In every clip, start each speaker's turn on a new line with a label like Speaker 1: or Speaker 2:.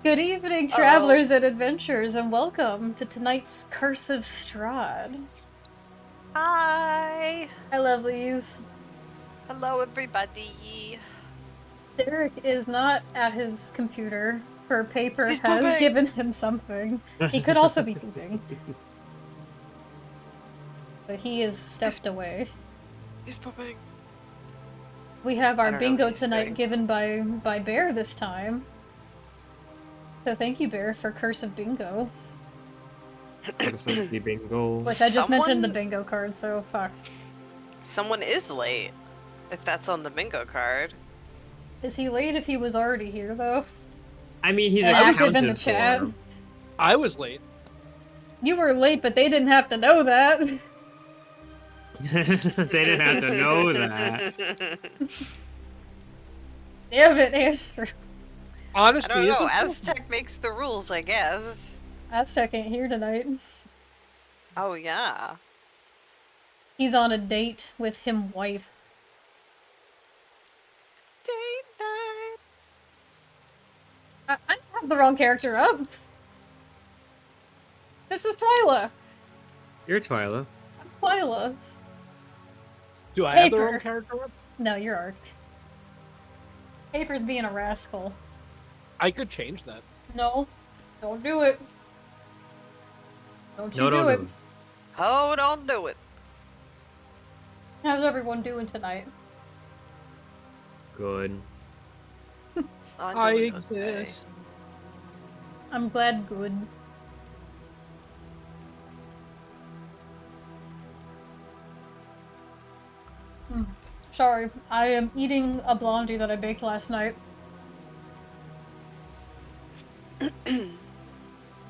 Speaker 1: Good evening, travelers and adventurers, and welcome to tonight's Curse of Strahd.
Speaker 2: Hi!
Speaker 1: Hi, lovelies.
Speaker 2: Hello, everybody.
Speaker 1: Derek is not at his computer. Her paper
Speaker 2: He's
Speaker 1: has
Speaker 2: pooping.
Speaker 1: given him something. He could also be pooping. But he is stepped away.
Speaker 2: He's pooping.
Speaker 1: We have
Speaker 2: I
Speaker 1: our
Speaker 2: don't know
Speaker 1: bingo
Speaker 2: what he's
Speaker 1: tonight
Speaker 2: doing.
Speaker 1: given by Bear this time. So thank you, Bear, for Curse of Bingo.
Speaker 3: The bingo.
Speaker 1: Which I just mentioned the
Speaker 2: Someone-
Speaker 1: bingo card, so fuck.
Speaker 2: Someone is late, if that's on the bingo card.
Speaker 1: Is he late if he was already here, though?
Speaker 3: I mean, he's
Speaker 1: And active in the
Speaker 3: accounted
Speaker 1: chat.
Speaker 3: for.
Speaker 4: I was late.
Speaker 1: You were late, but they didn't have to know that.
Speaker 3: They didn't have to know that.
Speaker 1: Damn it, Andrew.
Speaker 2: I
Speaker 4: Honestly,
Speaker 2: don't know.
Speaker 4: isn't
Speaker 2: Aztec makes the rules, I guess.
Speaker 1: Aztec ain't here tonight.
Speaker 2: Oh, yeah.
Speaker 1: He's on a date with him wife.
Speaker 2: Date night.
Speaker 1: I have the wrong character up. This is Twyla.
Speaker 3: You're Twyla.
Speaker 1: I'm Twyla.
Speaker 4: do I have the
Speaker 1: Paper.
Speaker 4: wrong character up?
Speaker 1: No, you're Ark. Paper's being a rascal.
Speaker 4: I could change that.
Speaker 1: No, don't do it. Don't you
Speaker 3: No,
Speaker 1: do
Speaker 3: don't
Speaker 1: it.
Speaker 3: do it.
Speaker 2: Oh, don't do it.
Speaker 1: How's everyone doing tonight?
Speaker 3: Good.
Speaker 2: I'm
Speaker 4: I
Speaker 2: doing
Speaker 4: exist.
Speaker 1: I'm glad good. Sorry, I am eating a blondie that I baked last night.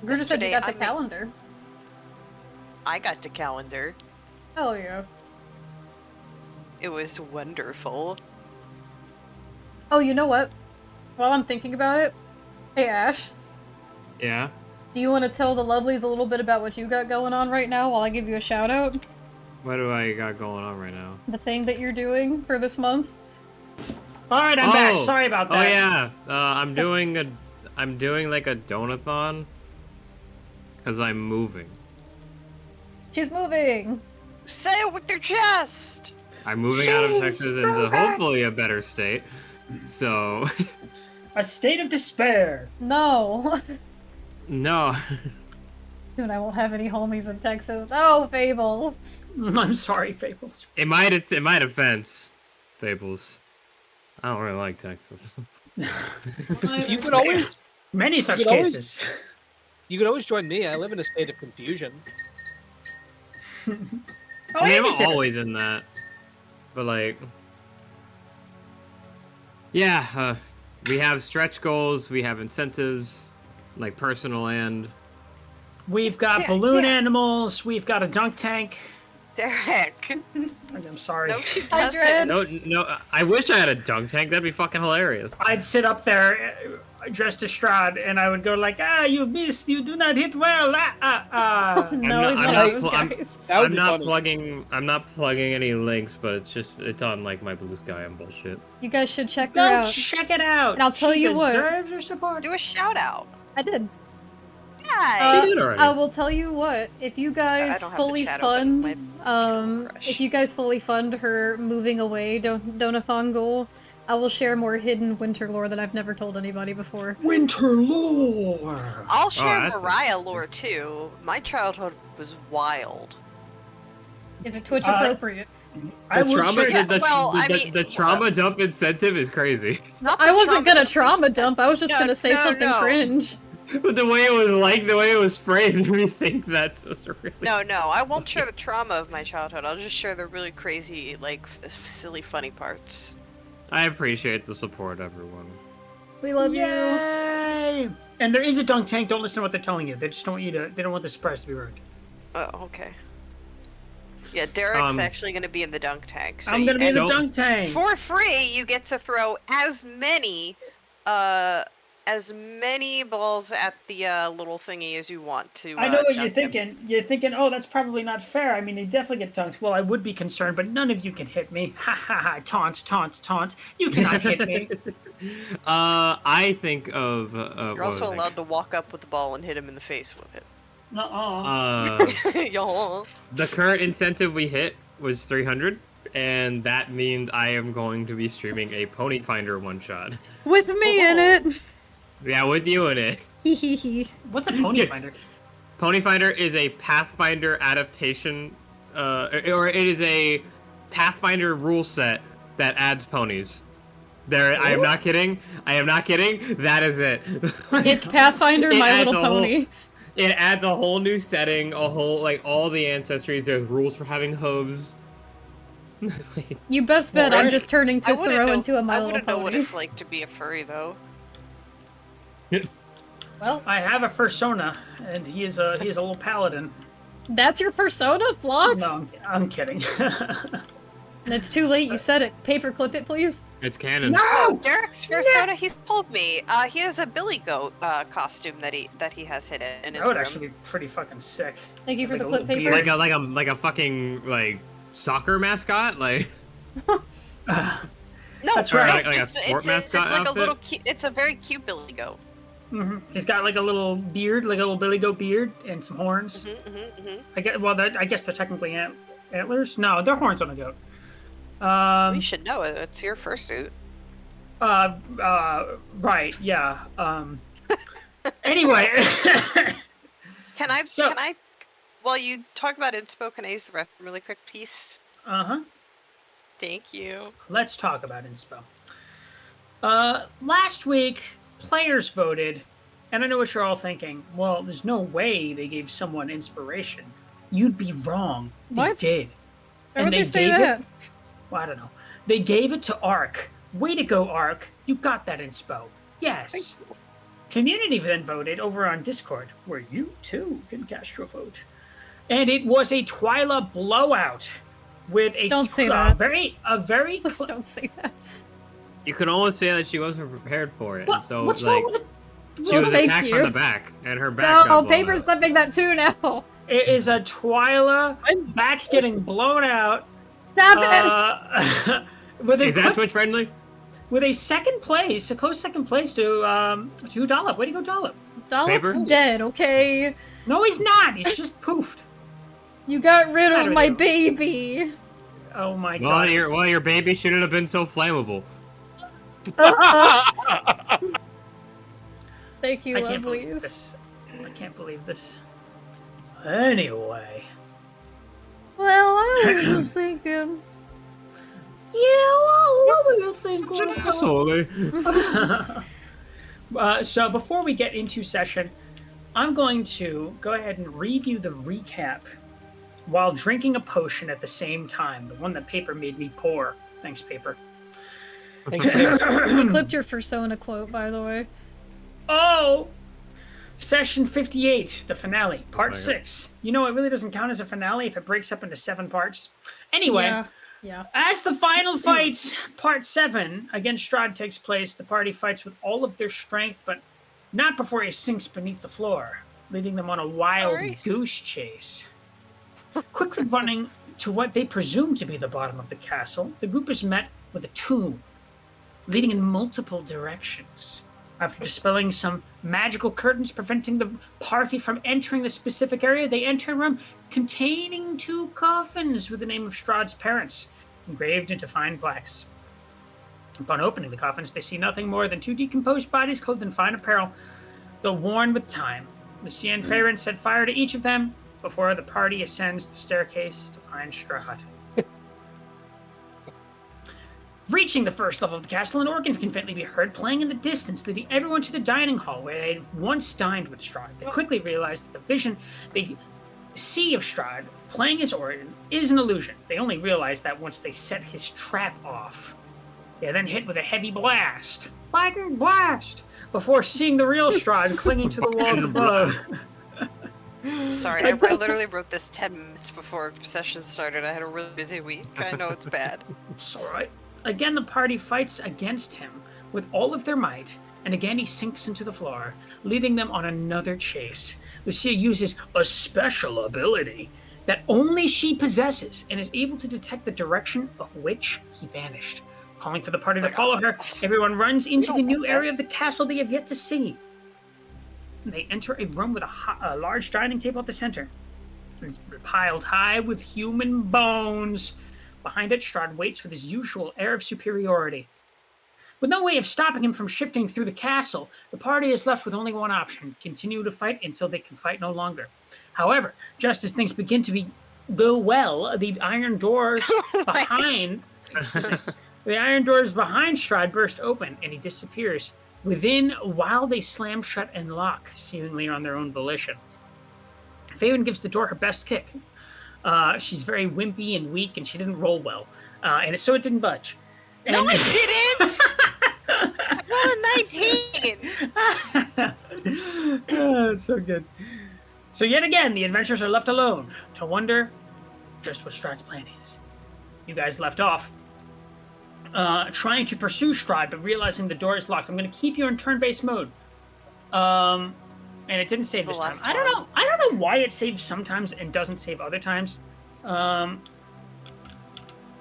Speaker 1: Brutus said you
Speaker 2: Yesterday,
Speaker 1: got the
Speaker 2: I made-
Speaker 1: calendar.
Speaker 2: I got the calendar.
Speaker 1: Hell yeah.
Speaker 2: It was wonderful.
Speaker 1: Oh, you know what? While I'm thinking about it, hey Ash,
Speaker 3: Yeah.
Speaker 1: do you want to tell the lovelies a little bit about what you got going on right now while I give you a shout out?
Speaker 3: What do I got going on right now?
Speaker 1: The thing that you're doing for this month?
Speaker 5: Alright, I'm back. Sorry about that.
Speaker 3: Oh yeah. I'm doing like a donathon. Cause I'm moving.
Speaker 1: She's moving!
Speaker 2: Say it with your chest!
Speaker 3: I'm moving out of Texas into hopefully a better state. So
Speaker 5: A state of despair.
Speaker 1: No!
Speaker 3: no.
Speaker 1: Soon I won't have any homies in Texas. No, Fable!
Speaker 5: I'm sorry, Fables.
Speaker 3: In my defense, Fables, I don't really like Texas.
Speaker 4: You could always
Speaker 5: Many such
Speaker 4: You could always-
Speaker 5: cases.
Speaker 4: you could always join me. I live in a state of confusion.
Speaker 5: Oh,
Speaker 3: I mean, I'm
Speaker 5: Andy's here.
Speaker 3: always in that. But like, yeah, we have stretch goals, we have incentives, like personal and
Speaker 5: We've got
Speaker 2: Yeah,
Speaker 5: balloon
Speaker 2: yeah.
Speaker 5: animals. We've got a dunk tank.
Speaker 2: Derek.
Speaker 5: I'm sorry.
Speaker 2: No, she
Speaker 1: Hi, Dread.
Speaker 2: doesn't.
Speaker 3: no. I wish I had a dunk tank. That'd be fucking hilarious.
Speaker 5: I'd sit up there dressed as Strahd, and I would go like, you missed. You do not hit well.
Speaker 1: No, he's
Speaker 3: I'm
Speaker 1: one
Speaker 3: not-
Speaker 1: of those
Speaker 3: I'm-
Speaker 1: guys.
Speaker 4: That would
Speaker 3: I'm
Speaker 4: be
Speaker 3: not
Speaker 4: funny.
Speaker 3: plugging. I'm not plugging any links, but it's on like my Blue Sky and bullshit.
Speaker 1: You guys should check her
Speaker 5: Go
Speaker 1: out.
Speaker 5: check it out.
Speaker 1: And I'll tell
Speaker 5: She
Speaker 1: you what.
Speaker 5: deserves your support.
Speaker 2: Do a shout out.
Speaker 1: I did.
Speaker 2: Hi.
Speaker 3: You did already.
Speaker 1: I will tell you what, if you
Speaker 2: I
Speaker 1: guys
Speaker 2: don't have the
Speaker 1: fully
Speaker 2: chat
Speaker 1: fund,
Speaker 2: open, my crush.
Speaker 1: if you guys fully fund her moving away donathon goal, I will share more hidden winter lore that I've never told anybody before.
Speaker 5: Winter lore.
Speaker 2: I'll share
Speaker 3: that's-
Speaker 2: Mariah lore too. My childhood was wild.
Speaker 1: Is it Twitch
Speaker 5: Uh,
Speaker 1: appropriate?
Speaker 5: I
Speaker 3: The
Speaker 5: would
Speaker 3: trauma,
Speaker 5: share-
Speaker 2: Yeah,
Speaker 3: the,
Speaker 2: well, I
Speaker 3: the,
Speaker 2: mean,
Speaker 3: the trauma dump incentive is crazy.
Speaker 2: Not
Speaker 1: I
Speaker 2: the
Speaker 1: wasn't
Speaker 2: trauma-
Speaker 1: gonna trauma dump, I was just
Speaker 2: No,
Speaker 1: gonna say
Speaker 2: no,
Speaker 1: something
Speaker 2: no.
Speaker 1: cringe.
Speaker 3: But the way it was phrased, made me think that was a really.
Speaker 2: No, I won't share the trauma of my childhood. I'll just share the really crazy, like, silly, funny parts.
Speaker 3: I appreciate the support, everyone.
Speaker 1: We love you.
Speaker 5: Yay! And there is a dunk tank. Don't listen to what they're telling you. They just don't want you to. They don't want the surprise to be ruined.
Speaker 2: Oh, okay. Yeah, Derek's
Speaker 3: Um,
Speaker 2: actually going to be in the dunk tank. So
Speaker 5: I'm gonna be in the
Speaker 3: So-
Speaker 5: dunk tank.
Speaker 2: for free, you get to throw as many as many balls at the little thingy as you want to.
Speaker 5: I know what you're
Speaker 2: dunk him.
Speaker 5: thinking. You're thinking, oh, that's probably not fair. I mean, they definitely get dunked. Well, I would be concerned, but none of you can hit me. Ha ha ha! Taunt, taunt, taunt. You cannot hit me.
Speaker 3: I think of.
Speaker 2: You're also allowed to walk up with the ball and hit him in the face with it. Yaw.
Speaker 3: The current incentive we hit was 300, and that means I am going to be streaming a Pony Finder one shot.
Speaker 1: With me in it.
Speaker 3: Yeah, with you in it.
Speaker 1: Hee hee hee.
Speaker 5: What's a pony finder?
Speaker 3: Pony Finder is a Pathfinder adaptation, or it is a Pathfinder rule set that adds ponies. I am not kidding. I am not kidding. That is it.
Speaker 1: It's Pathfinder My Little Pony.
Speaker 3: It adds a whole new setting, all the ancestries. There's rules for having hooves.
Speaker 1: You best bet I'm just turning
Speaker 2: I wouldn't
Speaker 1: Tissero
Speaker 2: know-
Speaker 1: into a My
Speaker 2: I
Speaker 1: Little
Speaker 2: wouldn't know what
Speaker 1: Pony.
Speaker 2: it's like to be a furry, though.
Speaker 1: Well,
Speaker 5: I have a fursona, and he is a little paladin.
Speaker 1: that's your persona, Phlox?
Speaker 5: No, I'm kidding.
Speaker 1: And it's too late, you said it. Paperclip it, please.
Speaker 3: It's canon.
Speaker 2: Oh, Derek's persona, he's told me. He has a Billy Goat costume that he has hidden in his
Speaker 5: That would
Speaker 2: room.
Speaker 5: actually be pretty fucking sick.
Speaker 1: Thank you for
Speaker 5: Like
Speaker 1: the
Speaker 5: a
Speaker 1: clip
Speaker 5: little
Speaker 1: paper.
Speaker 5: beard.
Speaker 3: Like a fucking soccer mascot, like.
Speaker 2: No,
Speaker 5: That's
Speaker 2: no,
Speaker 5: right.
Speaker 3: Like a
Speaker 2: just,
Speaker 3: sport
Speaker 2: it's
Speaker 3: mascot
Speaker 2: like a
Speaker 3: outfit?
Speaker 2: little cute. It's a very cute Billy Goat.
Speaker 5: He's got like a little beard, like a little billy goat beard, and some horns. I guess they're technically antlers. No, they're horns on a goat.
Speaker 2: You should know it. It's your fursuit.
Speaker 5: Right, yeah. Anyway.
Speaker 2: Can I?
Speaker 5: So-
Speaker 2: Can I? While you talk about inspo, can I use the rest really quick, please? Thank you.
Speaker 5: Let's talk about inspo. Last week, players voted, and I know what you're all thinking. Well, there's no way they gave someone inspiration. You'd be wrong. They
Speaker 1: What?
Speaker 5: did.
Speaker 1: Why
Speaker 5: And
Speaker 1: would
Speaker 5: they
Speaker 1: they say
Speaker 5: gave
Speaker 1: that?
Speaker 5: Well, I don't know. They gave it to Ark. Way to go, Ark. You got that inspo. Yes. Community then voted over on Discord, where you too can cast your vote. And it was a Twyla blowout with a
Speaker 1: Don't say
Speaker 5: a
Speaker 1: that.
Speaker 5: very
Speaker 1: Please don't say that.
Speaker 3: You can only say that she wasn't prepared for it.
Speaker 5: What-
Speaker 3: So
Speaker 5: what's
Speaker 3: like
Speaker 5: wrong with it?
Speaker 3: she
Speaker 1: Well,
Speaker 3: was
Speaker 1: thank
Speaker 3: attacked
Speaker 1: you.
Speaker 3: from the back, and her back
Speaker 1: No,
Speaker 3: got blown
Speaker 1: Paper's
Speaker 3: out.
Speaker 1: clipping that too now.
Speaker 5: It is a Twyla back getting blown out.
Speaker 1: Stop it!
Speaker 5: With
Speaker 3: Is that
Speaker 5: a
Speaker 3: Twitch friendly?
Speaker 5: with a second place, a close second place to Dollop. Way to go, Dollop.
Speaker 1: Dollop's
Speaker 3: Paper?
Speaker 1: dead, okay?
Speaker 5: No, he's not. He's just poofed.
Speaker 1: You got rid
Speaker 5: Matter
Speaker 1: of my
Speaker 5: with you?
Speaker 1: baby.
Speaker 5: Oh my
Speaker 3: Well,
Speaker 5: god.
Speaker 3: your baby shouldn't have been so flammable.
Speaker 1: Thank you,
Speaker 5: I can't believe
Speaker 1: lovelies.
Speaker 5: this. I can't believe this. Anyway.
Speaker 1: Well, I was just thinking.
Speaker 5: Yeah, well, what were you thinking?
Speaker 3: Such an asshole, eh?
Speaker 5: So before we get into session, I'm going to go ahead and read you the recap while drinking a potion at the same time. The one that Paper made me pour. Thanks, Paper.
Speaker 4: Thank you.
Speaker 1: You clipped your persona quote, by the way.
Speaker 5: Oh! Session 58, the finale, part
Speaker 3: my God.
Speaker 5: 6. You know, it really doesn't count as a finale if it breaks up into 7 parts. Anyway,
Speaker 1: Yeah.
Speaker 5: as the final fight, part 7, against Strahd takes place, the party fights with all of their strength, but not before he sinks beneath the floor, leading them on a wild
Speaker 2: Alright.
Speaker 5: goose chase. Quickly running to what they presume to be the bottom of the castle, the group is met with a tomb, leading in multiple directions. After dispelling some magical curtains preventing the party from entering the specific area, they enter a room containing 2 coffins with the name of Strahd's parents engraved into fine plaques. Upon opening the coffins, they see nothing more than 2 decomposed bodies clothed in fine apparel, though worn with time. Lucia and Farron set fire to each of them before the party ascends the staircase to find Strahd. Reaching the first level of the castle, an organ can faintly be heard playing in the distance, leading everyone to the dining hall where they had once dined with Strahd. They quickly realize that the vision they see of Strahd playing his organ is an illusion. They only realize that once they set his trap off. They are then hit with a heavy blast. Lightning blast! Before seeing the real Strahd clinging to the walls above.
Speaker 2: Sorry, I literally wrote this 10 minutes before session started. I had a really busy week. I know it's bad.
Speaker 5: It's alright. Again, the party fights against him, with all of their might, and again he sinks into the floor, leading them on another chase. Lucia uses a special ability that only she possesses and is able to detect the direction of which he vanished. Calling for the party to follow her, everyone runs into the new area of the castle they have yet to see. They enter a room with a large dining table at the center. It's piled high with human bones. Behind it, Strahd waits with his usual air of superiority. With no way of stopping him from shifting through the castle, the party is left with only one option: continue to fight until they can fight no longer. However, just as things begin to go well, the iron doors behind Strahd burst open, and he disappears within while they slam shut and lock, seemingly on their own volition. Faven gives the door her best kick. She's very wimpy and weak, and she didn't roll well, and so it didn't budge.
Speaker 2: No, it didn't! I got a 19!
Speaker 5: That's so good. So yet again, the adventurers are left alone to wonder just what Strahd's plan is. You guys left off trying to pursue Strahd, but realizing the door is locked. I'm going to keep you in turn-based mode. And it didn't save this time. I don't know why it saves sometimes and doesn't save other times.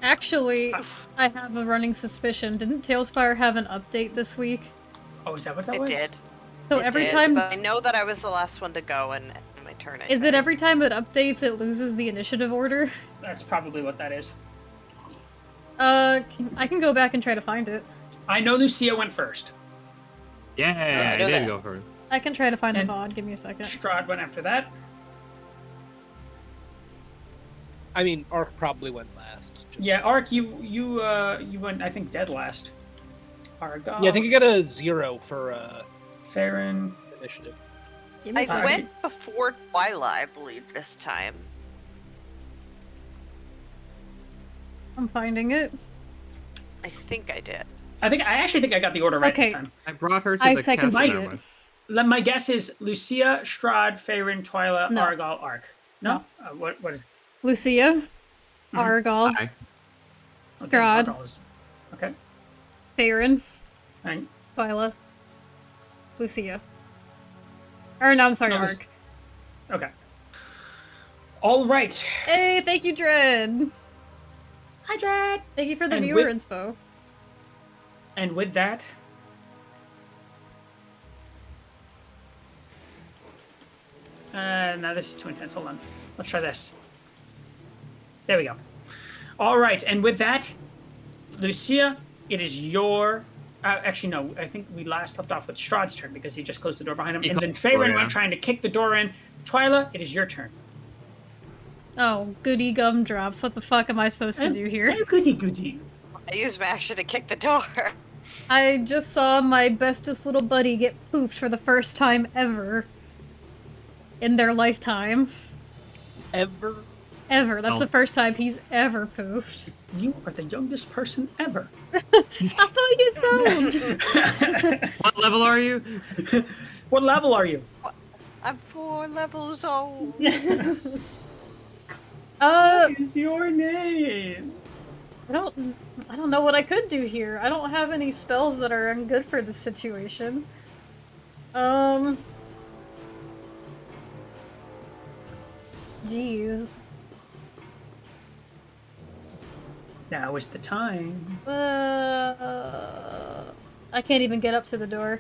Speaker 1: Actually, I have a running suspicion. Didn't Tailspire have an update this week?
Speaker 5: Oh, is that what that was?
Speaker 2: It did.
Speaker 1: So every time...
Speaker 2: But I know that I was the last one to go in my turn.
Speaker 1: Is it every time it updates, it loses the initiative order?
Speaker 5: That's probably what that is.
Speaker 1: I can go back and try to find it.
Speaker 5: I know Lucia went first.
Speaker 3: Yeah, I did go first.
Speaker 1: I can try to find the VOD. Give me a second.
Speaker 5: Strahd went after that.
Speaker 4: I mean, Ark probably went last.
Speaker 5: Yeah, Ark, you went, I think, dead last. Argal.
Speaker 4: Yeah, I think you got a 0 for
Speaker 5: Farron.
Speaker 4: initiative.
Speaker 2: I went before Twilight, I believe, this time.
Speaker 1: I'm finding it.
Speaker 2: I think I did.
Speaker 5: I actually think I got the order right this time.
Speaker 3: I brought her to the
Speaker 1: second see it.
Speaker 5: My guess is Lucia, Strahd, Farron, Twyla,
Speaker 1: No.
Speaker 5: Argal, Ark. No? What is it?
Speaker 1: Lucia, Argal, Strahd,
Speaker 5: Okay.
Speaker 1: Farron,
Speaker 5: And
Speaker 1: Twyla, Lucia. Or no, I'm sorry, Ark.
Speaker 5: Okay. All right.
Speaker 1: Hey, thank you, Dread.
Speaker 5: Hi, Dread.
Speaker 1: Thank you for the
Speaker 5: And
Speaker 1: viewer
Speaker 5: with-
Speaker 1: inspo.
Speaker 5: And with that, no, this is too intense. Hold on. Let's try this. There we go. All right, and with that, Lucia, it is your... actually, no, I think we last left off with Strahd's turn because he just closed the door behind him. And then Farron went trying to kick the door in. Twyla, it is your turn.
Speaker 1: Oh, goody gumdrops. What the fuck am I supposed to do here?
Speaker 5: Goody.
Speaker 2: I used my action to kick the door.
Speaker 1: I just saw my bestest little buddy get pooped for the first time ever. In their lifetime.
Speaker 4: Ever?
Speaker 1: Ever. That's the first time he's ever pooped.
Speaker 5: You are the youngest person ever.
Speaker 1: I thought you sound.
Speaker 3: What level are you?
Speaker 5: What level are you?
Speaker 2: I'm 4 levels old.
Speaker 5: What is your name?
Speaker 1: I don't know what I could do here. I don't have any spells that are good for this situation. Jeez.
Speaker 5: Now is the time.
Speaker 1: I can't even get up to the door.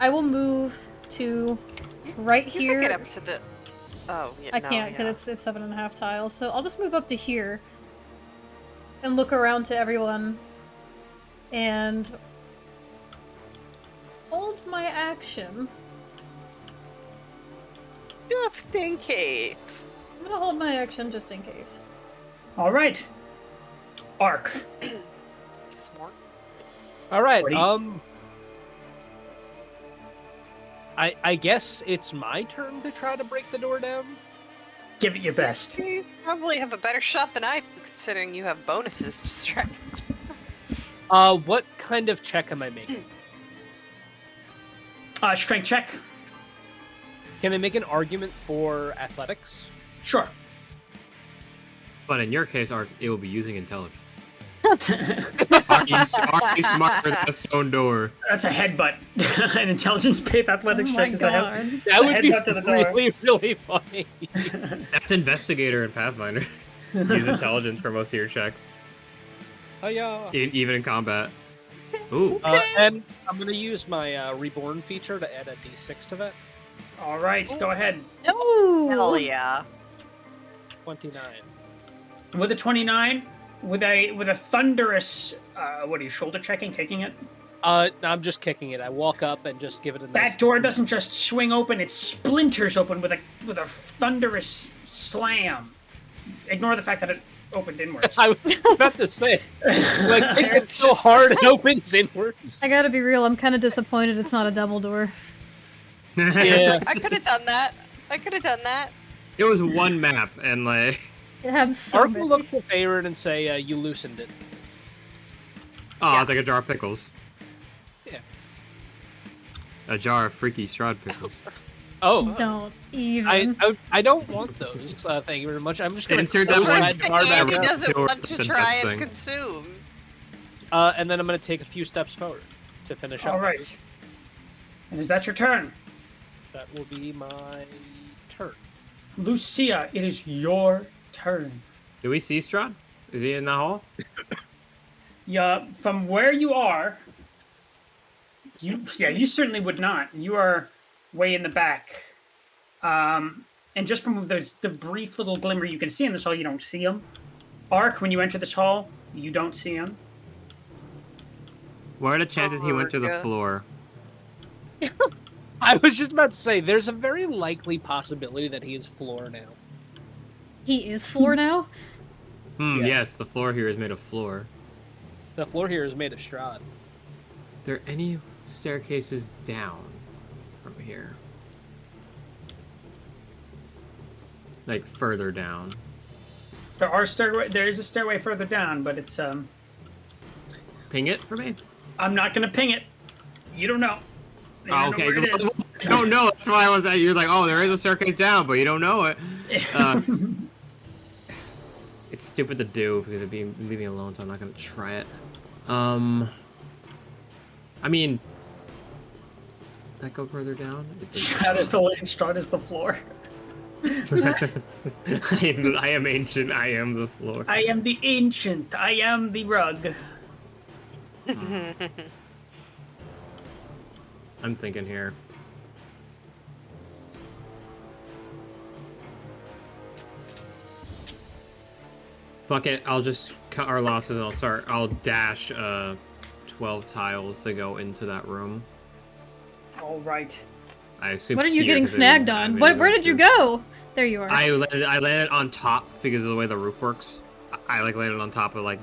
Speaker 1: I will move to right here.
Speaker 2: You can get up to the... Oh, yeah,
Speaker 1: I can't because it's 7.5 tiles, so I'll just move up to here and look around to everyone and hold my action.
Speaker 2: Just in case.
Speaker 1: I'm gonna hold my action just in case.
Speaker 5: All right. Ark.
Speaker 2: Smart.
Speaker 4: All right.
Speaker 5: What do
Speaker 4: I guess it's my turn to try to break the door down.
Speaker 5: Give it your best.
Speaker 2: You probably have a better shot than I do, considering you have bonuses to strike.
Speaker 4: What kind of check am I making?
Speaker 5: Strength check.
Speaker 4: Can I make an argument for athletics?
Speaker 5: Sure.
Speaker 3: But in your case, Art, it will be using intelligence. Are you smarter than a stone door?
Speaker 5: That's a headbutt. An intelligence-based athletics
Speaker 1: Oh my
Speaker 5: check is
Speaker 1: god.
Speaker 4: That would be
Speaker 5: headbutt to the door.
Speaker 4: really funny.
Speaker 3: That's investigator in Pathfinder. Use intelligence for most of your checks,
Speaker 4: Oh yeah.
Speaker 3: even in combat. Ooh.
Speaker 4: And I'm gonna use my reborn feature to add a d6 to that.
Speaker 5: All right, go ahead.
Speaker 1: No!
Speaker 2: Hell yeah.
Speaker 4: 29.
Speaker 5: With a 29, with a thunderous, what are you, shoulder checking, kicking it?
Speaker 4: I'm just kicking it. I walk up and just give it a nice...
Speaker 5: That door doesn't just swing open; it splinters open with a thunderous slam. Ignore the fact that it opened inwards.
Speaker 4: I was about to say, like, it's so hard it opens inwards.
Speaker 1: I gotta be real, I'm kind of disappointed it's not a double door.
Speaker 4: Yeah.
Speaker 2: I could have done that. I could have done that.
Speaker 3: It was one map, and like.
Speaker 1: It had so
Speaker 4: Ark
Speaker 1: many.
Speaker 4: will look for favorite and say, you loosened it.
Speaker 3: Oh,
Speaker 2: Yeah.
Speaker 3: I'll take a jar of pickles.
Speaker 4: Yeah.
Speaker 3: A jar of freaky Strahd pickles.
Speaker 4: Oh.
Speaker 1: Don't even.
Speaker 4: I don't want those. Thank you very much. I'm just gonna
Speaker 3: Insert
Speaker 4: close
Speaker 3: that one
Speaker 4: my
Speaker 2: First thing
Speaker 4: bar back
Speaker 2: Andy
Speaker 4: up,
Speaker 2: doesn't
Speaker 3: Door
Speaker 2: want to
Speaker 3: doesn't
Speaker 2: try
Speaker 3: touch
Speaker 2: and
Speaker 3: thing.
Speaker 2: consume.
Speaker 4: and then I'm gonna take a few steps forward to finish up.
Speaker 5: All right. And is that your turn?
Speaker 4: That will be my turn.
Speaker 5: Lucia, it is your turn.
Speaker 3: Do we see Strahd? Is he in the hall?
Speaker 5: Yeah, from where you are, you certainly would not. You are way in the back. And just from the brief little glimmer you can see in this hall, you don't see him. Ark, when you enter this hall, you don't see him.
Speaker 3: What are the chances he went to the
Speaker 2: Orga.
Speaker 3: floor?
Speaker 4: I was just about to say, there's a very likely possibility that he is floor now.
Speaker 1: He is floor now?
Speaker 4: Yes.
Speaker 3: Yes, the floor here is made of floor.
Speaker 4: The floor here is made of Strahd.
Speaker 3: Are there any staircases down from here? Like further down.
Speaker 5: There is a stairway further down, but it's
Speaker 3: Ping it for me?
Speaker 5: I'm not gonna ping it. You don't know. You
Speaker 3: Oh,
Speaker 5: don't
Speaker 3: okay.
Speaker 5: know where it is.
Speaker 3: I don't know. That's why I was at. You're like, oh, there is a staircase down, but you don't know it. It's stupid to do because it'd be leave me alone, so I'm not gonna try it. I mean, did that go further down?
Speaker 5: Strahd is the land, Strahd is the floor.
Speaker 3: I am ancient. I am the floor.
Speaker 5: I am the ancient. I am the rug.
Speaker 3: I'm thinking here. Fuck it, I'll just cut our losses and I'll dash 12 tiles to go into that room.
Speaker 5: All right.
Speaker 3: I assume
Speaker 1: What are you
Speaker 3: here,
Speaker 1: getting
Speaker 3: 'cause it
Speaker 1: snagged
Speaker 3: didn't
Speaker 1: on?
Speaker 3: have
Speaker 1: Where
Speaker 3: anywhere
Speaker 1: did you
Speaker 3: to-
Speaker 1: go? There you are.
Speaker 3: I landed on top because of the way the roof works. I like landed on top of like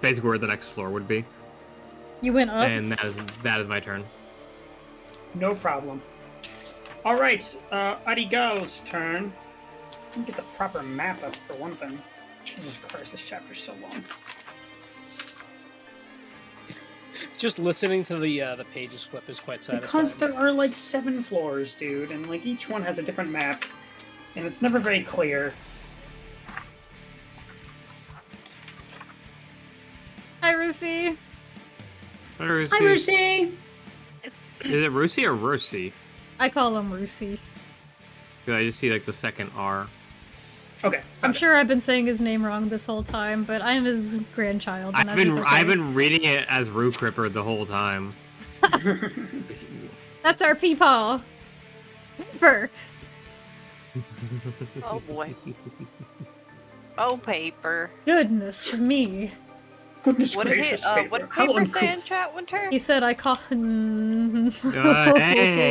Speaker 3: basically where the next floor would be.
Speaker 1: You went up?
Speaker 3: And that is my turn.
Speaker 5: No problem. All right. Adigo's turn. Let me get the proper map up for one thing. Jesus Christ, this chapter's so long.
Speaker 4: Just listening to the pages flip is quite satisfying.
Speaker 5: Because there are like 7 floors, dude, and like each one has a different map, and it's never very clear.
Speaker 1: Hi, Rusi.
Speaker 5: Hi, Lucy.
Speaker 3: Is it Rusi or Rusi?
Speaker 1: I call him Rusi.
Speaker 3: I just see like the second R.
Speaker 5: Okay.
Speaker 1: I'm
Speaker 5: okay.
Speaker 1: sure I've been saying his name wrong this whole time, but I am his grandchild, and that is okay.
Speaker 3: I've been reading it as Rook Ripper the whole time.
Speaker 1: That's our peepaw. Paper.
Speaker 2: Oh boy. Oh, paper.
Speaker 1: Goodness me.
Speaker 5: Goodness
Speaker 2: What did
Speaker 5: gracious,
Speaker 2: what did
Speaker 5: How
Speaker 2: paper
Speaker 5: uncouth.
Speaker 2: say in chat, Winter?
Speaker 1: He said I call.
Speaker 3: Hey,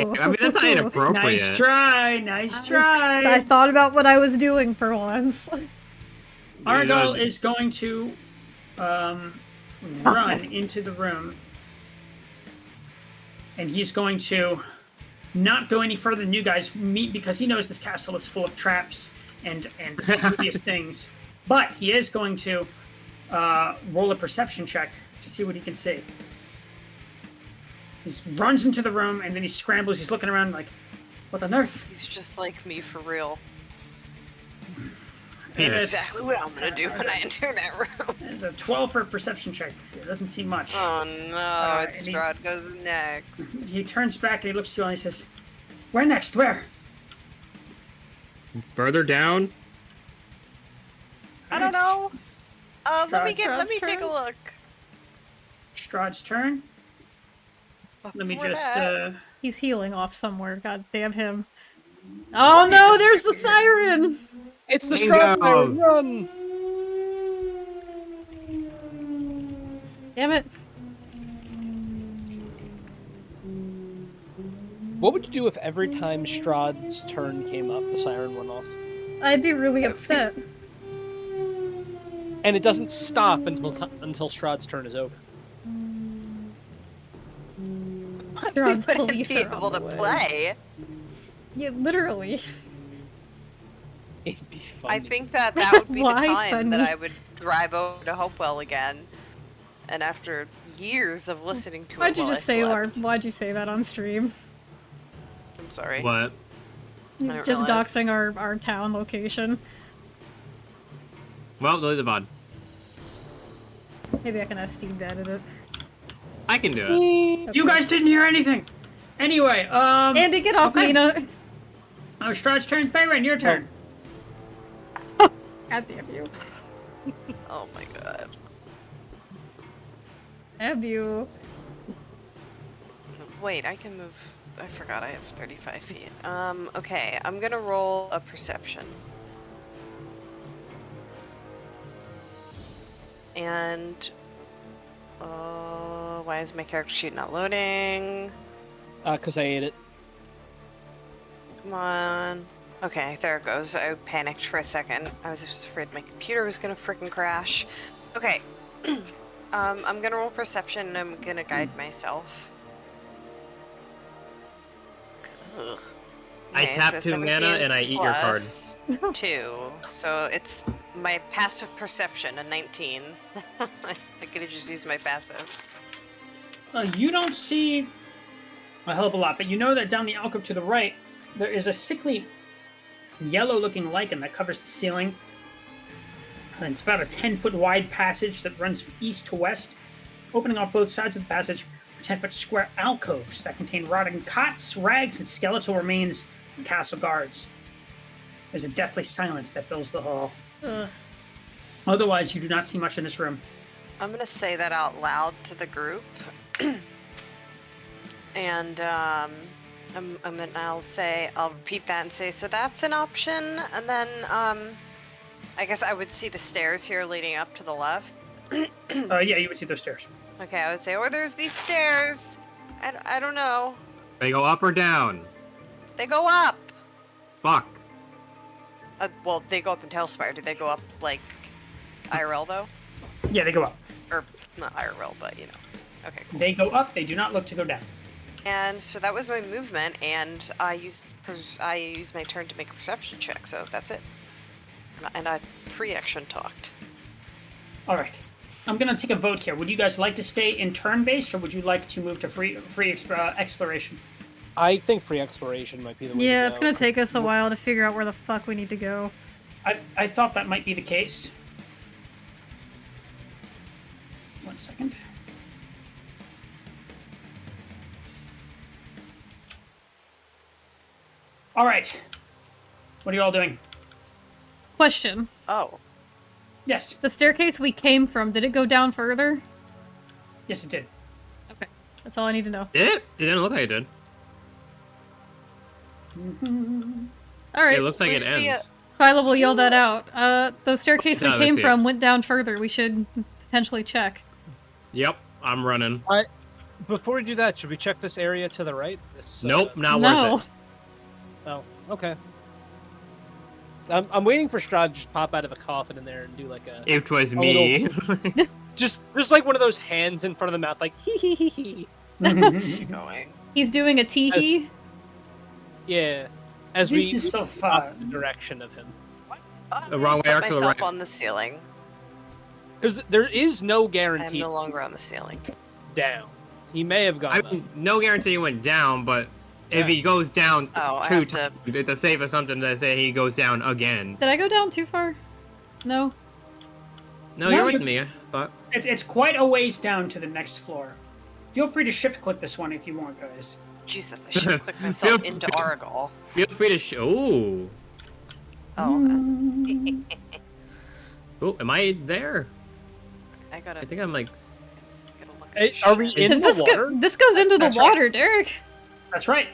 Speaker 3: I mean that's not inappropriate.
Speaker 5: Nice try, nice
Speaker 1: I
Speaker 5: try.
Speaker 1: thought about what I was doing for once.
Speaker 5: Argyle is going to run into the room, and he's going to not go any further than you guys meet because he knows this castle is full of traps and dubious things. But he is going to roll a perception check to see what he can see. He runs into the room and then he scrambles. He's looking around like, what on earth?
Speaker 2: He's just like me for real.
Speaker 3: Penis.
Speaker 2: Exactly what I'm gonna do when I enter that room.
Speaker 5: It's a 12 for a perception check. It doesn't seem much.
Speaker 2: Oh no, it's Strahd goes next.
Speaker 5: He turns back and he looks at you and he says, "Where next? Where?"
Speaker 3: Further down?
Speaker 2: I don't know. Let me
Speaker 1: Strahd's
Speaker 2: take a
Speaker 1: turn?
Speaker 2: look.
Speaker 5: Strahd's turn. Let me
Speaker 2: Before
Speaker 5: just,
Speaker 2: that-
Speaker 1: He's healing off somewhere. God damn him. Oh no, there's the siren!
Speaker 4: It's the
Speaker 3: Bingo.
Speaker 4: Strahd siren, run!
Speaker 1: Damn it.
Speaker 4: What would you do if every time Strahd's turn came up, the siren went off?
Speaker 1: I'd be really upset.
Speaker 4: And it doesn't stop until Strahd's turn is over.
Speaker 1: Strahd's
Speaker 2: We
Speaker 1: police
Speaker 2: wouldn't
Speaker 1: are
Speaker 2: be
Speaker 1: on
Speaker 2: able
Speaker 1: the
Speaker 2: to
Speaker 1: way.
Speaker 2: play.
Speaker 1: Yeah, literally.
Speaker 4: It'd be funny.
Speaker 2: I think that would be the
Speaker 1: Why
Speaker 2: time that
Speaker 1: funny?
Speaker 2: I would drive over to Hopewell again. And after years of listening to
Speaker 1: Why'd
Speaker 2: it
Speaker 1: you
Speaker 2: while
Speaker 1: just
Speaker 2: I
Speaker 1: say
Speaker 2: slept.
Speaker 1: why'd you say that on stream?
Speaker 2: I'm sorry.
Speaker 3: What?
Speaker 2: didn't
Speaker 1: Just
Speaker 2: realize.
Speaker 1: doxing our town location.
Speaker 3: Well, delete the VOD.
Speaker 1: Maybe I can ask Steve to edit it.
Speaker 3: I can do it.
Speaker 5: You guys didn't hear anything. Anyway,
Speaker 1: Andy, get off
Speaker 5: okay.
Speaker 1: Mina!
Speaker 5: Strahd's turn. Faerun, your turn.
Speaker 1: God damn you.
Speaker 2: Oh my god.
Speaker 1: Have you?
Speaker 2: Wait, I can move. I forgot I have 35 feet. Okay, I'm gonna roll a perception. And why is my character sheet not loading?
Speaker 4: Because I ate it.
Speaker 2: Come on. Okay, there it goes. I panicked for a second. I was just afraid my computer was gonna freaking crash. Okay. I'm gonna roll perception and I'm gonna guide myself. Ugh.
Speaker 3: I
Speaker 2: Okay,
Speaker 3: tap
Speaker 2: so
Speaker 3: 2 mana
Speaker 2: 17
Speaker 3: and I eat your card.
Speaker 2: plus 2. So it's my passive perception, a 19. I could have just used my passive.
Speaker 5: You don't see a hell of a lot, but you know that down the alcove to the right, there is a sickly yellow-looking lichen that covers the ceiling. And it's about a 10-foot wide passage that runs from east to west. Opening off both sides of the passage are 10-foot square alcoves that contain rotting cots, rags, and skeletal remains of castle guards. There's a deathly silence that fills the hall.
Speaker 1: Ugh.
Speaker 5: Otherwise, you do not see much in this room.
Speaker 2: I'm gonna say that out loud to the group. And I'll repeat that and say, so that's an option. And then I guess I would see the stairs here leading up to the left.
Speaker 5: Yeah, you would see those stairs.
Speaker 2: Okay, I would say, or there's these stairs. I don't know.
Speaker 3: They go up or down?
Speaker 2: They go up.
Speaker 3: Fuck.
Speaker 2: Well, they go up in Tailspire. Do they go up like IRL though?
Speaker 5: Yeah, they go up.
Speaker 2: Or not IRL, but you know. Okay, cool.
Speaker 5: They go up. They do not look to go down.
Speaker 2: And so that was my movement, and I used my turn to make a perception check. So that's it. And I pre-action talked.
Speaker 5: All right. I'm going to take a vote here. Would you guys like to stay in turn-based, or would you like to move to free exploration?
Speaker 4: I think free exploration might be the way to
Speaker 1: Yeah,
Speaker 4: go.
Speaker 1: it's gonna take us a while to figure out where the fuck we need to go.
Speaker 5: I thought that might be the case. 1 second. All right. What are you all doing?
Speaker 1: Question.
Speaker 2: Oh.
Speaker 5: Yes.
Speaker 1: The staircase we came from, did it go down further?
Speaker 5: Yes, it did.
Speaker 1: Okay. That's all I need to know.
Speaker 3: Did it? It didn't look like it did.
Speaker 1: Alright.
Speaker 3: It looks like
Speaker 2: We
Speaker 3: it
Speaker 2: see
Speaker 3: ends.
Speaker 1: Kyla will yell that out. The staircase we
Speaker 3: No, I
Speaker 1: came
Speaker 3: see
Speaker 1: from
Speaker 3: it.
Speaker 1: went down further. We should potentially check.
Speaker 3: Yep, I'm running.
Speaker 4: Before we do that, should we check this area to the right? This,
Speaker 3: Nope, not
Speaker 1: No.
Speaker 3: worth it.
Speaker 4: Oh, okay. I'm waiting for Strahd to just pop out of a coffin in there and do like a...
Speaker 3: If 'twas me.
Speaker 4: Just like one of those hands in front of the mouth, like hee hee hee hee.
Speaker 2: Going.
Speaker 1: He's doing a teehee.
Speaker 4: Yeah. As
Speaker 5: This
Speaker 4: we
Speaker 5: is so
Speaker 4: move
Speaker 5: fun.
Speaker 4: opposite direction of him.
Speaker 3: The wrong way
Speaker 2: Put
Speaker 3: or to the
Speaker 2: myself
Speaker 3: right?
Speaker 2: on the ceiling.
Speaker 4: Because there is no
Speaker 2: I am
Speaker 4: guarantee
Speaker 2: no longer on the ceiling.
Speaker 4: down. He may have gone
Speaker 3: I
Speaker 4: up.
Speaker 3: mean, no guarantee he went down, but if he goes down
Speaker 2: Oh, I
Speaker 3: 2
Speaker 2: have to-
Speaker 3: times, it's a safe assumption to say he goes down again.
Speaker 1: Did I go down too far? No?
Speaker 3: No,
Speaker 5: No,
Speaker 3: you're
Speaker 5: you-
Speaker 3: with me. I thought.
Speaker 5: It's quite a ways down to the next floor. Feel free to shift click this one if you want, guys.
Speaker 2: Jesus, I should have clicked myself into Argal.
Speaker 3: Feel free to show.
Speaker 2: Oh, okay.
Speaker 5: Mm.
Speaker 3: Oh, am I there?
Speaker 2: I gotta
Speaker 3: I think I'm like.
Speaker 2: look at
Speaker 4: Hey,
Speaker 2: this
Speaker 4: are we
Speaker 2: shit.
Speaker 4: in
Speaker 1: Does
Speaker 4: the
Speaker 1: this
Speaker 4: water?
Speaker 1: this goes into the
Speaker 5: That's right.
Speaker 1: water, Derek.
Speaker 5: That's right.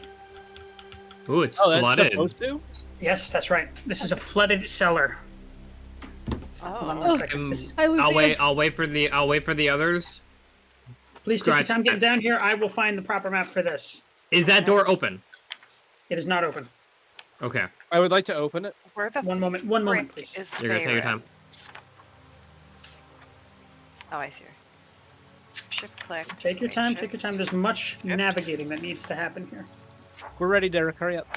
Speaker 3: Oh, it's
Speaker 4: Oh, that's
Speaker 3: flooded.
Speaker 4: supposed to?
Speaker 5: Yes, that's right. This is a flooded cellar. Hold on
Speaker 2: Oh,
Speaker 5: one second. This is-
Speaker 1: Hi, Lucy.
Speaker 3: I'll wait for the others.
Speaker 5: Please take your
Speaker 3: Scratch
Speaker 5: time getting
Speaker 3: that.
Speaker 5: down here. I will find the proper map for this.
Speaker 3: Is that door open?
Speaker 5: It is not open.
Speaker 3: Okay.
Speaker 4: I would like to open it.
Speaker 2: where the
Speaker 5: One moment,
Speaker 2: frick
Speaker 5: please.
Speaker 2: is
Speaker 3: You're gonna take your
Speaker 2: Feyre?
Speaker 3: time.
Speaker 2: Oh, I see her. Shift click.
Speaker 5: Take your
Speaker 2: Wait,
Speaker 5: time,
Speaker 2: shift-
Speaker 5: take your time. There's much
Speaker 2: Yep.
Speaker 5: navigating that needs to happen here.
Speaker 4: We're ready, Derek. Hurry up.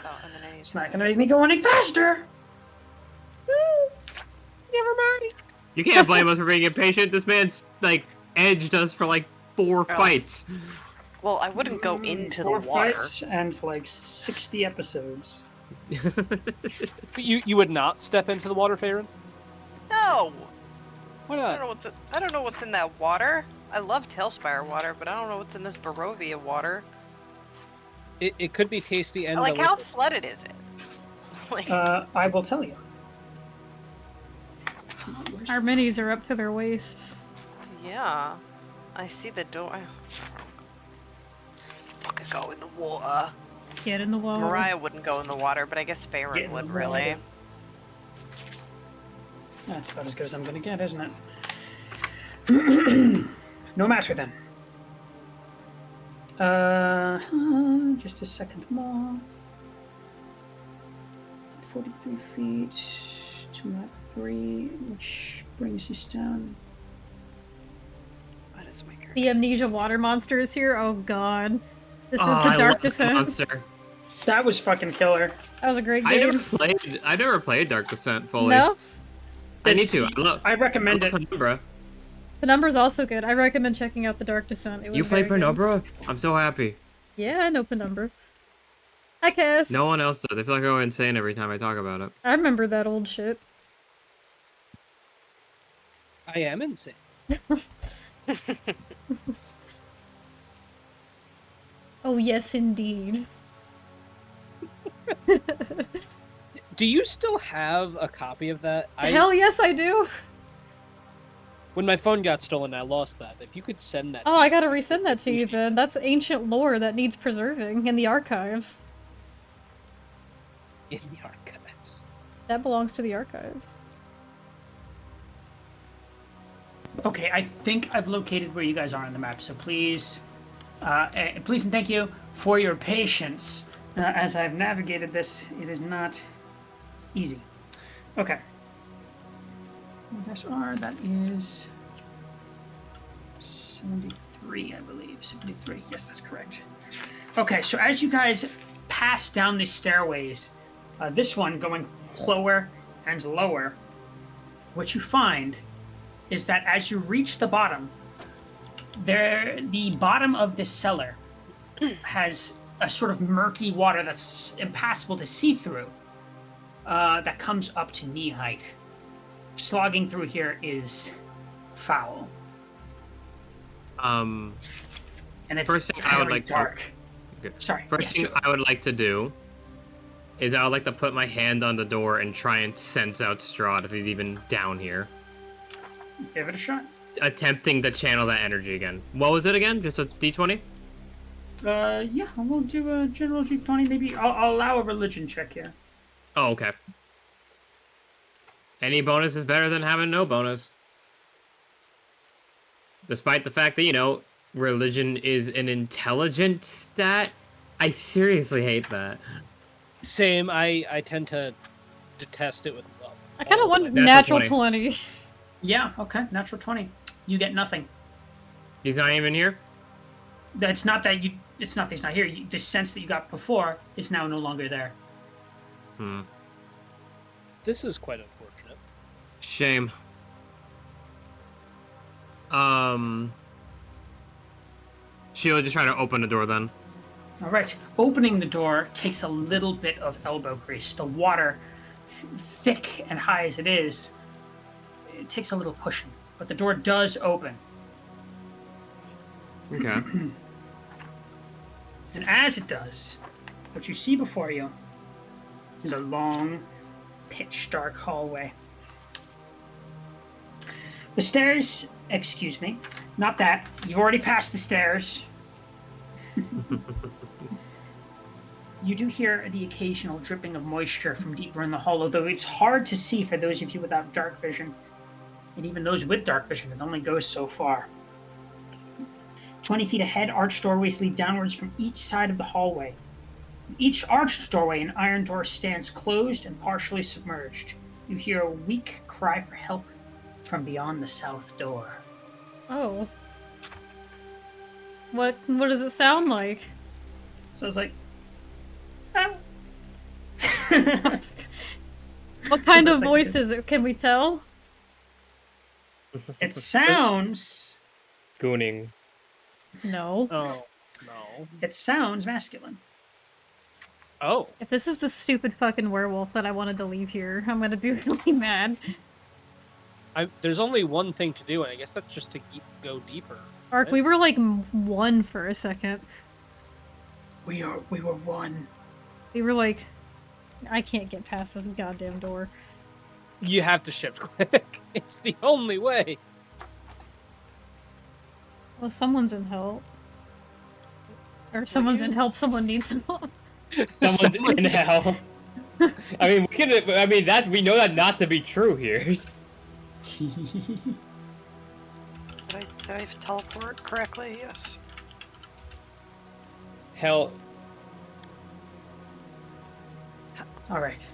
Speaker 2: Oh, and then I need
Speaker 5: It's
Speaker 2: to-
Speaker 5: not gonna make me go any faster.
Speaker 3: You can't blame us for being impatient. This man's like edged us for like 4 fights.
Speaker 2: Well, I wouldn't go into the
Speaker 5: 4
Speaker 2: water.
Speaker 5: fights and like 60 episodes.
Speaker 4: But you would not step into the water, Farron?
Speaker 2: No,
Speaker 4: Why
Speaker 2: I
Speaker 4: not?
Speaker 2: don't know what's. I don't know what's in that water. I love Tailspire water, but I don't know what's in this Barovia water.
Speaker 4: It could be tasty and
Speaker 2: Like, how
Speaker 4: delicious.
Speaker 2: flooded is it? Like,
Speaker 5: I will tell you.
Speaker 1: Our minis are up to their waists.
Speaker 2: yeah, I see the door. Fucking go in the water.
Speaker 1: Get in the water.
Speaker 2: Mariah wouldn't go in the water, but I guess
Speaker 5: Get
Speaker 2: Farron
Speaker 5: in
Speaker 2: would
Speaker 5: the
Speaker 2: really.
Speaker 5: water. That's about as good as I'm gonna get, isn't it? No matter then. Just a second more. 43 feet to map 3, which brings us down.
Speaker 2: What is my character?
Speaker 1: The amnesia water monster is here. Oh god. This is
Speaker 3: Oh,
Speaker 1: the
Speaker 3: I
Speaker 1: Dark
Speaker 3: love this
Speaker 1: Descent.
Speaker 3: monster.
Speaker 5: That was fucking killer.
Speaker 1: That was a great
Speaker 3: I
Speaker 1: game.
Speaker 3: never played Dark Descent fully.
Speaker 1: No?
Speaker 3: I need to.
Speaker 5: I recommend it.
Speaker 3: Penumbra.
Speaker 1: Penumbra's also good. I recommend checking out the Dark Descent. It was
Speaker 3: You play
Speaker 1: very good.
Speaker 3: Penumbra? I'm so happy.
Speaker 1: Yeah, I know Penumbra. Hi, Cass.
Speaker 3: No one else does. I feel like I go insane every time I talk about it.
Speaker 1: I remember that old shit.
Speaker 4: I am insane.
Speaker 1: Oh, yes, indeed.
Speaker 4: Do you still have a copy of that?
Speaker 1: Hell yes, I do.
Speaker 4: When my phone got stolen, I lost that. If you could send that.
Speaker 1: Oh, I gotta resend that to you then. That's ancient lore that needs preserving in the archives.
Speaker 4: In the archives.
Speaker 1: That belongs to the archives.
Speaker 5: Okay, I think I've located where you guys are on the map, so please, please and thank you for your patience as I've navigated this. It is not easy. Okay. You guys are, that is 73, I believe. 73, yes, that's correct. Okay, so as you guys pass down these stairways, this one going lower and lower, what you find is that as you reach the bottom, the bottom of this cellar has a sort of murky water that's impassable to see through, that comes up to knee height. Slogging through here is foul.
Speaker 3: Um,
Speaker 5: And it's
Speaker 3: First thing I would
Speaker 5: very
Speaker 3: like to-
Speaker 5: dark.
Speaker 3: okay.
Speaker 5: Sorry.
Speaker 3: First
Speaker 5: yes,
Speaker 3: thing I would like to do is I would like to put my hand on the door and try and sense out Strahd if he's even down here.
Speaker 5: give it a shot.
Speaker 3: Attempting to channel that energy again. What was it again? Just a D20?
Speaker 5: Yeah, we'll do a general G20. Maybe I'll allow a religion check here.
Speaker 3: Oh, okay. Any bonus is better than having no bonus. Despite the fact that, you know, religion is an intelligent stat, I seriously hate that.
Speaker 4: Same. I tend to detest it with love.
Speaker 1: I kind of want
Speaker 3: Natural
Speaker 1: natural
Speaker 3: 20.
Speaker 1: 20.
Speaker 5: Yeah, okay, natural 20. You get nothing.
Speaker 3: He's not even here?
Speaker 5: It's not that he's not here. The sense that you got before is now no longer there.
Speaker 3: Hmm.
Speaker 4: This is quite unfortunate.
Speaker 3: Shame. Sheila, just try to open the door then.
Speaker 5: All right, opening the door takes a little bit of elbow grease. The water thick and high as it is, it takes a little pushing. But the door does open.
Speaker 3: Okay.
Speaker 5: And as it does, what you see before you is a long, pitch-dark hallway. The stairs, excuse me, not that. You've already passed the stairs. You do hear the occasional dripping of moisture from deeper in the hall, though it's hard to see for those of you without dark vision. And even those with dark vision, it only goes so far. 20 feet ahead, arched doorways lead downwards from each side of the hallway. Each arched doorway, an iron door stands closed and partially submerged. You hear a weak cry for help from beyond the south door.
Speaker 1: Oh. What does it sound like?
Speaker 5: So it's like, oh.
Speaker 1: What kind of
Speaker 5: Looks like
Speaker 1: voice
Speaker 5: it.
Speaker 1: is it? Can we tell?
Speaker 5: It sounds.
Speaker 3: Gooning.
Speaker 1: No.
Speaker 4: Oh, no.
Speaker 5: It sounds masculine.
Speaker 4: Oh.
Speaker 1: If this is the stupid fucking werewolf that I wanted to leave here, I'm gonna be really mad.
Speaker 4: There's only one thing to do, and I guess that's just to go deeper.
Speaker 1: Ark, we were like one for a second.
Speaker 5: We were one.
Speaker 1: We were like, I can't get past this goddamn door.
Speaker 4: You have to shift click. It's the only way.
Speaker 1: Well, someone's in help. Or someone's in help, someone needs help.
Speaker 3: Someone's in hell. I mean, that we know that not to be true here.
Speaker 2: Did I teleport correctly? Yes.
Speaker 3: Hell.
Speaker 5: All right.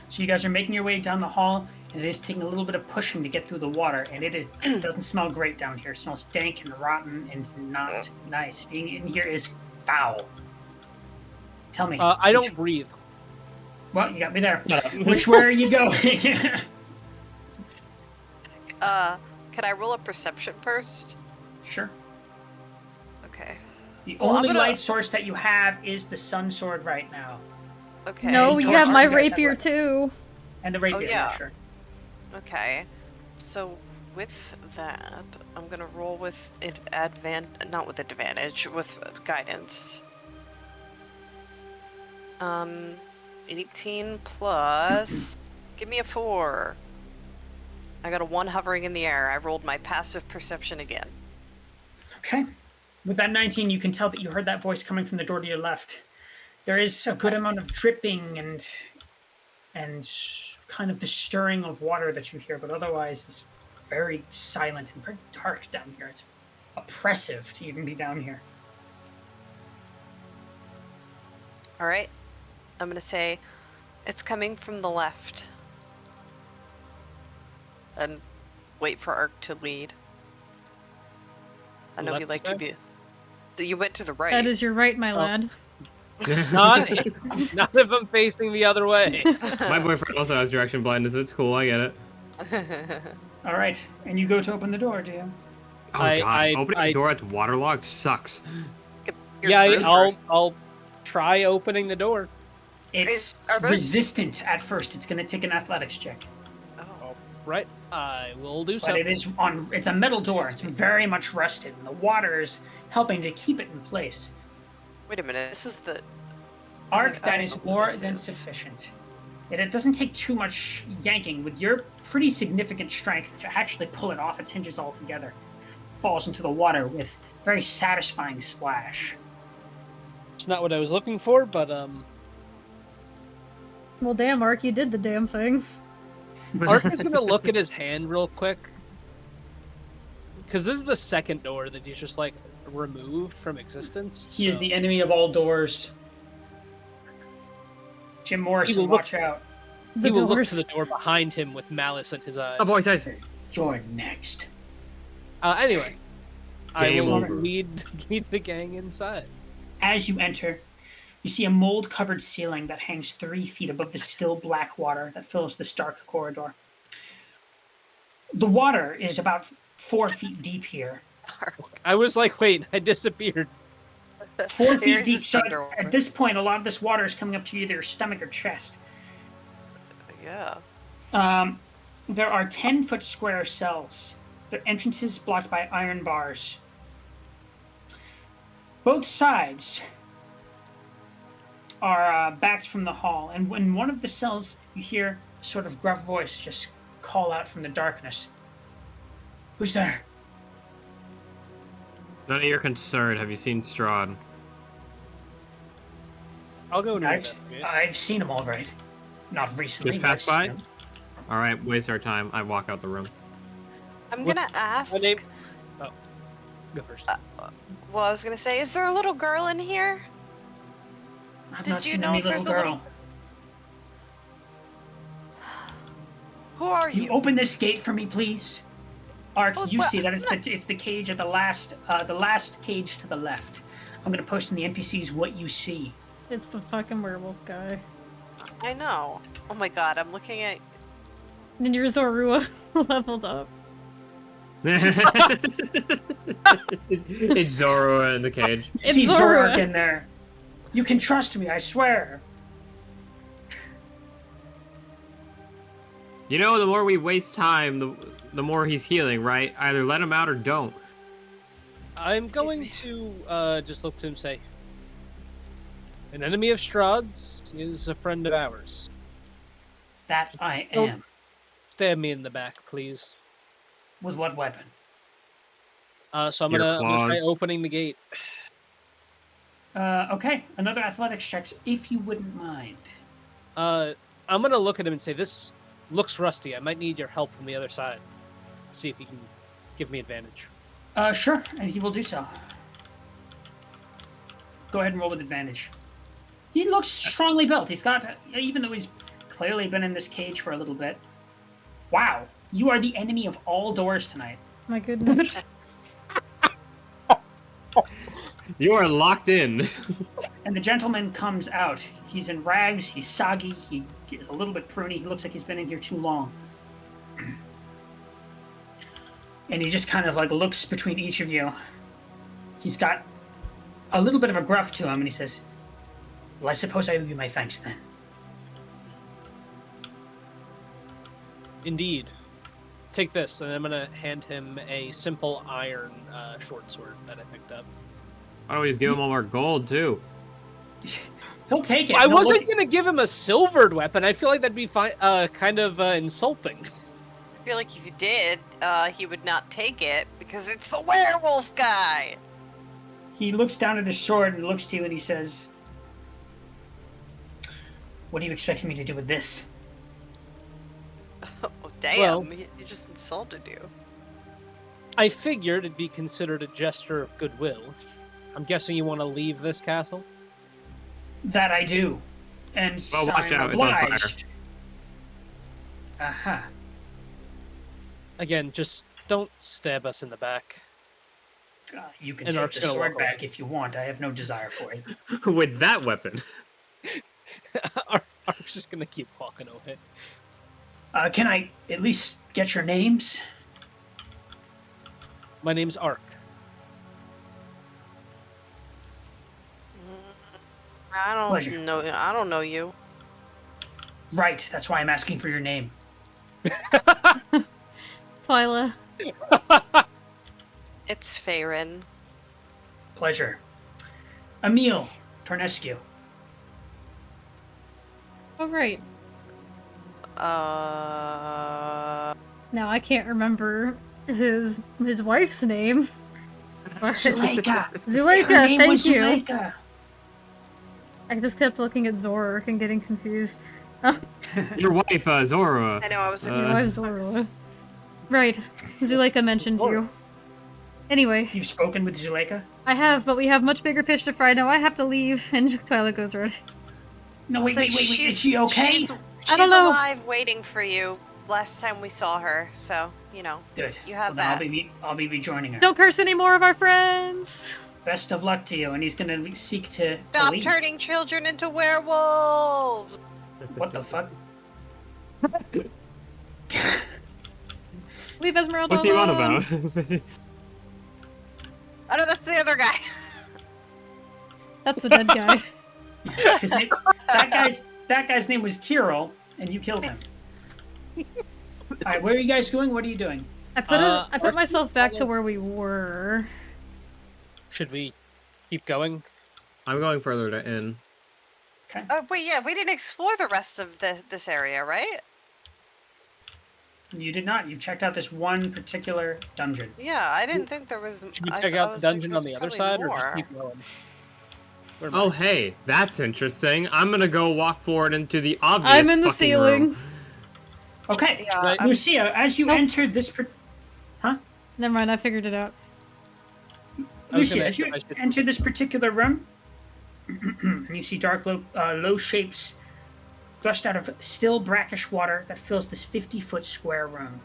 Speaker 5: So you guys are making your way down the hall, and it is taking a little bit of pushing to get through the water, and it doesn't smell great down here. It smells dank and rotten and not nice. Being in here is foul. Tell me.
Speaker 4: I don't breathe.
Speaker 5: Well, you got me there. Which way are you going?
Speaker 2: Can I roll a perception first?
Speaker 5: Sure.
Speaker 2: Okay.
Speaker 5: The
Speaker 2: Well, I'm
Speaker 5: only
Speaker 2: gonna-
Speaker 5: light source that you have is the sun sword right now.
Speaker 2: Okay.
Speaker 1: No,
Speaker 5: so
Speaker 1: you have my
Speaker 5: Ark does have
Speaker 1: rapier
Speaker 5: one.
Speaker 1: too.
Speaker 5: And the rapier,
Speaker 2: yeah.
Speaker 5: sure.
Speaker 2: Okay. So with that, I'm gonna roll with not with advantage, with guidance. 18 plus. Give me a 4. I got a 1 hovering in the air. I rolled my passive perception again.
Speaker 5: Okay. With that 19, you can tell that you heard that voice coming from the door to your left. There is a good amount of dripping and kind of the stirring of water that you hear, but otherwise it's very silent and very dark down here. It's oppressive to even be down here.
Speaker 2: All right. I'm gonna say it's coming from the left. And wait for Ark to lead. I know
Speaker 4: Left
Speaker 2: you like
Speaker 4: side?
Speaker 2: to be. You went to the right.
Speaker 1: That is your right, my lad.
Speaker 4: Not if I'm facing the other way.
Speaker 3: My boyfriend also has direction blindness. It's cool. I get it.
Speaker 5: All right. And you go to open the door, do you?
Speaker 3: Oh
Speaker 4: I-
Speaker 3: god,
Speaker 4: I-
Speaker 3: opening
Speaker 4: I-
Speaker 3: a door that's waterlogged sucks.
Speaker 2: You're
Speaker 4: Yeah,
Speaker 2: through
Speaker 4: I'll
Speaker 2: first.
Speaker 4: I'll try opening the door.
Speaker 5: It's
Speaker 2: Are those-
Speaker 5: resistant at first. It's going to take an athletics check.
Speaker 2: Oh.
Speaker 4: Right, I will do so.
Speaker 5: But it's a metal door. It's very much rusted, and the water is helping to keep it in place.
Speaker 2: Wait a minute. This is the.
Speaker 5: Arc,
Speaker 2: I
Speaker 5: that
Speaker 2: don't
Speaker 5: is
Speaker 2: know what
Speaker 5: more
Speaker 2: this
Speaker 5: than
Speaker 2: is.
Speaker 5: sufficient. And it doesn't take too much yanking. With your pretty significant strength to actually pull it off its hinges altogether, falls into the water with very satisfying splash.
Speaker 4: It's not what I was looking for, but
Speaker 1: Well, damn, Ark, you did the damn thing.
Speaker 4: Ark is gonna look at his hand real quick, because this is the second door that he's just like removed from existence.
Speaker 5: He is
Speaker 4: so-
Speaker 5: the enemy of all doors. Jim Morrison,
Speaker 4: will look-
Speaker 5: watch out.
Speaker 1: The
Speaker 4: He will look
Speaker 1: doors.
Speaker 4: to the door behind him with malice in his eyes.
Speaker 3: Oh boy, says.
Speaker 5: You're next.
Speaker 4: Anyway, I
Speaker 3: Game
Speaker 4: will
Speaker 3: over.
Speaker 4: lead the gang inside.
Speaker 5: As you enter, you see a mold-covered ceiling that hangs 3 feet above the still black water that fills this dark corridor. The water is about 4 feet deep here.
Speaker 4: I was like, wait, I disappeared.
Speaker 5: 4
Speaker 2: You're
Speaker 5: feet deep.
Speaker 2: just
Speaker 5: So
Speaker 2: underwater.
Speaker 5: at this point, a lot of this water is coming up to either your stomach or chest.
Speaker 2: Yeah.
Speaker 5: There are 10-foot square cells. Their entrances blocked by iron bars. Both sides are backed from the hall, and in one of the cells, you hear a sort of gruff voice just call out from the darkness. Who's there?
Speaker 3: None of your concern. Have you seen Strahd?
Speaker 4: I'll go into
Speaker 5: I've seen him all right. Not recently.
Speaker 3: Just
Speaker 5: but
Speaker 3: pass
Speaker 5: I've
Speaker 3: by?
Speaker 5: seen him.
Speaker 3: All right, waste our time. I walk out the room.
Speaker 2: I'm gonna ask.
Speaker 4: My name. Oh, go first.
Speaker 2: Well, I was gonna say, is there a little girl in here?
Speaker 5: I've
Speaker 2: Did
Speaker 5: not
Speaker 2: you
Speaker 5: seen
Speaker 2: know
Speaker 5: any
Speaker 2: if
Speaker 5: little
Speaker 2: there's a
Speaker 5: girl.
Speaker 2: Who are
Speaker 5: You
Speaker 2: you?
Speaker 5: open this gate for me, please. Ark,
Speaker 2: Well,
Speaker 5: you
Speaker 2: well,
Speaker 5: see that it's the cage at the last cage to the left. I'm gonna post in the NPCs what you see.
Speaker 1: It's the fucking werewolf guy.
Speaker 2: I know. Oh my god, I'm looking at.
Speaker 1: And your Zorua leveled up.
Speaker 3: It's Zoro in the cage.
Speaker 5: You
Speaker 1: It's
Speaker 5: see
Speaker 1: Zorua.
Speaker 5: Zorak in there. You can trust me, I swear.
Speaker 3: You know, the more we waste time, the more he's healing, right? Either let him out or don't.
Speaker 4: I'm going to just look to him and say, an enemy of Strahd's is a friend of ours.
Speaker 5: That I
Speaker 4: Oh.
Speaker 5: am.
Speaker 4: Stab me in the back, please.
Speaker 5: With what weapon?
Speaker 4: So I'm
Speaker 3: Your
Speaker 4: gonna try
Speaker 3: claws.
Speaker 4: opening the gate.
Speaker 5: Okay, another athletics check, if you wouldn't mind.
Speaker 4: I'm gonna look at him and say, this looks rusty. I might need your help from the other side. See if he can give me advantage.
Speaker 5: Sure, and he will do so. Go ahead and roll with advantage. He looks strongly built. He's got, even though he's clearly been in this cage for a little bit. Wow, you are the enemy of all doors tonight.
Speaker 1: My goodness.
Speaker 3: You are locked in.
Speaker 5: And the gentleman comes out. He's in rags, he's soggy, he is a little bit pruny, he looks like he's been in here too long. And he just kind of like looks between each of you. He's got a little bit of a gruff to him, and he says, well, I suppose I owe you my thanks then.
Speaker 4: Indeed. Take this, and I'm gonna hand him a simple iron short sword that I picked up.
Speaker 3: Why don't we just give him all our gold, too?
Speaker 5: He'll take it.
Speaker 4: I
Speaker 5: and he'll
Speaker 4: wasn't
Speaker 5: look-
Speaker 4: gonna give him a silvered weapon. I feel like that'd be kind of insulting.
Speaker 2: I feel like if you did, he would not take it because it's the werewolf guy.
Speaker 5: He looks down at his sword and looks to you and he says, what do you expect me to do with this?
Speaker 2: Oh, damn.
Speaker 4: Well-
Speaker 2: He just insulted you.
Speaker 4: I figured it'd be considered a gesture of goodwill. I'm guessing you want to leave this castle?
Speaker 5: That I do. And
Speaker 3: Well, watch
Speaker 5: I'm
Speaker 3: out, it's on fire.
Speaker 5: obliged. Uh-huh.
Speaker 4: Again, just don't stab us in the back.
Speaker 5: You can
Speaker 4: And
Speaker 5: take
Speaker 4: Ark's
Speaker 5: the
Speaker 4: gonna
Speaker 5: sword
Speaker 4: walk away.
Speaker 5: back if you want. I have no desire for it.
Speaker 3: With that weapon.
Speaker 4: Ark's just gonna keep walking away.
Speaker 5: Can I at least get your names?
Speaker 4: My name's Ark.
Speaker 2: I
Speaker 5: Pleasure.
Speaker 2: don't know you.
Speaker 5: Right, that's why I'm asking for your name.
Speaker 1: Twyla.
Speaker 2: It's Farin.
Speaker 5: Pleasure. Emil Tornescu.
Speaker 1: Oh, right. Now I can't remember his wife's name. But-
Speaker 5: Zuleika.
Speaker 1: Zuleika,
Speaker 5: Her name
Speaker 1: thank
Speaker 5: was
Speaker 1: you.
Speaker 5: Zuleika.
Speaker 1: I just kept looking at Zorak and getting confused.
Speaker 3: Your wife, Zora.
Speaker 2: I know, I was like,
Speaker 1: Your wife's Zorla. Right. Zuleika mentioned you. Anyway,
Speaker 5: You've spoken with Zuleika?
Speaker 1: I have, but we have much bigger fish to fry. Now I have to leave, and Twyla goes red.
Speaker 5: No, wait,
Speaker 2: so
Speaker 5: wait. Is she okay?
Speaker 2: She's
Speaker 1: I don't know.
Speaker 2: alive waiting for you last time we saw her, so, you know.
Speaker 5: Good.
Speaker 2: You have
Speaker 5: Well,
Speaker 2: that.
Speaker 5: then I'll be rejoining her.
Speaker 1: Don't curse any more of our friends!
Speaker 5: Best of luck to you. And he's gonna seek to
Speaker 2: Stop
Speaker 5: leave.
Speaker 2: turning children into werewolves!
Speaker 5: What the fuck?
Speaker 1: Leave Esmeralda
Speaker 3: What's he on
Speaker 1: alone.
Speaker 3: about?
Speaker 2: Oh no, that's the other guy.
Speaker 1: That's the dead guy.
Speaker 5: His name, that guy's name was Kirill, and you killed him. right, where are you guys going? What are you doing?
Speaker 1: I put
Speaker 4: Archie's
Speaker 1: myself back to
Speaker 4: follow-
Speaker 1: where we were.
Speaker 4: Should we keep going?
Speaker 3: I'm going further to in.
Speaker 5: Okay.
Speaker 2: Oh, wait, yeah, we didn't explore the rest of this area, right?
Speaker 5: You did not. You checked out this one particular dungeon.
Speaker 2: Yeah, I didn't think there was.
Speaker 4: Should we
Speaker 2: I
Speaker 4: check
Speaker 2: I
Speaker 4: out the
Speaker 2: was like,
Speaker 4: dungeon
Speaker 2: there's
Speaker 4: on the other
Speaker 2: probably
Speaker 4: side, or just
Speaker 2: more.
Speaker 4: keep going? Where am
Speaker 3: Oh,
Speaker 4: I?
Speaker 3: hey, that's interesting. I'm gonna go walk forward into the obvious
Speaker 1: I'm in the
Speaker 3: fucking
Speaker 1: ceiling.
Speaker 3: room.
Speaker 5: Okay.
Speaker 2: Yeah,
Speaker 4: Right.
Speaker 5: Lucia, as you
Speaker 1: Nope.
Speaker 5: entered this...
Speaker 1: Never mind, I figured it out.
Speaker 4: I was
Speaker 5: Lucia,
Speaker 4: gonna
Speaker 5: as you
Speaker 4: I should-
Speaker 5: enter this particular room, you see dark, low shapes gushed out of still brackish water that fills this 50-foot square room,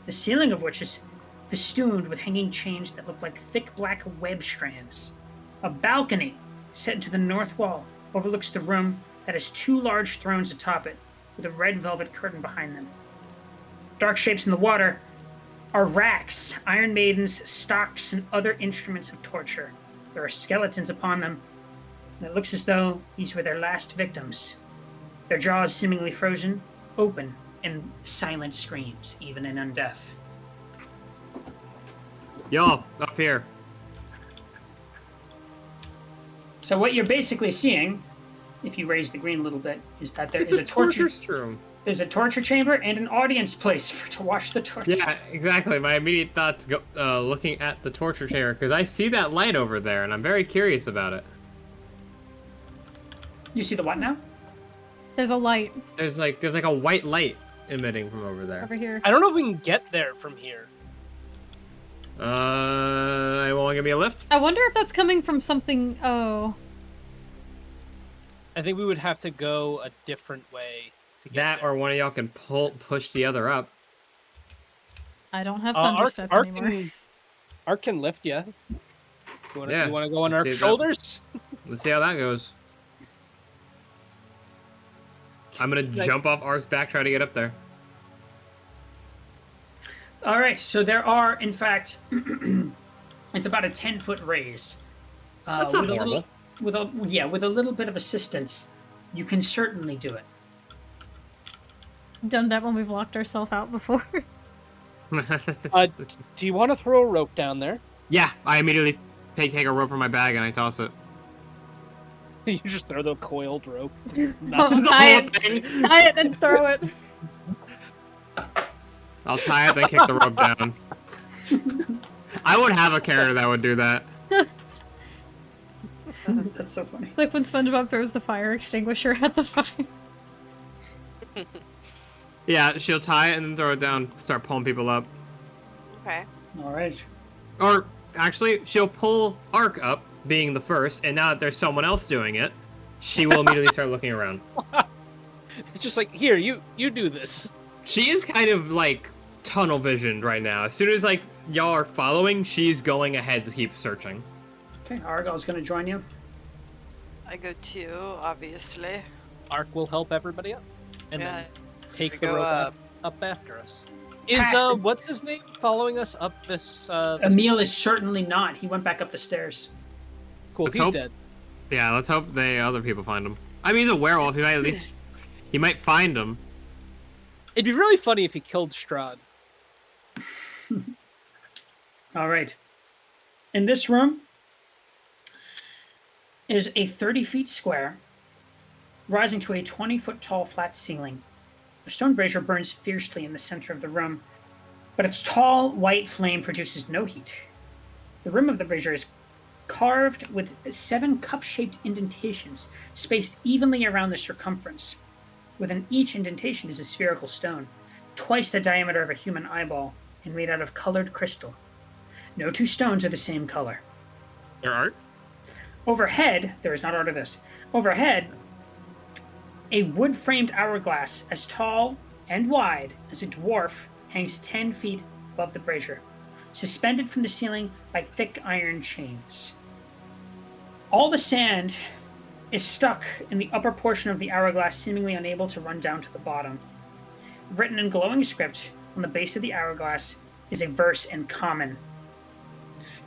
Speaker 5: the ceiling of which is festooned with hanging chains that look like thick black web strands. A balcony set into the north wall overlooks the room that has 2 large thrones atop it, with a red velvet curtain behind them. Dark shapes in the water are racks, Iron Maidens, stocks, and other instruments of torture. There are skeletons upon them, and it looks as though these were their last victims. Their jaws seemingly frozen, open, in silent screams, even in undeath.
Speaker 3: Y'all, up here.
Speaker 5: So what you're basically seeing, if you raise the green a little bit, is that there
Speaker 3: It's
Speaker 5: is a torture.
Speaker 3: room.
Speaker 5: There's a torture chamber and an audience place to watch the torture.
Speaker 3: Yeah, exactly. My immediate thoughts go looking at the torture chamber because I see that light over there, and I'm very curious about it.
Speaker 5: You see the what now?
Speaker 1: There's a light
Speaker 3: There's like a white light emitting from over there.
Speaker 1: over here.
Speaker 4: I don't know if we can get there from here.
Speaker 3: You want to give me a lift?
Speaker 1: I wonder if that's coming from something. Oh,
Speaker 4: I think we would have to go a different way to get
Speaker 3: That
Speaker 4: there.
Speaker 3: or one of y'all can push the other up.
Speaker 1: I don't have
Speaker 4: Ark,
Speaker 1: thunderstep anymore.
Speaker 4: Ark can lift you.
Speaker 3: Yeah,
Speaker 4: You want to go on
Speaker 3: let's see
Speaker 4: Ark's
Speaker 3: that.
Speaker 4: shoulders?
Speaker 3: Let's see how that goes. I'm gonna jump off Ark's back, try to get up there.
Speaker 5: All right, so there are, in fact, it's about a 10-foot raise.
Speaker 3: That's not
Speaker 5: with a
Speaker 3: horrible.
Speaker 5: with a little bit of assistance, you can certainly do it.
Speaker 1: Done that when we've locked ourselves out before.
Speaker 4: Do you want to throw a rope down there?
Speaker 3: Yeah, I immediately take a rope from my bag and I toss it.
Speaker 4: You just throw the coiled rope.
Speaker 1: Oh, tie it, then throw it.
Speaker 3: I'll tie it, then kick the rope down. I would have a character that would do that.
Speaker 5: That's so funny.
Speaker 1: It's like when SpongeBob throws the fire extinguisher at the fire.
Speaker 3: Yeah, she'll tie it and then throw it down, start pulling people up.
Speaker 2: Okay.
Speaker 5: All right.
Speaker 3: Or, actually, she'll pull Ark up, being the first, and now that there's someone else doing it, she will immediately start looking around.
Speaker 4: It's just like, here, you do this.
Speaker 3: She is kind of, like, tunnel visioned right now. As soon as, like, y'all are following, she's going ahead to keep searching.
Speaker 5: Okay, Argyle's going to join you.
Speaker 2: I go too, obviously.
Speaker 4: Ark will help everybody up. And
Speaker 2: Yeah.
Speaker 4: then take
Speaker 2: We
Speaker 4: the
Speaker 2: go
Speaker 4: rope
Speaker 2: up.
Speaker 4: up after us. Is,
Speaker 5: Past the-
Speaker 4: what's his name following us up this,
Speaker 5: Emil is certainly not. He went back up the stairs.
Speaker 4: Cool,
Speaker 3: Let's
Speaker 4: he's
Speaker 3: hope-
Speaker 4: dead.
Speaker 3: Yeah, let's hope the other people find him. I mean, he's a werewolf. He might at least... he might find him.
Speaker 4: It'd be really funny if he killed Strahd.
Speaker 5: All right. In this room is a 30 feet square, rising to a 20-foot tall flat ceiling. A stone brazier burns fiercely in the center of the room, but its tall white flame produces no heat. The rim of the brazier is carved with 7 cup-shaped indentations spaced evenly around the circumference. Within each indentation is a spherical stone, twice the diameter of a human eyeball, and made out of colored crystal. No 2 stones are the same color.
Speaker 3: There are?
Speaker 5: Overhead, there is not art of this. Overhead, a wood-framed hourglass as tall and wide as a dwarf hangs 10 feet above the brazier, suspended from the ceiling by thick iron chains. All the sand is stuck in the upper portion of the hourglass, seemingly unable to run down to the bottom. Written in glowing script on the base of the hourglass is a verse in common.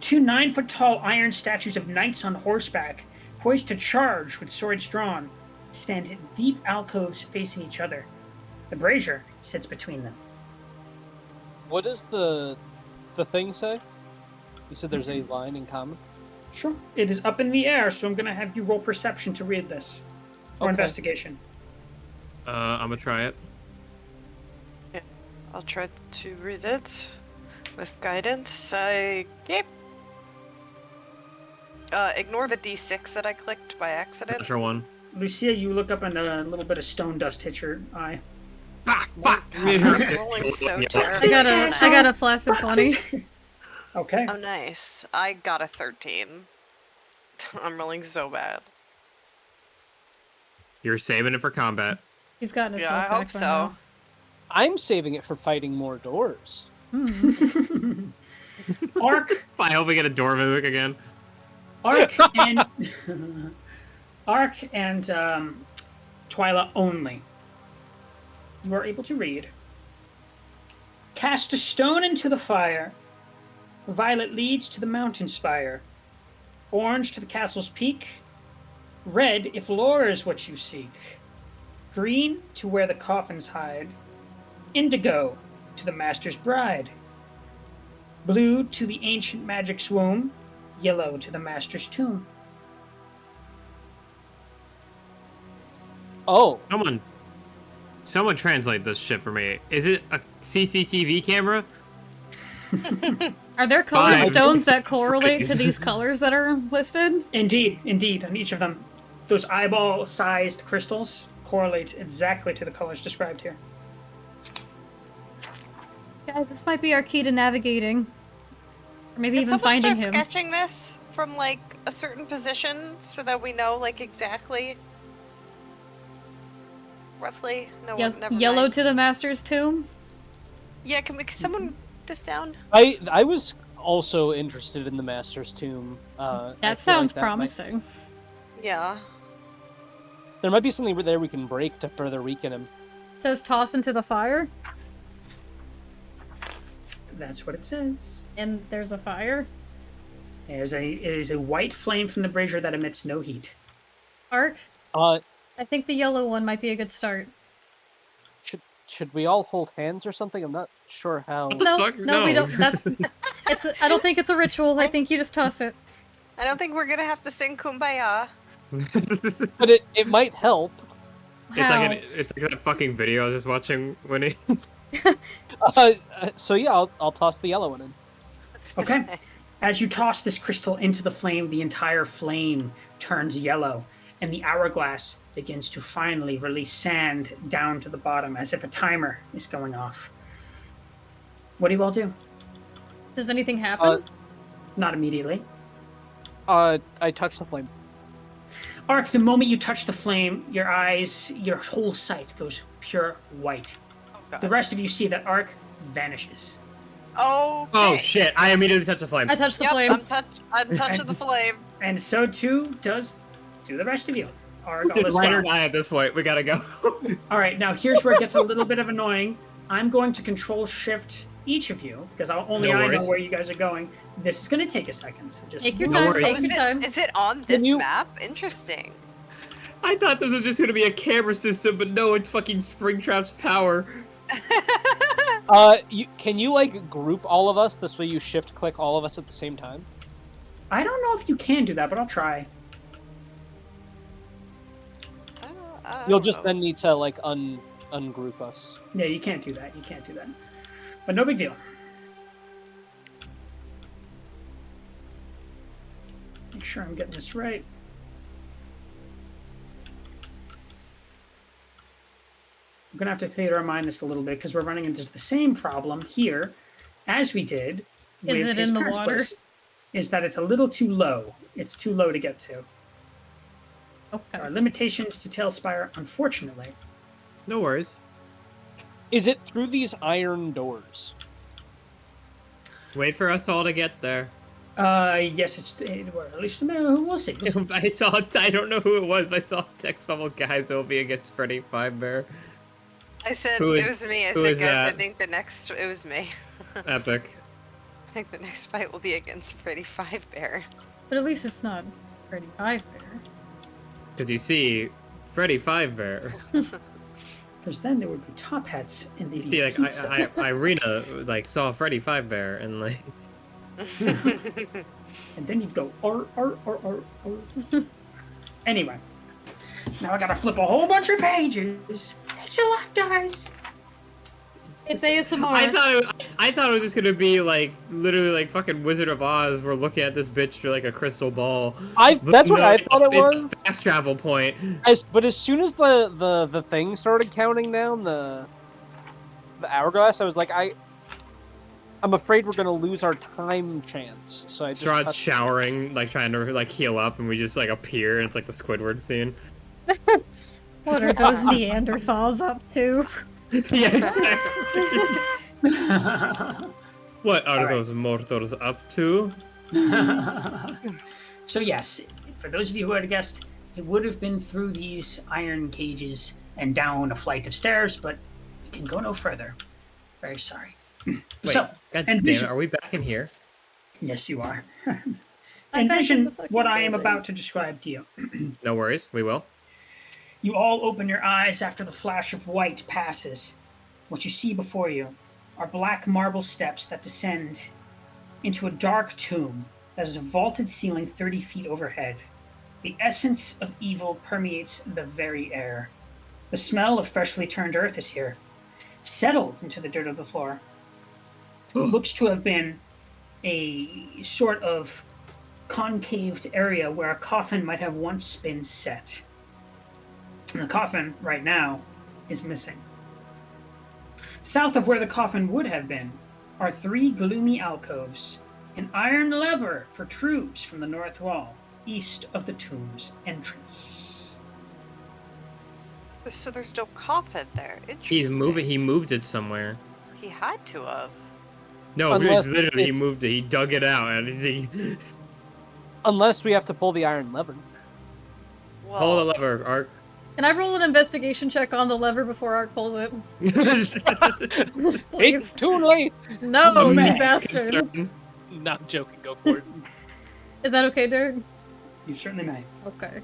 Speaker 5: 2 9-foot-tall iron statues of knights on horseback, poised to charge with swords drawn, stand in deep alcoves facing each other. The brazier sits between them.
Speaker 4: What does the thing say? You said there's a line in common?
Speaker 5: Sure. It is up in the air, so I'm going to have you roll perception to read this. Or
Speaker 4: Okay.
Speaker 5: investigation.
Speaker 3: I'm gonna try it.
Speaker 2: Yeah, I'll try to read it with guidance. Ignore the D6 that I clicked by accident.
Speaker 3: Natural one.
Speaker 5: Lucia, you look up and a little bit of stone dust hits your eye.
Speaker 3: Fuck!
Speaker 2: I'm rolling so terribly.
Speaker 1: I got a flaccid 20.
Speaker 5: Okay.
Speaker 2: Oh, nice. I got a 13. I'm rolling so bad.
Speaker 3: You're saving it for combat.
Speaker 1: He's gotten his
Speaker 2: Yeah, I
Speaker 1: health
Speaker 2: hope
Speaker 1: back by
Speaker 2: so.
Speaker 1: now.
Speaker 4: I'm saving it for fighting more doors.
Speaker 5: Ark,
Speaker 3: I hope we get a door mimic again.
Speaker 5: Ark, and Ark and Twyla only. You are able to read. Cast a stone into the fire. Violet leads to the mountain spire. Orange to the castle's peak. Red if lore is what you seek. Green to where the coffins hide. Indigo to the master's bride. Blue to the ancient magic's womb. Yellow to the master's tomb.
Speaker 4: Oh,
Speaker 3: Someone translate this shit for me. Is it a CCTV camera?
Speaker 1: Are there colored
Speaker 3: Fine.
Speaker 1: stones that correlate to
Speaker 3: Phrase.
Speaker 1: these colors that are listed?
Speaker 5: Indeed, on each of them, those eyeball-sized crystals correlate exactly to the colors described here.
Speaker 1: Guys, this might be our key to navigating. Or maybe
Speaker 2: Can
Speaker 1: even
Speaker 2: someone
Speaker 1: finding
Speaker 2: start
Speaker 1: him.
Speaker 2: sketching this from like a certain position so that we know like exactly, roughly? No, never
Speaker 1: Yellow
Speaker 2: mind.
Speaker 1: to the master's tomb?
Speaker 2: Yeah, can someone write this down?
Speaker 4: I was also interested in the Master's Tomb. I feel
Speaker 1: That sounds
Speaker 4: like
Speaker 1: promising.
Speaker 2: Yeah.
Speaker 4: There might be something there we can break to further weaken him.
Speaker 1: It says toss into the fire,
Speaker 5: That's what it says.
Speaker 1: and there's a fire.
Speaker 5: It is a white flame from the brazier that emits no heat.
Speaker 1: Ark,
Speaker 4: Uh,
Speaker 1: I think the yellow one might be a good start.
Speaker 4: should we all hold hands or something? I'm not sure how.
Speaker 1: No,
Speaker 3: Fuck
Speaker 1: no, we
Speaker 3: no.
Speaker 1: don't. I don't think it's a ritual. I think you just toss it.
Speaker 2: I don't think we're gonna have to sing Kumbaya.
Speaker 4: But it might help.
Speaker 1: How?
Speaker 3: It's like that fucking video I was just watching when he.
Speaker 4: So yeah, I'll toss the yellow one in.
Speaker 5: Okay. As you toss this crystal into the flame, the entire flame turns yellow, and the hourglass begins to finally release sand down to the bottom as if a timer is going off. What do you all do?
Speaker 1: Does anything happen?
Speaker 5: Not immediately.
Speaker 4: I touch the flame.
Speaker 5: Ark, the moment you touch the flame, your eyes, your whole sight goes pure white.
Speaker 2: Oh,
Speaker 5: The rest of you see that Ark vanishes.
Speaker 2: Okay.
Speaker 3: Oh shit! I immediately touched the flame.
Speaker 1: I touched the
Speaker 2: Yep,
Speaker 1: flame.
Speaker 2: I'm touching the flame.
Speaker 5: And so too do the rest of you. Ark, all
Speaker 3: It's
Speaker 5: is
Speaker 3: Ryan
Speaker 5: well.
Speaker 3: and I at this point. We gotta go.
Speaker 5: All right, now here's where it gets a little bit of annoying. I'm going to control shift each of you because only
Speaker 3: No
Speaker 5: I know
Speaker 3: worries.
Speaker 5: where you guys are going. This is going to take a second, so just
Speaker 1: Take your
Speaker 3: No
Speaker 1: time.
Speaker 3: worries.
Speaker 1: Take your time.
Speaker 2: Is it on this
Speaker 4: you-
Speaker 2: map? Interesting.
Speaker 3: I thought this was just gonna be a camera system, but no, it's fucking Springtrap's power.
Speaker 4: Can you like group all of us? This way you shift click all of us at the same time.
Speaker 5: I don't know if you can do that, but I'll try.
Speaker 4: You'll just then need to like ungroup us.
Speaker 5: Yeah, you can't do that. You can't do that. But no big deal. Make sure I'm getting this right. I'm going to have to theater of mind this a little bit because we're running into the same problem here as we did
Speaker 1: Is
Speaker 5: with
Speaker 1: it
Speaker 5: his
Speaker 1: in the
Speaker 5: parents'
Speaker 1: water?
Speaker 5: place, is that it's a little too low. It's too low to get to. There are
Speaker 1: Okay.
Speaker 5: limitations to Tailspire, unfortunately.
Speaker 3: No worries.
Speaker 4: Is it through these iron doors?
Speaker 3: Wait for us all to get there.
Speaker 5: Yes, well, at least we'll see. We'll see.
Speaker 3: I saw. I don't know who it was, but I saw a text bubble. Guys, it'll be against Freddy Fivebear.
Speaker 2: I said
Speaker 3: Who
Speaker 2: it
Speaker 3: is-
Speaker 2: was me. I
Speaker 3: who
Speaker 2: said,
Speaker 3: is
Speaker 2: guys, I
Speaker 3: that?
Speaker 2: think it was me.
Speaker 3: Epic.
Speaker 2: I think the next fight will be against Freddy Fivebear.
Speaker 1: But at least it's not Freddy Fivebear.
Speaker 3: Because you see, Freddy Fivebear.
Speaker 5: Because then there would be top hats and they'd
Speaker 3: See,
Speaker 5: eat
Speaker 3: like
Speaker 5: pizza.
Speaker 3: Irina like saw Freddy Fazbear and like.
Speaker 5: And then you'd go, or. Anyway. Now I gotta flip a whole bunch of pages. Thanks a lot, guys.
Speaker 1: It's ASMR.
Speaker 3: I thought it was just gonna be like literally like fucking Wizard of Oz. We're looking at this bitch through like a crystal ball.
Speaker 4: That's what I thought it
Speaker 3: it's
Speaker 4: was.
Speaker 3: a fast travel point.
Speaker 4: But as soon as the thing started counting down the hourglass, I was like, I'm afraid we're gonna lose our time chance. So I just
Speaker 3: Strahd showering, like trying to like heal up, and we just like appear, and it's like the Squidward scene.
Speaker 1: What are those Neanderthals up to?
Speaker 3: Yeah, exactly. What are
Speaker 5: All right.
Speaker 3: those mortals up to?
Speaker 5: So yes, for those of you who had guessed, it would have been through these iron cages and down a flight of stairs, but we can go no further. Very sorry.
Speaker 3: Wait,
Speaker 5: So,
Speaker 3: God
Speaker 5: and
Speaker 3: damn it,
Speaker 5: vision.
Speaker 3: are we back in here?
Speaker 5: Yes, you are.
Speaker 1: I'm back in
Speaker 5: Envision
Speaker 1: the fucking
Speaker 5: what I am
Speaker 1: building.
Speaker 5: about to describe to you.
Speaker 3: No worries, we will.
Speaker 5: You all open your eyes after the flash of white passes. What you see before you are black marble steps that descend into a dark tomb that has a vaulted ceiling 30 feet overhead. The essence of evil permeates the very air. The smell of freshly turned earth is here, settled into the dirt of the floor. It looks to have been a sort of concaved area where a coffin might have once been set. And the coffin, right now, is missing. South of where the coffin would have been are 3 gloomy alcoves. An iron lever protrudes from the north wall, east of the tomb's entrance.
Speaker 2: So there's no coffin there. Interesting.
Speaker 3: He moved it somewhere.
Speaker 2: He had to have.
Speaker 3: No,
Speaker 4: Unless
Speaker 3: literally, he
Speaker 4: it-
Speaker 3: moved it. He dug it out, and he
Speaker 4: unless we have to pull the iron lever.
Speaker 2: Well,
Speaker 3: pull the lever, Ark.
Speaker 1: Can I roll an investigation check on the lever before Ark pulls it?
Speaker 4: It's
Speaker 1: Please.
Speaker 4: too late.
Speaker 1: No, you
Speaker 5: man.
Speaker 1: bastard.
Speaker 3: Concern.
Speaker 4: Not joking. Go for it.
Speaker 1: Is that okay, Derek?
Speaker 5: You certainly may.
Speaker 1: Okay.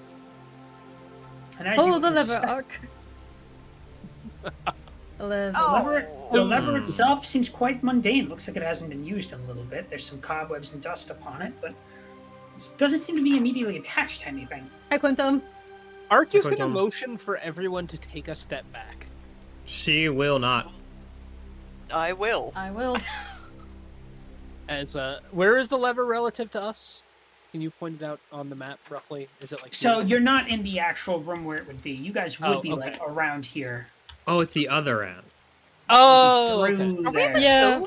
Speaker 5: And as
Speaker 1: Pull
Speaker 5: you
Speaker 1: the lever,
Speaker 5: inspect-
Speaker 1: Ark. 11.
Speaker 2: Oh.
Speaker 5: The lever itself seems quite mundane. Looks like it hasn't been used in a little bit. There's some cobwebs and dust upon it, but it doesn't seem to be immediately attached to anything.
Speaker 1: Hi, Quintum.
Speaker 4: Ark is
Speaker 3: Quick
Speaker 4: gonna
Speaker 3: one.
Speaker 4: motion for everyone to take a step back.
Speaker 3: She will not.
Speaker 2: I will.
Speaker 1: I will.
Speaker 4: As where is the lever relative to us? Can you point it out on the map roughly? Is it like
Speaker 5: So you're not in the actual room where it would be. You guys would
Speaker 4: Oh,
Speaker 5: be
Speaker 4: okay.
Speaker 5: like around here.
Speaker 3: Oh, it's the other end.
Speaker 4: Oh, okay.
Speaker 5: Through
Speaker 2: Are we in
Speaker 5: there.
Speaker 2: the
Speaker 1: Yeah.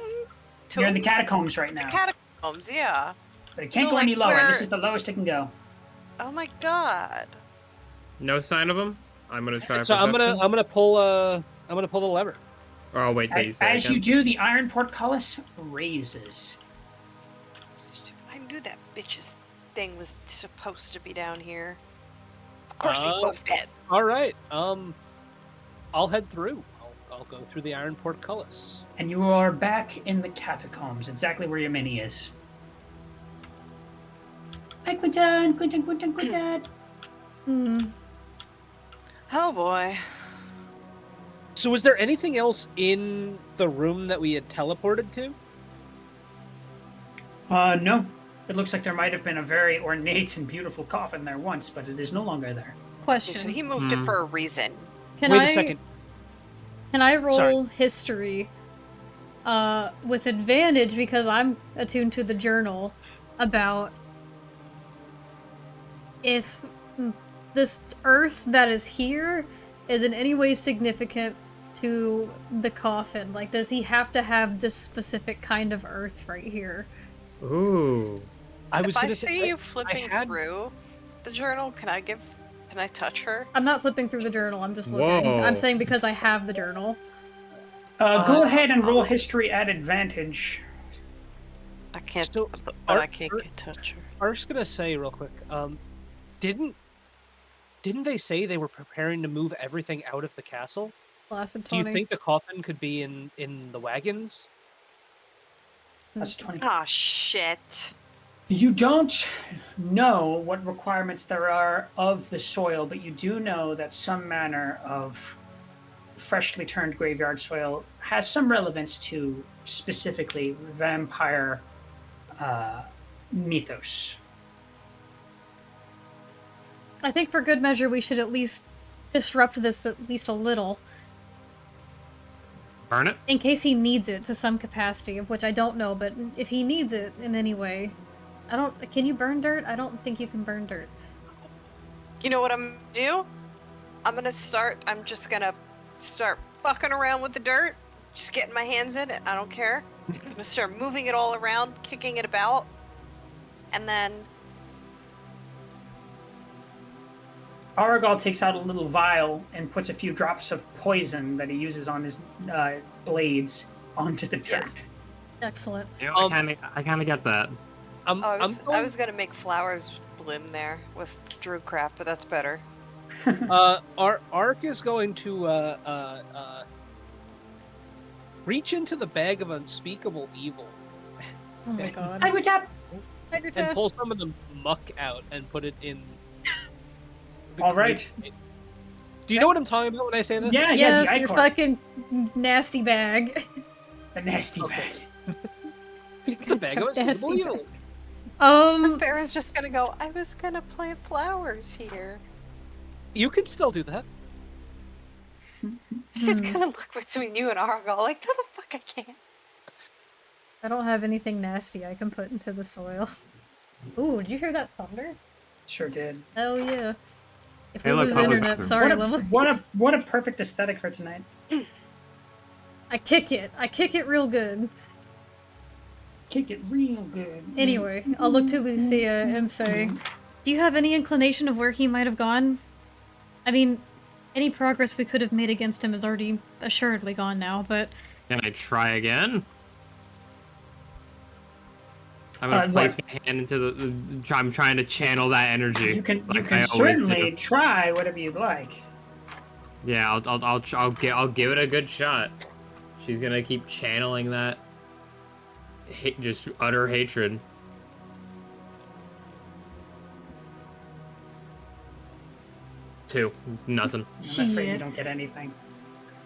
Speaker 5: You're in the
Speaker 2: tombs?
Speaker 5: catacombs right
Speaker 2: The
Speaker 5: now.
Speaker 2: catacombs, yeah.
Speaker 5: But it can't
Speaker 2: So,
Speaker 5: go
Speaker 2: like,
Speaker 5: any lower.
Speaker 2: where-
Speaker 5: This is the lowest it can go.
Speaker 2: Oh my god.
Speaker 3: No sign of him. I'm gonna try.
Speaker 4: So I'm gonna pull the lever.
Speaker 3: Or I'll wait till you say it
Speaker 5: As you
Speaker 3: again.
Speaker 5: do, the iron portcullis raises.
Speaker 2: I knew that bitch's thing was supposed to be down here. Of course he
Speaker 4: Uh,
Speaker 2: moved it.
Speaker 4: All right. I'll head through. I'll go through the iron portcullis.
Speaker 5: And you are back in the catacombs, exactly where your mini is. Hi, Quinton.
Speaker 1: Hmm.
Speaker 2: Oh boy.
Speaker 4: So was there anything else in the room that we had teleported to?
Speaker 5: No. It looks like there might have been a very ornate and beautiful coffin there once, but it is no longer there.
Speaker 1: Question.
Speaker 2: So he moved it for a reason.
Speaker 1: Can
Speaker 4: Wait
Speaker 1: I
Speaker 4: a second.
Speaker 1: Can I roll
Speaker 4: Sorry.
Speaker 1: history with advantage because I'm attuned to the journal about if this earth that is here is in any way significant to the coffin? Like, does he have to have this specific kind of earth right here?
Speaker 3: Ooh.
Speaker 4: I was
Speaker 2: If I
Speaker 4: gonna
Speaker 2: see
Speaker 4: say
Speaker 2: you flipping
Speaker 4: had-
Speaker 2: through the journal, can I touch her?
Speaker 1: I'm not flipping through the journal, I'm just looking.
Speaker 3: Whoa.
Speaker 1: I'm saying because I have the journal.
Speaker 5: Go ahead and roll history at advantage.
Speaker 2: I can't,
Speaker 4: So,
Speaker 2: but
Speaker 4: are-
Speaker 2: I can't get touch her.
Speaker 4: I was gonna say real quick. Didn't they say they were preparing to move everything out of the castle?
Speaker 1: Blasted
Speaker 4: Do you
Speaker 1: 20.
Speaker 4: think the coffin could be in the wagons?
Speaker 5: That's 20.
Speaker 2: Ah, shit.
Speaker 5: You don't know what requirements there are of the soil, but you do know that some manner of freshly turned graveyard soil has some relevance to specifically vampire mythos.
Speaker 1: I think for good measure we should at least disrupt this at least a little.
Speaker 3: Burn it?
Speaker 1: In case he needs it to some capacity, of which I don't know, but if he needs it in any way. Can you burn dirt? I don't think you can burn dirt.
Speaker 2: You know what I'm gonna do? I'm just gonna start fucking around with the dirt. Just getting my hands in it. I don't care. I'm gonna start moving it all around, kicking it about. And then
Speaker 5: Aragal takes out a little vial and puts a few drops of poison that he uses on his blades onto the dirt.
Speaker 1: Excellent.
Speaker 3: You know, I kind of get that.
Speaker 2: I was gonna make flowers bloom there with Druidcraft, but that's better.
Speaker 4: Ark is going to reach into the bag of unspeakable evil
Speaker 1: Oh my god.
Speaker 5: I would tap.
Speaker 4: and pull some of the muck out and put it in.
Speaker 5: All right.
Speaker 4: Do you know what I'm talking about when I say this?
Speaker 5: Yeah,
Speaker 1: Yes,
Speaker 5: the
Speaker 1: your
Speaker 5: ichor.
Speaker 1: fucking nasty bag.
Speaker 5: The nasty bag.
Speaker 4: It's the bag of unspeakable
Speaker 1: Nasty
Speaker 4: evil.
Speaker 2: Farron's just gonna go, I was gonna plant flowers here.
Speaker 4: You can still do that.
Speaker 2: She's gonna look between you and Argal like, no the fuck I can't.
Speaker 1: I don't have anything nasty I can put into the soil. Ooh, did you hear that thunder?
Speaker 5: Sure did.
Speaker 1: Hell yeah. If
Speaker 3: Hey,
Speaker 1: we
Speaker 3: look,
Speaker 1: lose
Speaker 3: public
Speaker 1: internet,
Speaker 3: bathroom.
Speaker 1: sorry,
Speaker 5: What
Speaker 1: Lily.
Speaker 5: a perfect aesthetic for tonight.
Speaker 1: I kick it. I kick it real good.
Speaker 5: Kick it real good.
Speaker 1: Anyway, I'll look to Lucia and say, do you have any inclination of where he might have gone? I mean, any progress we could have made against him is already assuredly gone now, but...
Speaker 3: Can I try again? I'm gonna place my hand into the. I'm trying to channel that energy.
Speaker 5: You can
Speaker 3: like I always
Speaker 5: certainly
Speaker 3: do.
Speaker 5: try whatever you'd like.
Speaker 3: Yeah, I'll give it a good shot. She's gonna keep channeling that. Just utter hatred. Two, nothing.
Speaker 5: I'm afraid you
Speaker 1: Shit.
Speaker 5: don't get anything.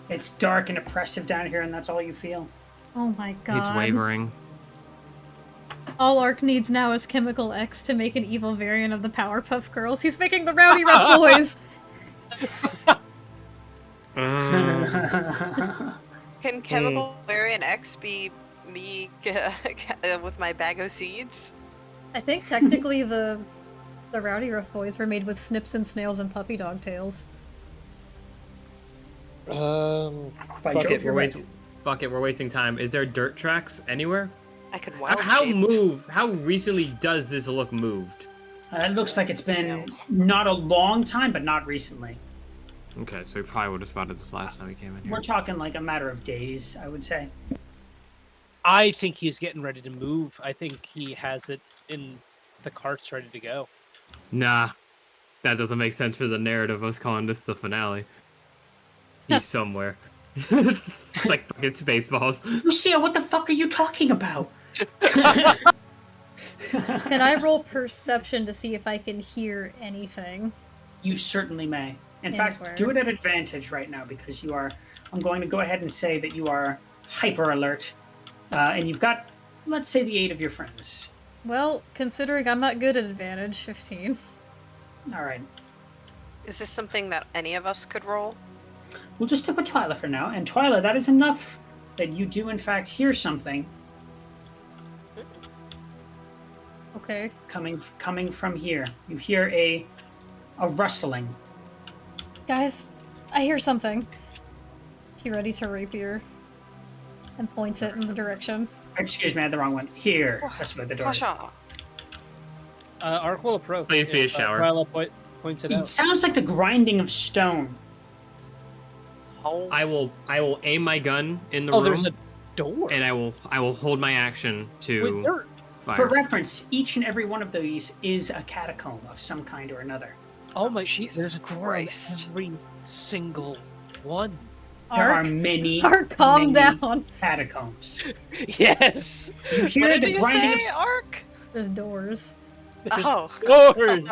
Speaker 5: It's dark and oppressive down here, and that's all you feel.
Speaker 1: Oh my god.
Speaker 3: It's wavering.
Speaker 1: All Ark needs now is Chemical X to make an evil variant of the Powerpuff Girls. He's making the Rowdy Rough Boys!
Speaker 2: Can Chemical Variant X be me with my bag of seeds?
Speaker 1: I think technically the Rowdy Rough Boys were made with snips and snails and puppy dog tails.
Speaker 5: By
Speaker 3: Fuck
Speaker 5: Jove,
Speaker 3: it,
Speaker 5: you're right.
Speaker 3: we're wasting time. Is there dirt tracks anywhere?
Speaker 2: I could wild
Speaker 3: How
Speaker 2: shape.
Speaker 3: how recently does this look moved?
Speaker 5: It looks like it's been not a long time, but not recently.
Speaker 3: Okay, so we probably would have spotted this last time we came in here.
Speaker 5: We're talking like a matter of days, I would say.
Speaker 4: I think he's getting ready to move. I think he has it in the carts ready to go.
Speaker 3: Nah, that doesn't make sense for the narrative of us calling this the finale. He's somewhere. It's like fucking Spaceballs.
Speaker 5: Lucia, what the fuck are you talking about?
Speaker 1: Can I roll perception to see if I can hear anything?
Speaker 5: You certainly may. In
Speaker 1: Anywhere.
Speaker 5: fact, do it at advantage right now because you are. I'm going to go ahead and say that you are hyper alert, and you've got, let's say, the aid of your friends.
Speaker 1: Well, considering I'm not good at advantage, 15.
Speaker 5: All right.
Speaker 2: Is this something that any of us could roll?
Speaker 5: We'll just stick with Twyla for now. And Twyla, that is enough that you do in fact hear something
Speaker 1: Okay.
Speaker 5: coming from here. You hear a rustling.
Speaker 1: Guys, I hear something. She readies her rapier and points it in the direction.
Speaker 5: Excuse me, I had the wrong one. Here. That's where the door is.
Speaker 2: Pasha.
Speaker 4: Ark will approach.
Speaker 3: Please be a
Speaker 4: if,
Speaker 3: shower.
Speaker 4: Twyla points it
Speaker 5: It
Speaker 4: out.
Speaker 5: sounds like the grinding of stone.
Speaker 2: Oh.
Speaker 3: I will aim my gun in the
Speaker 4: Oh,
Speaker 3: room,
Speaker 4: there's a door.
Speaker 3: and I will hold my action
Speaker 4: With
Speaker 3: to
Speaker 4: dirt.
Speaker 5: For
Speaker 3: fire.
Speaker 5: reference, each and every one of these is a catacomb of some kind or another.
Speaker 4: Oh my
Speaker 2: Jesus
Speaker 4: There's a door in
Speaker 2: Christ.
Speaker 4: every single one.
Speaker 5: There are
Speaker 1: Ark,
Speaker 5: many,
Speaker 1: Ark, calm
Speaker 5: many
Speaker 1: down.
Speaker 5: catacombs.
Speaker 4: Yes.
Speaker 5: You
Speaker 2: What
Speaker 5: hear
Speaker 2: did
Speaker 5: the
Speaker 2: you
Speaker 5: grinding
Speaker 2: say,
Speaker 5: of
Speaker 2: Ark?
Speaker 1: There's doors.
Speaker 2: Oh.
Speaker 4: Doors.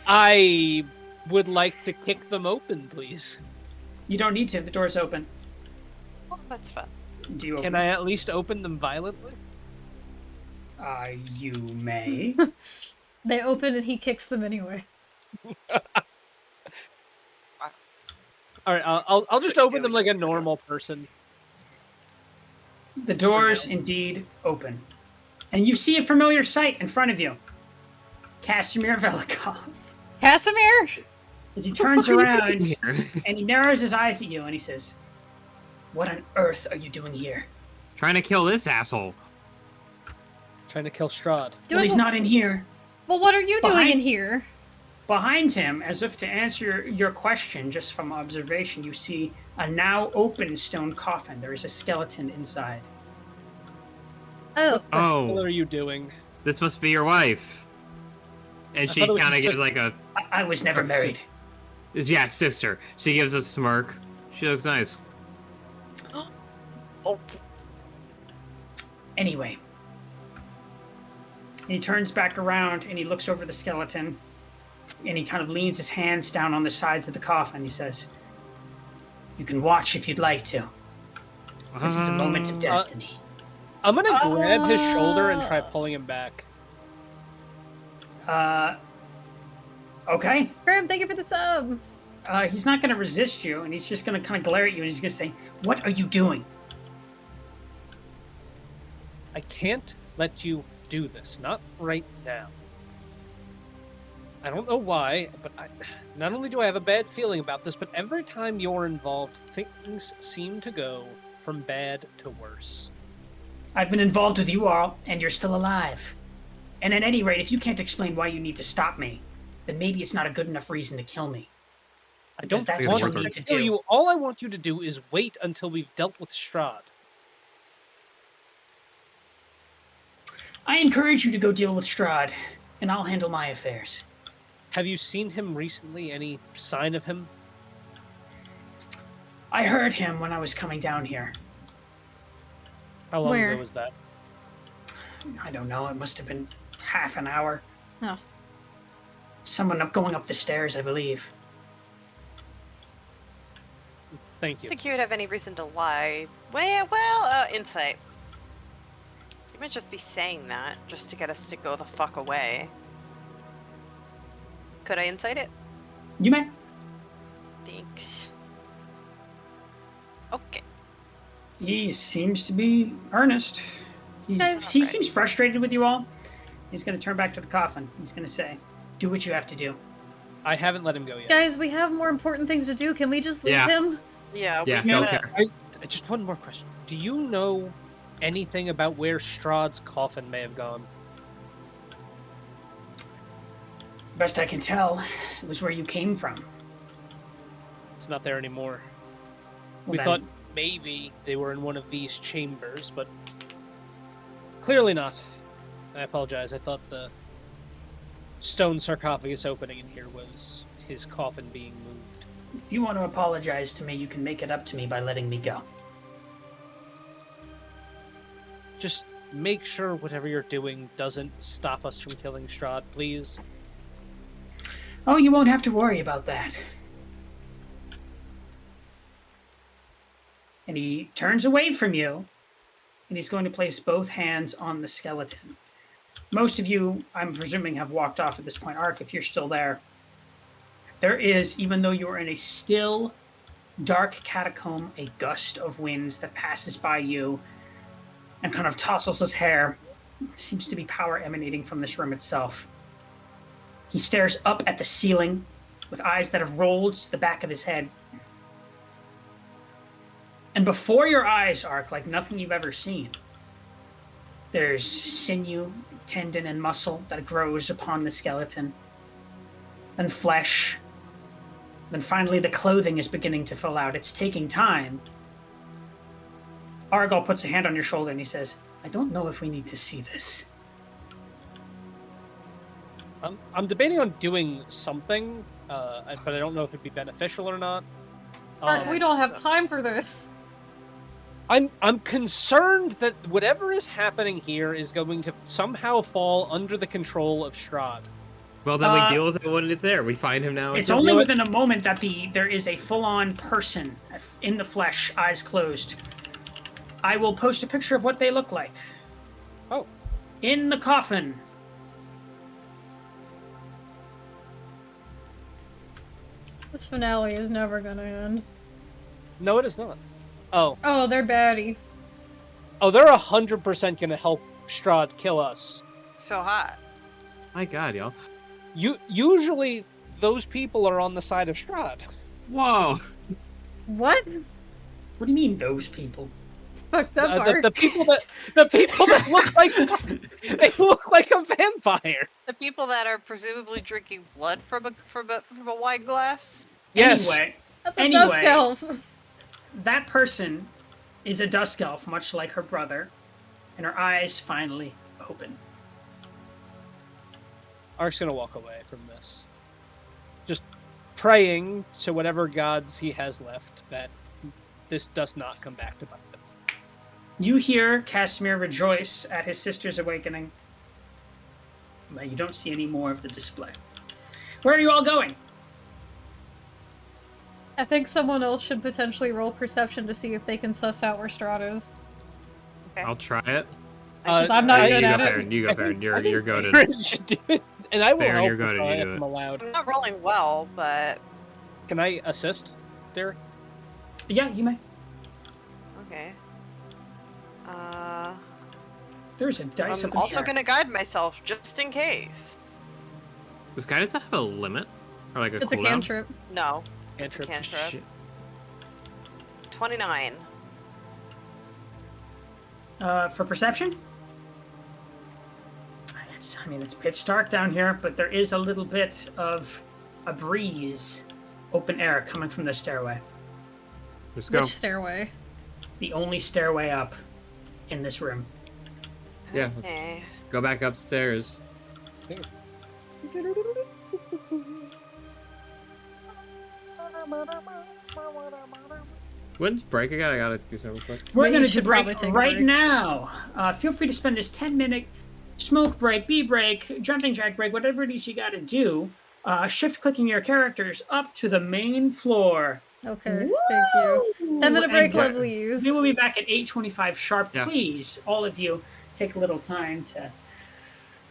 Speaker 4: I would like to kick them open, please.
Speaker 5: You don't need to. The door's open.
Speaker 2: Oh, that's fun.
Speaker 5: Do you open?
Speaker 4: Can I at least open them violently?
Speaker 5: You may.
Speaker 1: They open and he kicks them anyway.
Speaker 4: All right, I'll
Speaker 2: That's
Speaker 4: just
Speaker 2: what you
Speaker 4: open
Speaker 2: do
Speaker 4: them
Speaker 2: when
Speaker 4: like a
Speaker 2: you-
Speaker 4: normal person.
Speaker 5: The doors indeed open. And you see a familiar sight in front of you. Casimir Velikov.
Speaker 1: Casimir?
Speaker 5: As he turns around
Speaker 3: Here.
Speaker 5: and he narrows his eyes at you and he says, "What on earth are you doing here?"
Speaker 3: Trying to kill this asshole.
Speaker 4: Trying to kill Strahd.
Speaker 5: Well, he's not in here.
Speaker 1: Well, what are you doing
Speaker 5: Behind-
Speaker 1: in here?
Speaker 5: Behind him, as if to answer your question just from observation, you see a now open stone coffin. There is a skeleton inside.
Speaker 1: Oh,
Speaker 4: What the hell
Speaker 3: Oh,
Speaker 4: are you doing?
Speaker 3: this must be your wife. And
Speaker 4: I
Speaker 3: she
Speaker 4: thought it was
Speaker 3: kind of
Speaker 4: just
Speaker 3: gives like a,
Speaker 5: I was never married.
Speaker 3: yeah, sister. She gives a smirk. She looks nice.
Speaker 2: Oh,
Speaker 5: Anyway. He turns back around and he looks over the skeleton and he kind of leans his hands down on the sides of the coffin. He says, "You can watch if you'd like to. This is a moment of destiny."
Speaker 4: I'm gonna grab his shoulder and try pulling him back.
Speaker 5: Okay.
Speaker 1: Graham, thank you for the sub.
Speaker 5: He's not going to resist you, and he's just going to kind of glare at you, and he's going to say, "What are you doing?"
Speaker 4: I can't let you do this. Not right now. I don't know why, but not only do I have a bad feeling about this, but every time you're involved, things seem to go from bad to worse.
Speaker 5: I've been involved with you all, and you're still alive. And at any rate, if you can't explain why you need to stop me, then maybe it's not a good enough reason to kill me.
Speaker 4: I
Speaker 5: Because
Speaker 4: don't
Speaker 5: that's
Speaker 3: what
Speaker 4: want
Speaker 3: you
Speaker 4: to
Speaker 5: need to
Speaker 4: kill
Speaker 5: do.
Speaker 4: you. All I want you to do is wait until we've dealt with Strahd.
Speaker 5: I encourage you to go deal with Strahd, and I'll handle my affairs.
Speaker 4: Have you seen him recently? Any sign of him?
Speaker 5: I heard him when I was coming down here.
Speaker 4: How long
Speaker 1: Where?
Speaker 4: ago was that?
Speaker 5: I don't know, it must have been half an hour.
Speaker 1: Oh.
Speaker 5: Someone going up the stairs, I believe.
Speaker 4: Thank
Speaker 2: I
Speaker 4: you.
Speaker 2: think you would have any reason to lie. Well, insight. You might just be saying that just to get us to go the fuck away. Could I insight it?
Speaker 5: You may.
Speaker 2: Thanks. Okay.
Speaker 5: He seems to be earnest.
Speaker 1: Guys-
Speaker 5: He seems frustrated with you all. He's going to turn back to the coffin. He's going to say, "Do what you have to do."
Speaker 4: I haven't let him go yet.
Speaker 1: Guys, we have more important things to do. Can we just leave
Speaker 3: Yeah.
Speaker 1: him?
Speaker 2: Yeah.
Speaker 3: Yeah,
Speaker 2: we
Speaker 3: don't
Speaker 2: gotta-
Speaker 3: care.
Speaker 4: Just one more question. Do you know anything about where Strahd's coffin may have gone?
Speaker 5: Best I can tell, it was where you came from.
Speaker 4: It's not there anymore.
Speaker 5: Well,
Speaker 4: We
Speaker 5: then,
Speaker 4: thought maybe they were in one of these chambers, but clearly not. I apologize. I thought the stone sarcophagus opening in here was his coffin being moved.
Speaker 5: if you want to apologize to me, you can make it up to me by letting me go.
Speaker 4: Just make sure whatever you're doing doesn't stop us from killing Strahd, please.
Speaker 5: Oh, you won't have to worry about that. And he turns away from you, and he's going to place both hands on the skeleton. Most of you, I'm presuming, have walked off at this point. Ark, if you're still there. There is, even though you're in a still, dark catacomb, a gust of winds that passes by you and kind of tousles his hair. Seems to be power emanating from this room itself. He stares up at the ceiling with eyes that have rolled to the back of his head. And before your eyes, Ark, like nothing you've ever seen, there's sinew, tendon, and muscle that grows upon the skeleton. Then flesh. Then finally the clothing is beginning to fill out. It's taking time. Argal puts a hand on your shoulder and he says, "I don't know if we need to see this."
Speaker 4: I'm debating on doing something, but I don't know if it'd be beneficial or not.
Speaker 1: Ark, we don't have time for this.
Speaker 4: I'm concerned that whatever is happening here is going to somehow fall under the control of Strahd.
Speaker 3: Well, then we deal with it when it's there. We find him now.
Speaker 5: It's
Speaker 3: and-
Speaker 5: only within a moment that there is a full-on person in the flesh, eyes closed. I will post a picture of what they look like.
Speaker 4: Oh.
Speaker 5: In the coffin.
Speaker 1: This finale is never gonna end.
Speaker 4: No, it is not. Oh.
Speaker 1: Oh, they're baddie.
Speaker 4: Oh, they're 100% gonna help Strahd kill us.
Speaker 2: So hot.
Speaker 3: My God, y'all.
Speaker 4: Usually, those people are on the side of Strahd.
Speaker 3: Whoa.
Speaker 1: What?
Speaker 5: What do you mean, those people?
Speaker 1: Fucked up,
Speaker 4: The people that look like they look like a vampire.
Speaker 2: The people that are presumably drinking blood from a wine glass.
Speaker 4: Yes.
Speaker 5: Anyway,
Speaker 1: That's a dusk elf.
Speaker 5: that person is a dusk elf, much like her brother, and her eyes finally open.
Speaker 4: Ark's gonna walk away from this, just praying to whatever gods he has left that this does not come back to bite them.
Speaker 5: You hear Casimir rejoice at his sister's awakening, but you don't see any more of the display. Where are you all going?
Speaker 1: I think someone else should potentially roll perception to see if they can suss out where Strahd is.
Speaker 2: Okay.
Speaker 3: I'll try it.
Speaker 1: 'Cause I'm not good
Speaker 3: you
Speaker 1: at
Speaker 3: go,
Speaker 1: it.
Speaker 3: Farron. You go, Farron. You're goaded.
Speaker 4: Farron should do it, and I will
Speaker 3: Farron,
Speaker 4: help
Speaker 3: you're goated,
Speaker 4: if I
Speaker 3: you do
Speaker 4: am
Speaker 3: it.
Speaker 4: allowed.
Speaker 2: I'm not rolling well, but
Speaker 4: Can I assist, Derek?
Speaker 5: Yeah, you may.
Speaker 2: okay.
Speaker 5: There's a dice
Speaker 2: I'm
Speaker 5: up in
Speaker 2: also
Speaker 5: the air.
Speaker 2: gonna guide myself just in case.
Speaker 3: Does guidance have a limit? Or like a
Speaker 1: It's a
Speaker 3: cooldown?
Speaker 1: cantrip.
Speaker 2: No,
Speaker 4: Cantrip.
Speaker 2: cantrip.
Speaker 3: Shit.
Speaker 2: 29.
Speaker 5: For perception? It's pitch dark down here, but there is a little bit of a breeze, open air coming from the stairway.
Speaker 3: Let's go.
Speaker 1: Which stairway?
Speaker 5: The only stairway up in this room.
Speaker 3: Yeah.
Speaker 2: Okay.
Speaker 3: Go back upstairs. When's break again? I gotta do something quick.
Speaker 5: We're
Speaker 1: But you
Speaker 5: going to
Speaker 1: should
Speaker 5: break
Speaker 1: probably take a
Speaker 5: right
Speaker 1: break.
Speaker 5: now. Feel free to spend this 10-minute smoke break, bee break, jumping jack break, whatever it is you got to do. Shift clicking your characters up to the main floor.
Speaker 1: Okay, thank you. 10-minute break,
Speaker 5: And,
Speaker 1: lovelies.
Speaker 5: We will be back at 8:25 sharp.
Speaker 3: Yeah.
Speaker 5: Please, all of you, take a little time to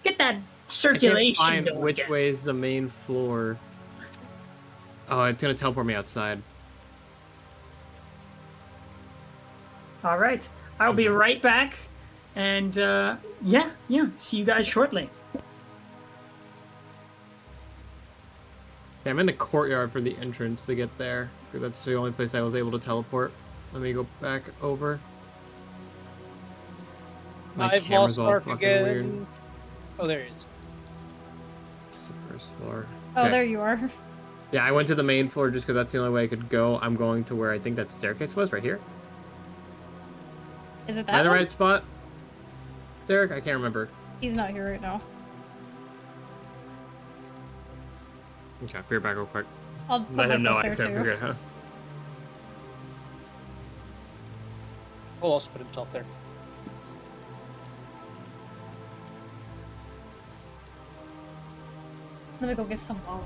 Speaker 5: get that
Speaker 3: I can't
Speaker 5: circulation
Speaker 3: find
Speaker 5: going.
Speaker 3: which
Speaker 5: again.
Speaker 3: way is the main floor. Oh, it's gonna teleport me outside.
Speaker 5: All right, I'll be right back, and yeah, see you guys shortly.
Speaker 3: Yeah, I'm in the courtyard for the entrance to get there. 'Cause that's the only place I was able to teleport. Let me go back over. My
Speaker 4: I've
Speaker 3: camera's
Speaker 4: lost
Speaker 3: all
Speaker 4: Mark
Speaker 3: fucking
Speaker 4: again.
Speaker 3: weird.
Speaker 4: Oh, there he is.
Speaker 3: It's the first floor.
Speaker 1: Oh,
Speaker 3: Okay.
Speaker 1: there you are.
Speaker 3: Yeah, I went to the main floor just because that's the only way I could go. I'm going to where I think that staircase was, right here.
Speaker 1: Is it
Speaker 3: Am I
Speaker 1: that
Speaker 3: the
Speaker 1: one?
Speaker 3: right spot? Derek, I can't remember.
Speaker 1: He's not here right now.
Speaker 3: Okay, be right back real quick.
Speaker 1: I'll put
Speaker 3: Let him know
Speaker 1: myself
Speaker 3: I
Speaker 1: there
Speaker 3: couldn't
Speaker 1: too.
Speaker 3: figure it out.
Speaker 4: He'll also put himself there.
Speaker 1: Let me go get some water.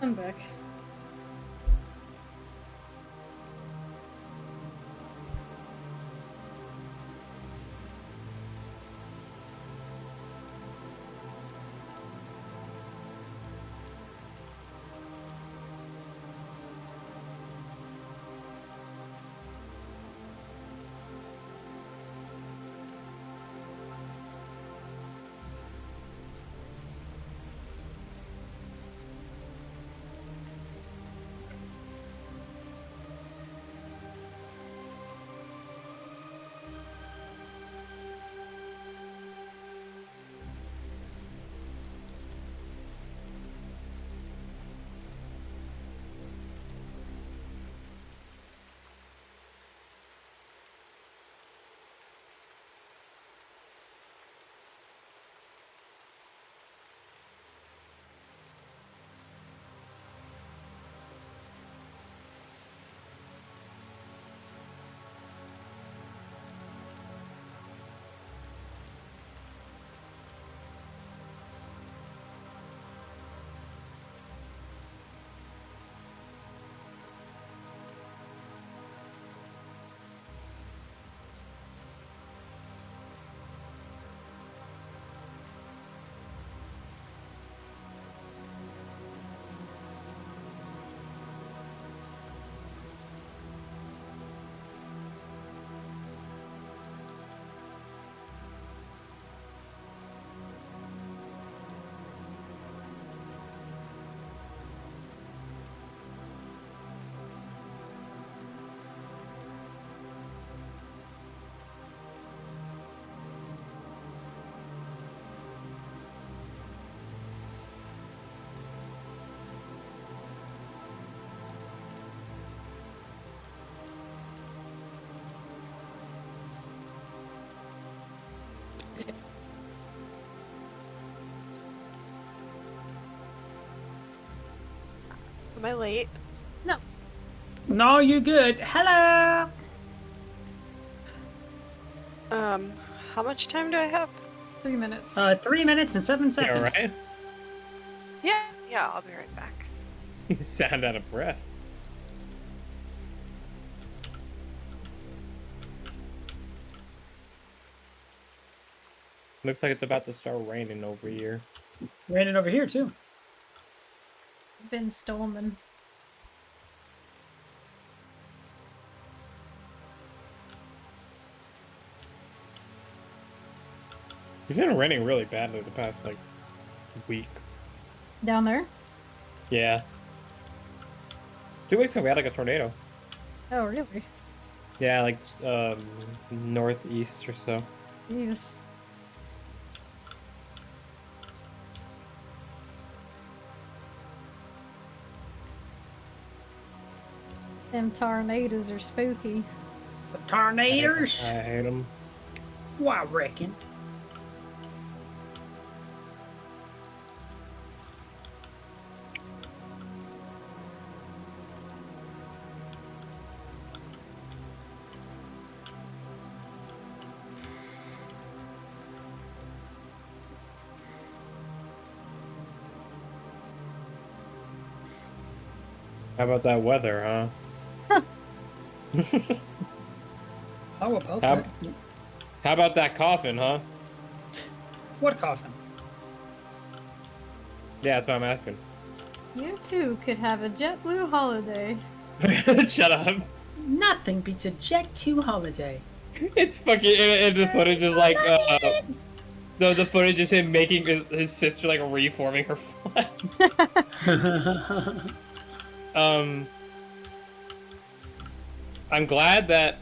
Speaker 1: I'm back.
Speaker 2: Am I late?
Speaker 1: No.
Speaker 5: No, you're good. Hello.
Speaker 2: How much time do I have?
Speaker 1: 3 minutes.
Speaker 5: 3 minutes and 7
Speaker 3: You
Speaker 5: seconds.
Speaker 3: alright?
Speaker 2: Yeah, I'll be right back.
Speaker 3: You sound out of breath. Looks like it's about to start raining over here.
Speaker 5: Raining over here too.
Speaker 1: Been stolen.
Speaker 3: It's been raining really badly the past, like, week.
Speaker 1: Down there?
Speaker 3: Yeah. 2 weeks ago, we had, like, a tornado.
Speaker 1: Oh, really?
Speaker 3: Yeah, like, northeast or so.
Speaker 1: Jesus. Them tornadoes are spooky.
Speaker 5: The tornadoes.
Speaker 3: I hate them.
Speaker 5: Well, I reckon.
Speaker 3: How about that weather, huh?
Speaker 5: How about
Speaker 3: How-
Speaker 5: that?
Speaker 3: How about that coffin, huh?
Speaker 5: What coffin?
Speaker 3: Yeah, that's what I'm asking.
Speaker 1: You too could have a JetBlue holiday.
Speaker 3: Shut up.
Speaker 5: Nothing beats a Jet 2 holiday.
Speaker 3: It's fucking, and the footage is like, the footage is him making his sister, like, reforming her flag. I'm glad that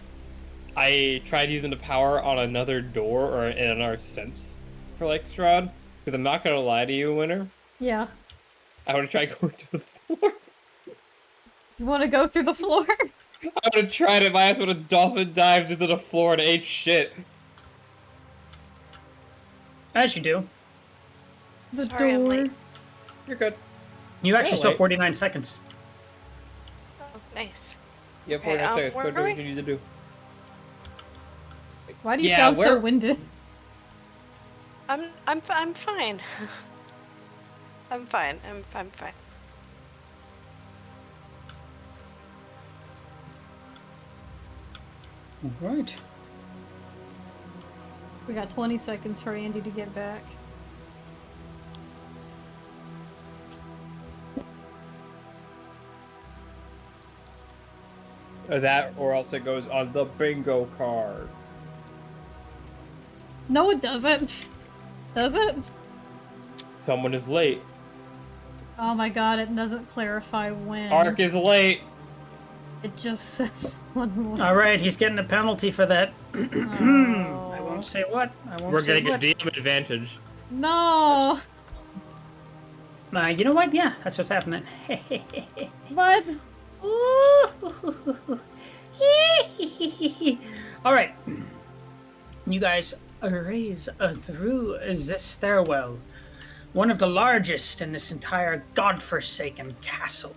Speaker 3: I tried using the power on another door or in another sense for, like, Strahd. Because I'm not gonna lie to you, Winter.
Speaker 1: Yeah.
Speaker 3: I wanna try going to the floor.
Speaker 1: You want to go through the floor?
Speaker 3: I would have tried it. My ass would have dolphin dived into the floor and ate shit.
Speaker 5: As you do.
Speaker 1: The
Speaker 2: Sorry, I'm
Speaker 1: door.
Speaker 2: late.
Speaker 3: You're good.
Speaker 5: You actually still
Speaker 3: wait.
Speaker 5: 49 seconds.
Speaker 2: Oh, nice.
Speaker 3: You have
Speaker 2: Okay,
Speaker 3: 49 seconds.
Speaker 2: where
Speaker 3: Go do
Speaker 2: are
Speaker 3: what
Speaker 2: we?
Speaker 3: you need to do.
Speaker 1: Why do you
Speaker 3: Yeah,
Speaker 1: sound so
Speaker 3: where-
Speaker 1: winded?
Speaker 2: I'm fine. I'm fine. I'm fine.
Speaker 5: All right.
Speaker 1: We got 20 seconds for Andy to get back.
Speaker 6: That, or else it goes on the bingo card.
Speaker 1: No, it doesn't. Does it?
Speaker 6: Someone is late.
Speaker 1: Oh my god, it doesn't clarify when.
Speaker 6: Ark is late.
Speaker 1: It just says one more.
Speaker 5: All right, he's getting a penalty for that. I won't say what.
Speaker 3: We're getting a DM advantage.
Speaker 1: No!
Speaker 5: You know what? Yeah, that's what's happening.
Speaker 1: What?
Speaker 5: All right. You guys raise through this stairwell, one of the largest in this entire godforsaken castle.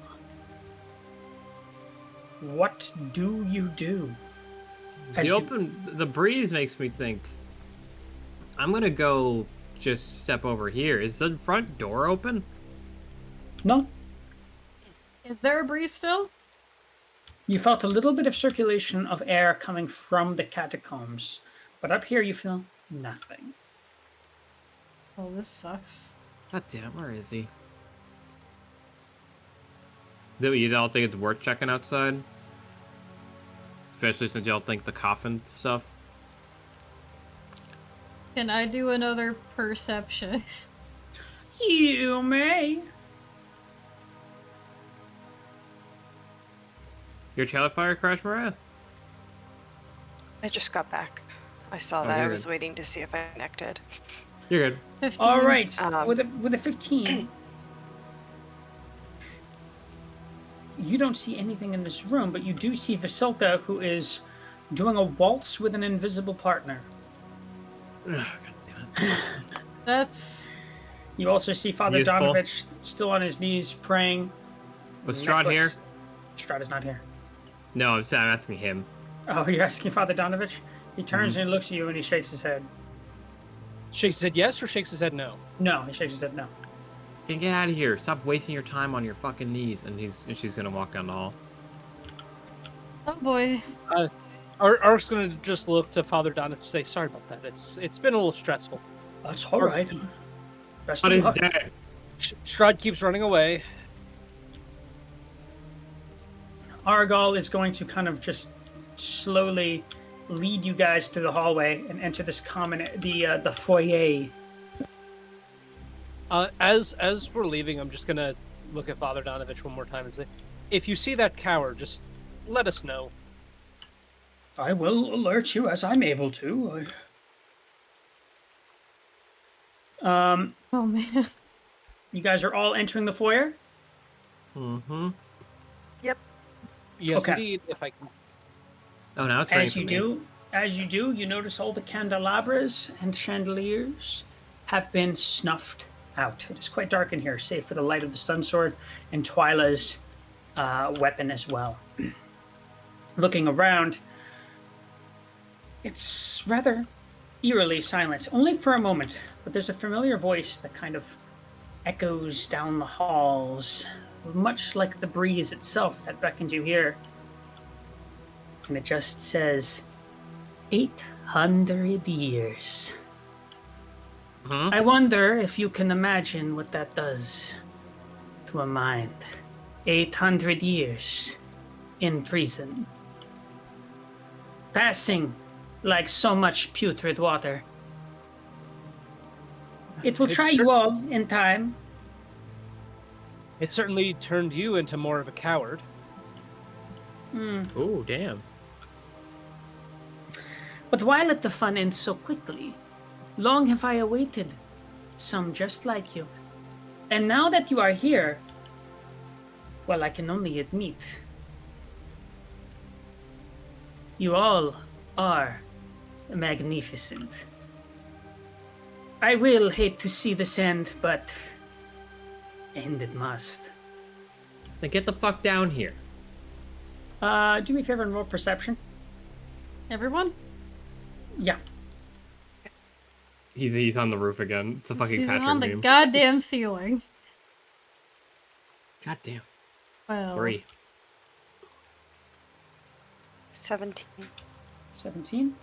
Speaker 5: What do you do?
Speaker 3: The breeze makes me think. I'm gonna go just step over here. Is the front door open?
Speaker 5: No,
Speaker 1: Is there a breeze still?
Speaker 5: you felt a little bit of circulation of air coming from the catacombs, but up here you feel nothing.
Speaker 1: Oh, this sucks.
Speaker 3: God damn, where is he? Do you all think it's worth checking outside? Especially since y'all think the coffin stuff.
Speaker 1: Can I do another perception?
Speaker 5: You may.
Speaker 3: Your teleporter crash, Mariah?
Speaker 2: I just got back. I saw
Speaker 3: Oh,
Speaker 2: that. I
Speaker 3: you're
Speaker 2: was
Speaker 3: good.
Speaker 2: waiting to see if I connected.
Speaker 3: You're good.
Speaker 1: 15.
Speaker 5: All right,
Speaker 2: Um,
Speaker 5: with a 15, you don't see anything in this room, but you do see Vasilka, who is doing a waltz with an invisible partner.
Speaker 3: Ugh, God damn it.
Speaker 1: That's...
Speaker 5: You also see Father
Speaker 3: Useful.
Speaker 5: Donovich still on his knees praying.
Speaker 3: Was Strahd here?
Speaker 5: Strahd is not here.
Speaker 3: No, I'm asking him.
Speaker 5: Oh, you're asking Father Donovich? He turns and he looks at you and he shakes his head.
Speaker 4: Shakes his head yes or shakes his head no?
Speaker 5: No, he shakes his head no.
Speaker 3: Get out of here. Stop wasting your time on your fucking knees. And she's gonna walk down the hall.
Speaker 1: Oh boy.
Speaker 4: Ark's gonna just look to Father Don and say, "Sorry about that. It's been a little stressful."
Speaker 5: That's all right. Best
Speaker 3: But
Speaker 5: of
Speaker 3: he's
Speaker 5: luck.
Speaker 3: dead.
Speaker 4: Strahd keeps running away.
Speaker 5: Argal is going to kind of just slowly lead you guys through the hallway and enter this the foyer.
Speaker 4: As we're leaving, I'm just gonna look at Father Donovich one more time and say, "If you see that coward, just let us know."
Speaker 5: I will alert you as I'm able to.
Speaker 1: Oh man.
Speaker 5: You guys are all entering the foyer?
Speaker 3: Mm-hmm.
Speaker 4: Yes,
Speaker 5: Okay.
Speaker 4: indeed. If I can.
Speaker 3: Oh, now it's raining
Speaker 5: As you
Speaker 3: for me.
Speaker 5: do, you notice all the candelabras and chandeliers have been snuffed out. It is quite dark in here, save for the light of the sun sword and Twyla's weapon as well. Looking around, it's rather eerily silent, only for a moment, but there's a familiar voice that kind of echoes down the halls, much like the breeze itself that beckoned you here. And it just says, 800 years.
Speaker 3: Huh?
Speaker 5: I wonder if you can imagine what that does to a mind. 800 years in prison. Passing like so much putrid water. It will try you all in time.
Speaker 4: It certainly turned you into more of a coward.
Speaker 3: Ooh, damn.
Speaker 5: But why let the fun end so quickly? Long have I awaited, some just like you. And now that you are here, well, I can only admit, you all are magnificent. I will hate to see this end, but end it must.
Speaker 3: Then get the fuck down here.
Speaker 5: Do me a favor and roll perception.
Speaker 1: Everyone?
Speaker 5: Yeah.
Speaker 3: He's on the roof again. It's a fucking
Speaker 1: He's
Speaker 3: Patrick
Speaker 1: on the
Speaker 3: meme.
Speaker 1: goddamn ceiling.
Speaker 3: God damn.
Speaker 1: Well,
Speaker 3: 3.
Speaker 2: 17.
Speaker 5: 17.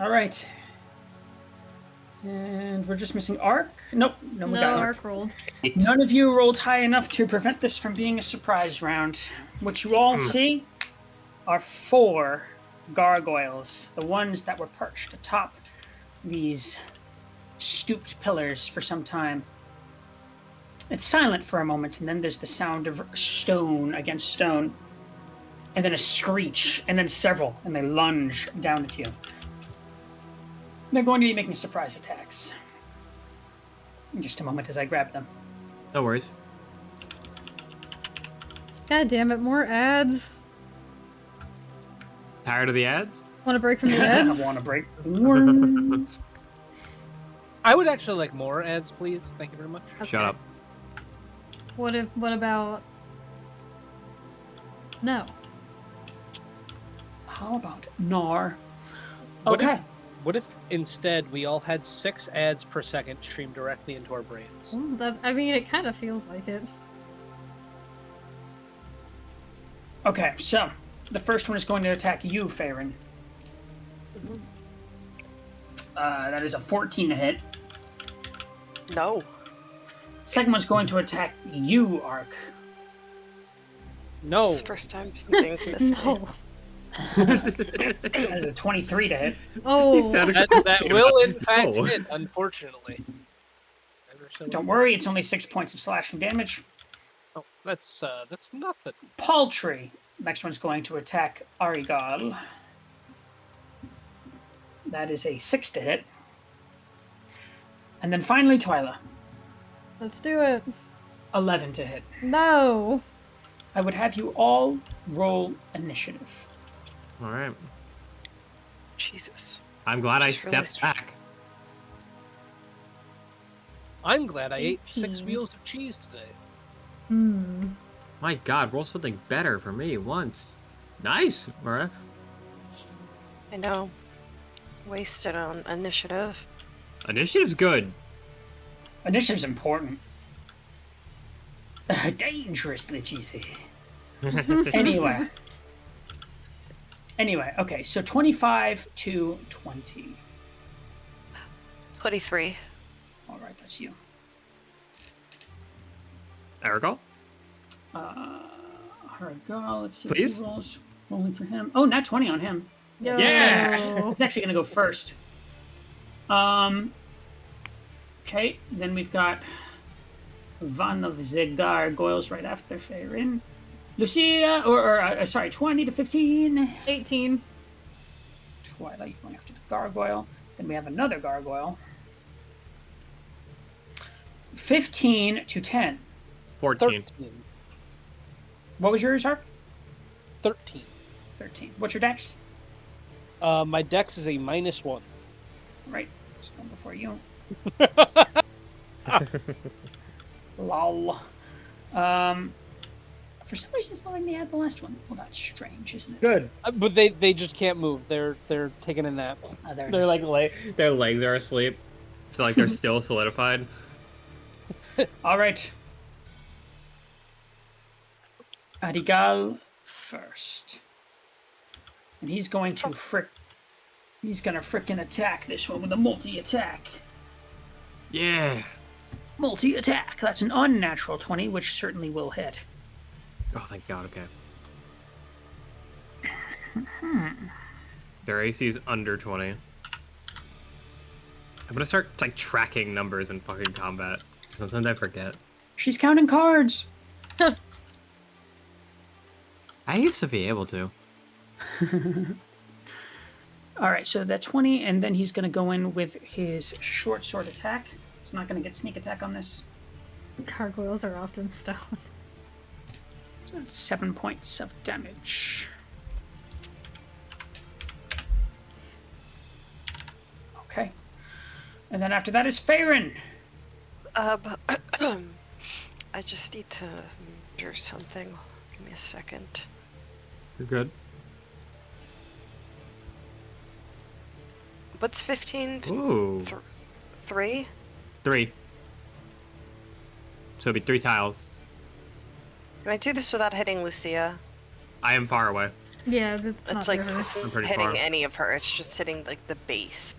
Speaker 5: All right. And we're just missing Arc. Nope, no one
Speaker 1: No,
Speaker 5: got
Speaker 1: Arc rolled.
Speaker 5: None of you rolled high enough to prevent this from being a surprise round. What you all see are 4 gargoyles, the ones that were perched atop these stooped pillars for some time. It's silent for a moment, and then there's the sound of stone against stone, and then a screech, and then several, and they lunge down at you. They're going to be making surprise attacks. In just a moment as I grab them.
Speaker 3: No worries.
Speaker 1: God damn it, more ads.
Speaker 3: Tired of the ads?
Speaker 1: Want to break from the ads?
Speaker 5: I want to break.
Speaker 4: I would actually like more ads, please. Thank you very much.
Speaker 3: Shut up.
Speaker 1: What about... No.
Speaker 5: How about Nar?
Speaker 4: What
Speaker 5: Okay.
Speaker 4: What if instead we all had 6 ads per second streamed directly into our brains?
Speaker 1: Well, I mean, it kind of feels like it.
Speaker 5: Okay, so the first one is going to attack you, Farron. That is a 14 to hit.
Speaker 2: No.
Speaker 5: Second one's going to attack you, Arc.
Speaker 4: No.
Speaker 2: It's the first time something's missed me.
Speaker 1: No.
Speaker 5: That is a 23 to hit.
Speaker 1: Oh.
Speaker 4: That will in fact hit, unfortunately.
Speaker 5: Don't worry, it's only 6 points of slashing damage.
Speaker 4: Oh, that's nothing.
Speaker 5: Paltry. Next one's going to attack Arigal. That is a 6 to hit. And then finally, Twyla.
Speaker 1: Let's do it.
Speaker 5: 11 to hit.
Speaker 1: No.
Speaker 5: I would have you all roll initiative.
Speaker 3: All right.
Speaker 2: Jesus.
Speaker 3: I'm glad I
Speaker 2: It's really
Speaker 3: stepped back.
Speaker 4: I'm glad I ate 6
Speaker 1: 18.
Speaker 4: wheels of cheese today.
Speaker 1: Hmm.
Speaker 3: My God, roll something better for me once. Nice, Mara.
Speaker 2: I know. Wasted on initiative.
Speaker 3: Initiative's good.
Speaker 5: Initiative's important. Dangerously cheesy. Anyway, okay, so 25 to 20.
Speaker 2: 23.
Speaker 5: All right, that's you.
Speaker 3: Aragal?
Speaker 5: Haragal, let's see
Speaker 3: Please?
Speaker 5: what he rolls. Rolling for him. Oh, not 20 on him.
Speaker 1: Yo.
Speaker 3: Yeah!
Speaker 5: He's actually going to go first. Okay, then we've got Van of the Gargoyles right after Farron. Lucia, sorry, 20 to 15.
Speaker 1: 18.
Speaker 5: Twilight going after the gargoyle. Then we have another gargoyle. 15 to 10.
Speaker 3: 14.
Speaker 4: 13.
Speaker 5: What was yours, Ark?
Speaker 4: 13.
Speaker 5: 13. What's your dex?
Speaker 4: My dex is a -1.
Speaker 5: Right. It's going before you. Lol. For some reason, it's not letting me add the last one. Well, that's strange, isn't it?
Speaker 6: Good.
Speaker 4: But they just can't move. They're taking a nap.
Speaker 5: Oh, there it
Speaker 3: They're
Speaker 5: is.
Speaker 3: like their legs are asleep, so like they're still solidified.
Speaker 5: All right. Adigal first. And he's going to frickin' attack this one with a multi-attack.
Speaker 3: Yeah.
Speaker 5: Multi-attack. That's an unnatural 20, which certainly will hit.
Speaker 3: Oh, thank God. Okay. Their AC is under 20. I'm gonna start like tracking numbers in fucking combat. Sometimes I forget.
Speaker 5: She's counting cards.
Speaker 3: I used to be able to.
Speaker 5: All right, so that 20, and then he's going to go in with his short sword attack. He's not going to get sneak attack on this.
Speaker 1: Gargoyles are often stone.
Speaker 5: So that's 7 points of damage. Okay. And then after that is Farron.
Speaker 2: But I just need to measure something. Give me a second.
Speaker 3: You're good.
Speaker 2: What's 15?
Speaker 3: Ooh.
Speaker 2: 3?
Speaker 3: 3. So it'd be 3 tiles.
Speaker 2: Can I do this without hitting Lucia?
Speaker 3: I am far away.
Speaker 1: Yeah, that's not
Speaker 2: It's like,
Speaker 1: near her.
Speaker 2: it's
Speaker 3: I'm
Speaker 2: not
Speaker 3: pretty
Speaker 2: hitting
Speaker 3: far.
Speaker 2: any of her, it's just hitting, like, the base.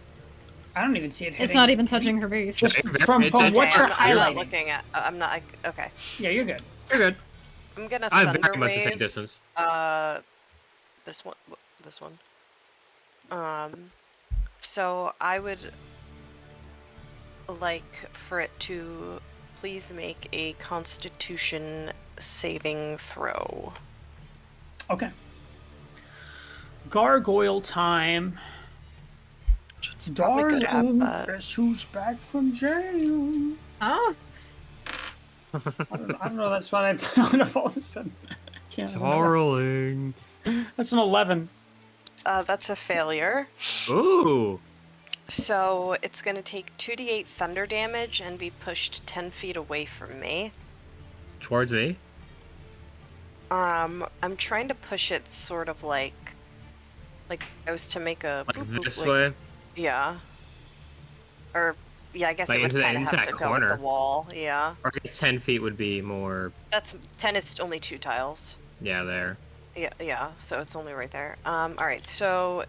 Speaker 5: I don't even see it hitting.
Speaker 1: It's not even touching her base.
Speaker 5: Just
Speaker 3: It-
Speaker 5: from
Speaker 3: it-
Speaker 5: what
Speaker 2: Okay,
Speaker 5: you're
Speaker 2: I'm not
Speaker 5: highlighting.
Speaker 2: looking at, I'm not, okay.
Speaker 5: Yeah, you're good.
Speaker 3: You're good.
Speaker 2: I'm gonna
Speaker 3: I'm
Speaker 2: Thunder
Speaker 3: very much the same
Speaker 2: Wave,
Speaker 3: distance.
Speaker 2: this one. So I would like for it to please make a Constitution saving throw.
Speaker 5: Okay. Gargoyle time.
Speaker 2: It's probably good at
Speaker 5: Darling,
Speaker 2: that.
Speaker 5: guess who's back from jail?
Speaker 1: Huh?
Speaker 5: I don't know. That's why I thought of all of a sudden. Can't remember.
Speaker 3: Swirling.
Speaker 5: That's an 11.
Speaker 2: That's a failure.
Speaker 3: Ooh.
Speaker 2: So it's gonna take 2d8 thunder damage and be pushed 10 feet away from me.
Speaker 3: Towards me.
Speaker 2: I'm trying to push it sort of like I was to make a
Speaker 3: Like
Speaker 2: boop, boop,
Speaker 3: this
Speaker 2: like-
Speaker 3: way.
Speaker 2: Yeah. Or yeah, I guess
Speaker 3: Like
Speaker 2: it would
Speaker 3: into that-
Speaker 2: kind of
Speaker 3: into
Speaker 2: have
Speaker 3: that
Speaker 2: to go with the
Speaker 3: corner.
Speaker 2: wall. Yeah.
Speaker 3: Or I guess 10 feet would be more.
Speaker 2: That's 10 is only 2 tiles.
Speaker 3: Yeah, there.
Speaker 2: Yeah. So it's only right there. All right. So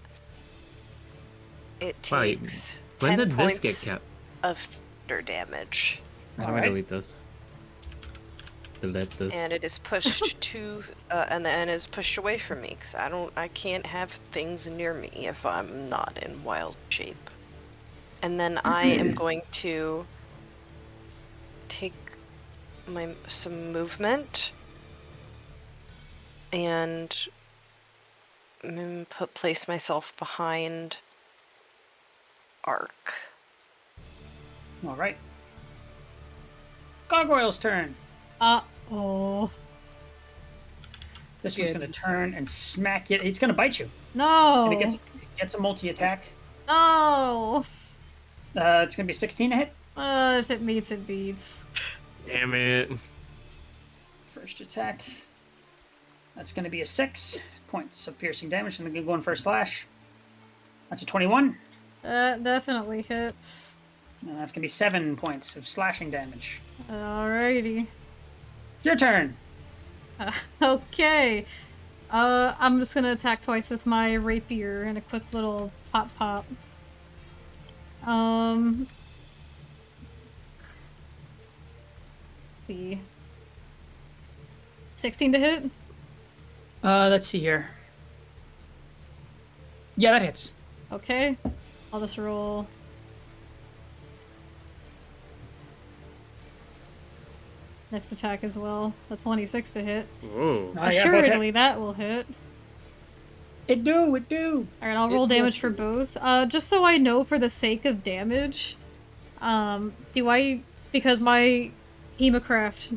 Speaker 2: it
Speaker 3: Wow,
Speaker 2: takes
Speaker 3: When
Speaker 2: 10
Speaker 3: did
Speaker 2: points
Speaker 3: this get kept?
Speaker 2: of thunder damage,
Speaker 3: How do I
Speaker 5: Alright.
Speaker 3: delete this? Delete this.
Speaker 2: and it is pushed to and then is pushed away from me because I can't have things near me if I'm not in wild shape. And then I am going to take some movement and place myself behind Arc.
Speaker 5: All right. Gargoyle's turn.
Speaker 1: Oh.
Speaker 5: This one's
Speaker 4: Good.
Speaker 5: going to turn and smack you. He's going to bite you.
Speaker 1: No.
Speaker 5: And it gets a multi-attack.
Speaker 1: No.
Speaker 5: It's going to be 16 to hit.
Speaker 1: If it meets, it beats.
Speaker 3: Damn it.
Speaker 5: First attack. That's going to be a 6 points of piercing damage. And then going for a slash. That's a 21.
Speaker 1: That definitely hits.
Speaker 5: And that's going to be 7 points of slashing damage.
Speaker 1: Alrighty.
Speaker 5: Your turn.
Speaker 1: Okay. I'm just gonna attack twice with my rapier and a quick little pop. Let's see. 16 to hit?
Speaker 5: Let's see here. Yeah, that hits.
Speaker 1: Okay. I'll just roll. Next attack as well. A 26 to hit.
Speaker 3: Ooh.
Speaker 5: Oh, yeah, both hit.
Speaker 1: Assuredly that will hit.
Speaker 5: It do.
Speaker 1: Alright, I'll roll damage for both. Just so I know for the sake of damage, do I, because my Hemocraft,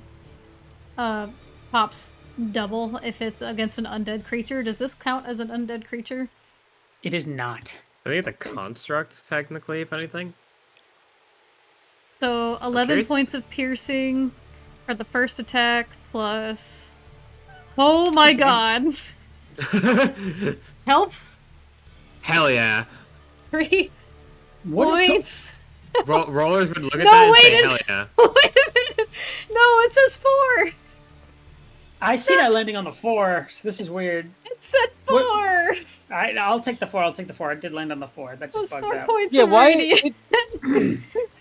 Speaker 1: pops double if it's against an undead creature, does this count as an undead creature?
Speaker 5: It is not.
Speaker 3: I think it's a construct, technically, if anything.
Speaker 1: So, 11
Speaker 3: curious.
Speaker 1: points of piercing for the first attack, plus... Oh my god! Help!
Speaker 3: Hell yeah.
Speaker 1: 3
Speaker 5: What is
Speaker 1: points!
Speaker 3: Rollers would look at
Speaker 1: No,
Speaker 3: that and
Speaker 1: wait,
Speaker 3: say, hell
Speaker 1: it's...
Speaker 3: yeah.
Speaker 1: Wait a minute! No, it says 4!
Speaker 5: I see that landing on the 4, so this is weird.
Speaker 1: It said 4!
Speaker 5: What? I'll take the 4. It did land on the 4. That
Speaker 1: Those
Speaker 5: just
Speaker 1: 4
Speaker 5: bugged out.
Speaker 1: points
Speaker 4: Yeah,
Speaker 1: of
Speaker 4: why?
Speaker 1: radiant.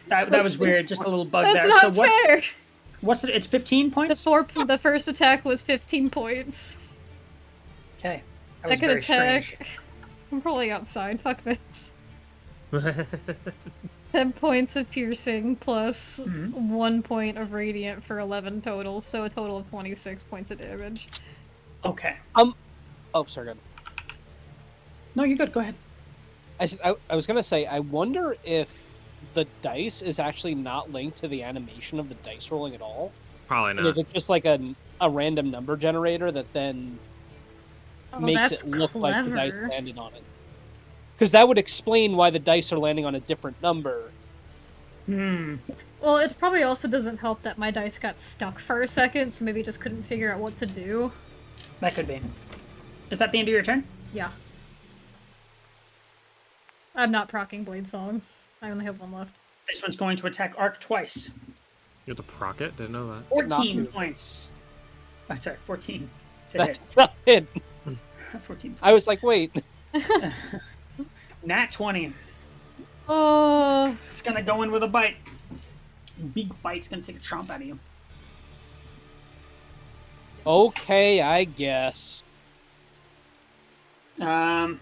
Speaker 5: That was weird. Just a little bug
Speaker 1: That's
Speaker 5: there.
Speaker 1: not
Speaker 5: So
Speaker 1: fair!
Speaker 5: what's it? It's 15 points.
Speaker 1: The first attack was 15 points.
Speaker 5: Okay. That was
Speaker 1: Second
Speaker 5: very
Speaker 1: attack.
Speaker 5: strange.
Speaker 1: I'm rolling outside. Fuck this. 10 points of piercing plus 1 point of radiant for 11 total, so a total of 26 points of damage.
Speaker 5: Okay.
Speaker 4: Oh, sorry. Go ahead.
Speaker 5: No, you're good. Go ahead.
Speaker 4: I was gonna say, I wonder if the dice is actually not linked to the animation of the dice rolling at all,
Speaker 3: Probably
Speaker 4: and
Speaker 3: not.
Speaker 4: if it's just like a random number generator that then
Speaker 1: Oh,
Speaker 4: makes
Speaker 1: that's
Speaker 4: it look like the dice
Speaker 1: clever.
Speaker 4: landed on it. Because that would explain why the dice are landing on a different number.
Speaker 1: Well, it probably also doesn't help that my dice got stuck for a second, so maybe just couldn't figure out what to do.
Speaker 5: That could be. Is that the end of your turn?
Speaker 1: Yeah. I'm not proccing Blade Song. I only have one left.
Speaker 5: This one's going to attack Arc twice.
Speaker 3: You have to proc it? Didn't know that.
Speaker 5: 14
Speaker 4: to.
Speaker 5: points. Oh, sorry, 14 to hit.
Speaker 4: That's not it.
Speaker 5: 14 points.
Speaker 4: I was like, wait.
Speaker 5: Nat 20.
Speaker 1: Oh,
Speaker 5: It's gonna go in with a bite. Big bite's gonna take a chomp out of you.
Speaker 4: Okay, I guess.
Speaker 5: That's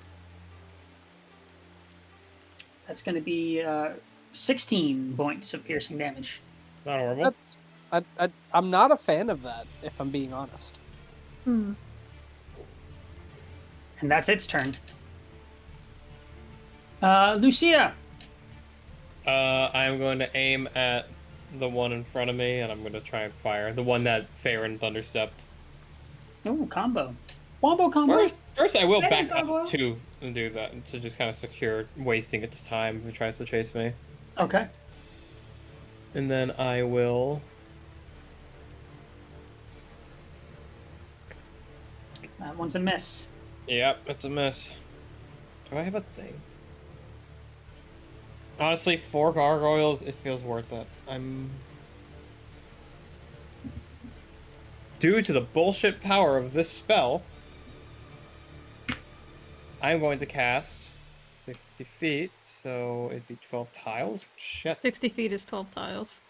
Speaker 5: gonna be 16 points of piercing damage.
Speaker 6: Not horrible.
Speaker 4: I'm not a fan of that, if I'm being honest.
Speaker 5: And that's its turn. Lucia.
Speaker 3: I'm going to aim at the one in front of me, and I'm going to try and fire the one that Farron thunderstepped.
Speaker 5: Ooh, combo. Wombo combo.
Speaker 3: First, I will
Speaker 5: Hey,
Speaker 3: back
Speaker 5: combo.
Speaker 3: up too and do that to just kind of secure wasting its time if it tries to chase me.
Speaker 5: Okay.
Speaker 3: And then I will.
Speaker 5: That one's a miss.
Speaker 3: Yep, it's a miss. Do I have a thing? Honestly, 4 gargoyles, it feels worth it. Due to the bullshit power of this spell, I'm going to cast 60 feet, so it'd be 12 tiles. Shit.
Speaker 1: 60 feet is 12 tiles.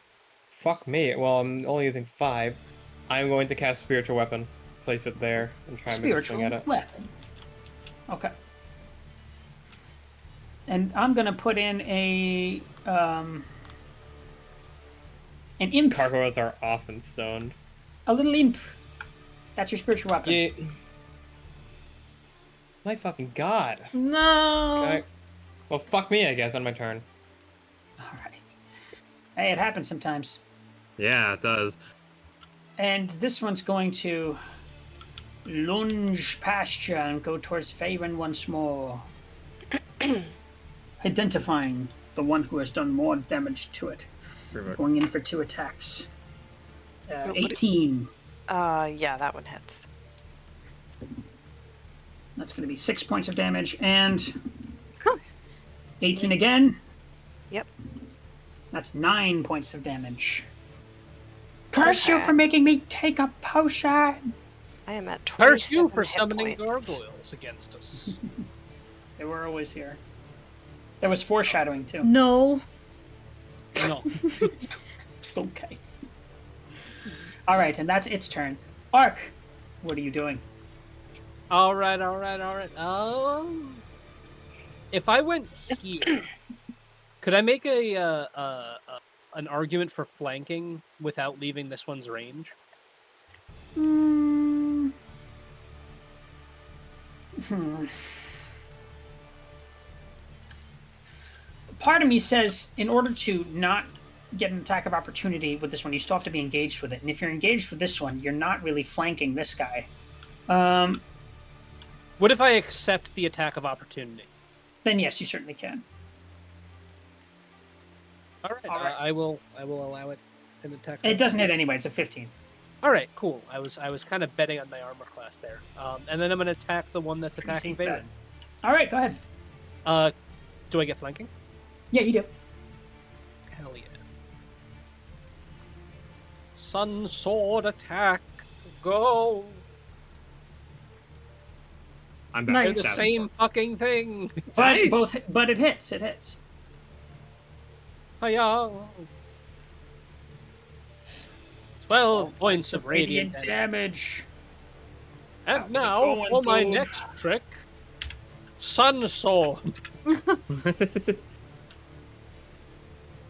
Speaker 3: Fuck me. Well, I'm only using 5. I'm going to cast Spiritual Weapon. Place it there and try and make a swing
Speaker 5: Spiritual
Speaker 3: at it.
Speaker 5: weapon. Okay. And I'm gonna put in an imp.
Speaker 3: Gargoyles are often stoned.
Speaker 5: A little imp. That's your spiritual weapon.
Speaker 3: Yeah. My fucking god.
Speaker 1: No.
Speaker 3: Okay. Well, fuck me, I guess, on my turn.
Speaker 5: All right. Hey, it happens sometimes.
Speaker 3: Yeah, it does.
Speaker 5: And this one's going to lunge past you and go towards Faven once more. Identifying the one who has done more damage to it. Going in for 2 attacks. 18.
Speaker 2: Yeah, that one hits.
Speaker 5: That's going to be 6 points of damage. And 18 again.
Speaker 2: Yep.
Speaker 5: That's 9 points of damage. Curse you for making me take a potion!
Speaker 2: I am at 27
Speaker 4: Curse you for
Speaker 2: hit
Speaker 4: summoning
Speaker 2: points.
Speaker 4: gargoyles against us.
Speaker 5: They were always here. There was foreshadowing, too.
Speaker 1: No.
Speaker 4: No.
Speaker 5: Okay. Alright, and that's its turn. Ark, what are you doing?
Speaker 4: Alright. If I went here, could I make an argument for flanking without leaving this one's range?
Speaker 5: Part of me says, in order to not get an attack of opportunity with this one, you still have to be engaged with it. And if you're engaged with this one, you're not really flanking this guy.
Speaker 4: What if I accept the attack of opportunity?
Speaker 5: Then yes, you certainly can.
Speaker 4: All right.
Speaker 5: All right.
Speaker 4: I will allow it an attack.
Speaker 5: It doesn't hit anyway. It's a 15.
Speaker 4: All right, cool. I was kind of betting on my armor class there. And then I'm going to attack the one that's attacking
Speaker 5: Pretty safe
Speaker 4: Valen.
Speaker 5: bet. All right, go ahead.
Speaker 4: Do I get flanking?
Speaker 5: Yeah, you do.
Speaker 4: Hell yeah. Sun Sword attack. Go.
Speaker 3: I'm back.
Speaker 1: Nice.
Speaker 4: They're the same fucking thing.
Speaker 5: But
Speaker 3: Nice.
Speaker 5: but it hits. It hits.
Speaker 4: Hiya. 12 points of radiant damage.
Speaker 5: damage.
Speaker 4: And
Speaker 5: How's it
Speaker 4: now
Speaker 5: going,
Speaker 4: for my
Speaker 5: dude?
Speaker 4: next trick. Sun Sword.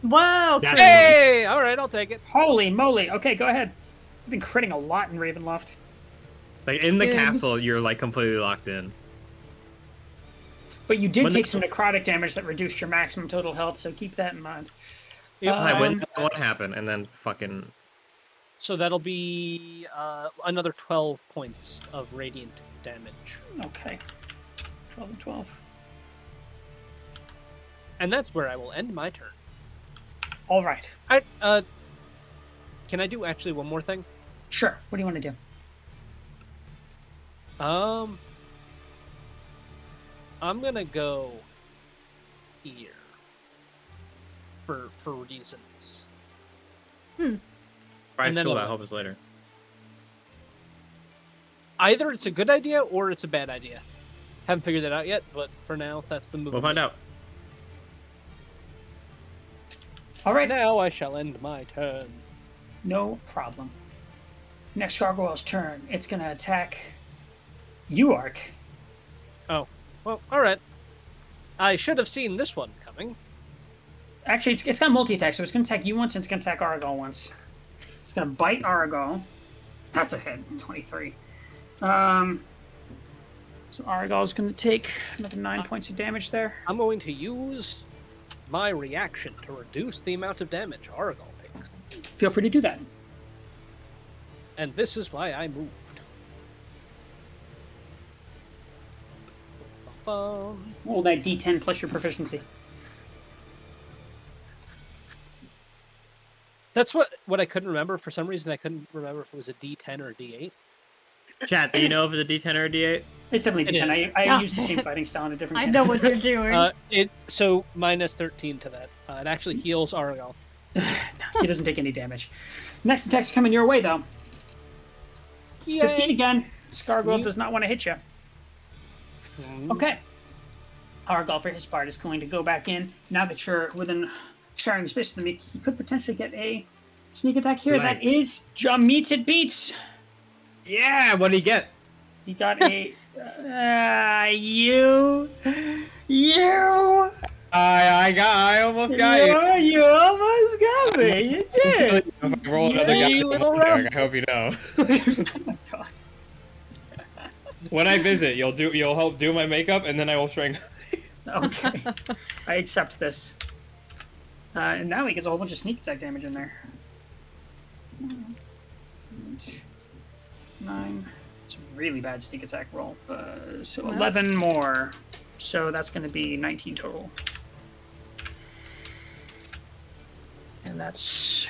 Speaker 1: Wow.
Speaker 3: That-
Speaker 1: crit.
Speaker 4: Hey! Alright, I'll take it.
Speaker 5: Holy moly. Okay, go ahead. I've been critting a lot in Ravenloft.
Speaker 3: Like, in the
Speaker 1: Good.
Speaker 3: castle, you're, like, completely locked in.
Speaker 5: But you did
Speaker 3: When
Speaker 5: take
Speaker 3: the-
Speaker 5: some necrotic damage that reduced your maximum total health, so keep that in mind.
Speaker 3: I wouldn't know what happened, and then fucking...
Speaker 4: So that'll be another 12 points of radiant damage.
Speaker 5: Okay. 12 and 12.
Speaker 4: And that's where I will end my turn.
Speaker 5: All right.
Speaker 4: Can I do actually one more thing?
Speaker 5: Sure. What do you want to do?
Speaker 4: I'm gonna go here for reasons.
Speaker 3: Probably
Speaker 4: And then
Speaker 3: still
Speaker 4: I'll-
Speaker 3: that hope is later.
Speaker 4: Either it's a good idea or it's a bad idea. Haven't figured that out yet, but for now, that's the move.
Speaker 3: We'll find out.
Speaker 5: All right.
Speaker 4: Now I shall end my turn.
Speaker 5: No problem. Next gargoyle's turn. It's gonna attack you, Ark.
Speaker 4: Oh, well, all right. I should have seen this one coming.
Speaker 5: Actually, it's got multi-attack, so it's gonna attack you once and it's gonna attack Argal once. It's gonna bite Argal. That's a hit. 23. So Argal's gonna take another 9 points of damage there.
Speaker 4: I'm going to use my reaction to reduce the amount of damage Aragal takes.
Speaker 5: Feel free to do that.
Speaker 4: And this is why I moved.
Speaker 5: Roll that D10 plus your proficiency.
Speaker 4: That's what I couldn't remember. For some reason, I couldn't remember if it was a D10 or a D8.
Speaker 3: Chat, do you know if it's a D10 or a D8?
Speaker 5: It's definitely
Speaker 4: It
Speaker 5: D10.
Speaker 4: is.
Speaker 5: I use the same fighting style in a different
Speaker 1: I know what you're doing.
Speaker 4: So minus 13 to that. It actually heals Aragal.
Speaker 5: He doesn't take any damage. Next attack's coming your way, though. It's 15 again. Scargoyle does not want to hit you. Okay. Argal, for his part, is going to go back in. Now that you're within sharing space with him, he could potentially get a sneak attack here.
Speaker 3: Right.
Speaker 5: That is meets it beats.
Speaker 3: Yeah, what did he get?
Speaker 5: He got a you.
Speaker 3: I almost got you.
Speaker 5: You almost got me. You did.
Speaker 3: If I roll another guy,
Speaker 4: little
Speaker 3: I hope you know.
Speaker 5: Oh my god.
Speaker 3: When I visit, you'll help do my makeup, and then I will shrink.
Speaker 5: Okay. I accept this. And now he gets a whole bunch of sneak attack damage in there. 9. It's a really bad sneak attack roll. So 11 more. So that's going to be 19 total. And that's...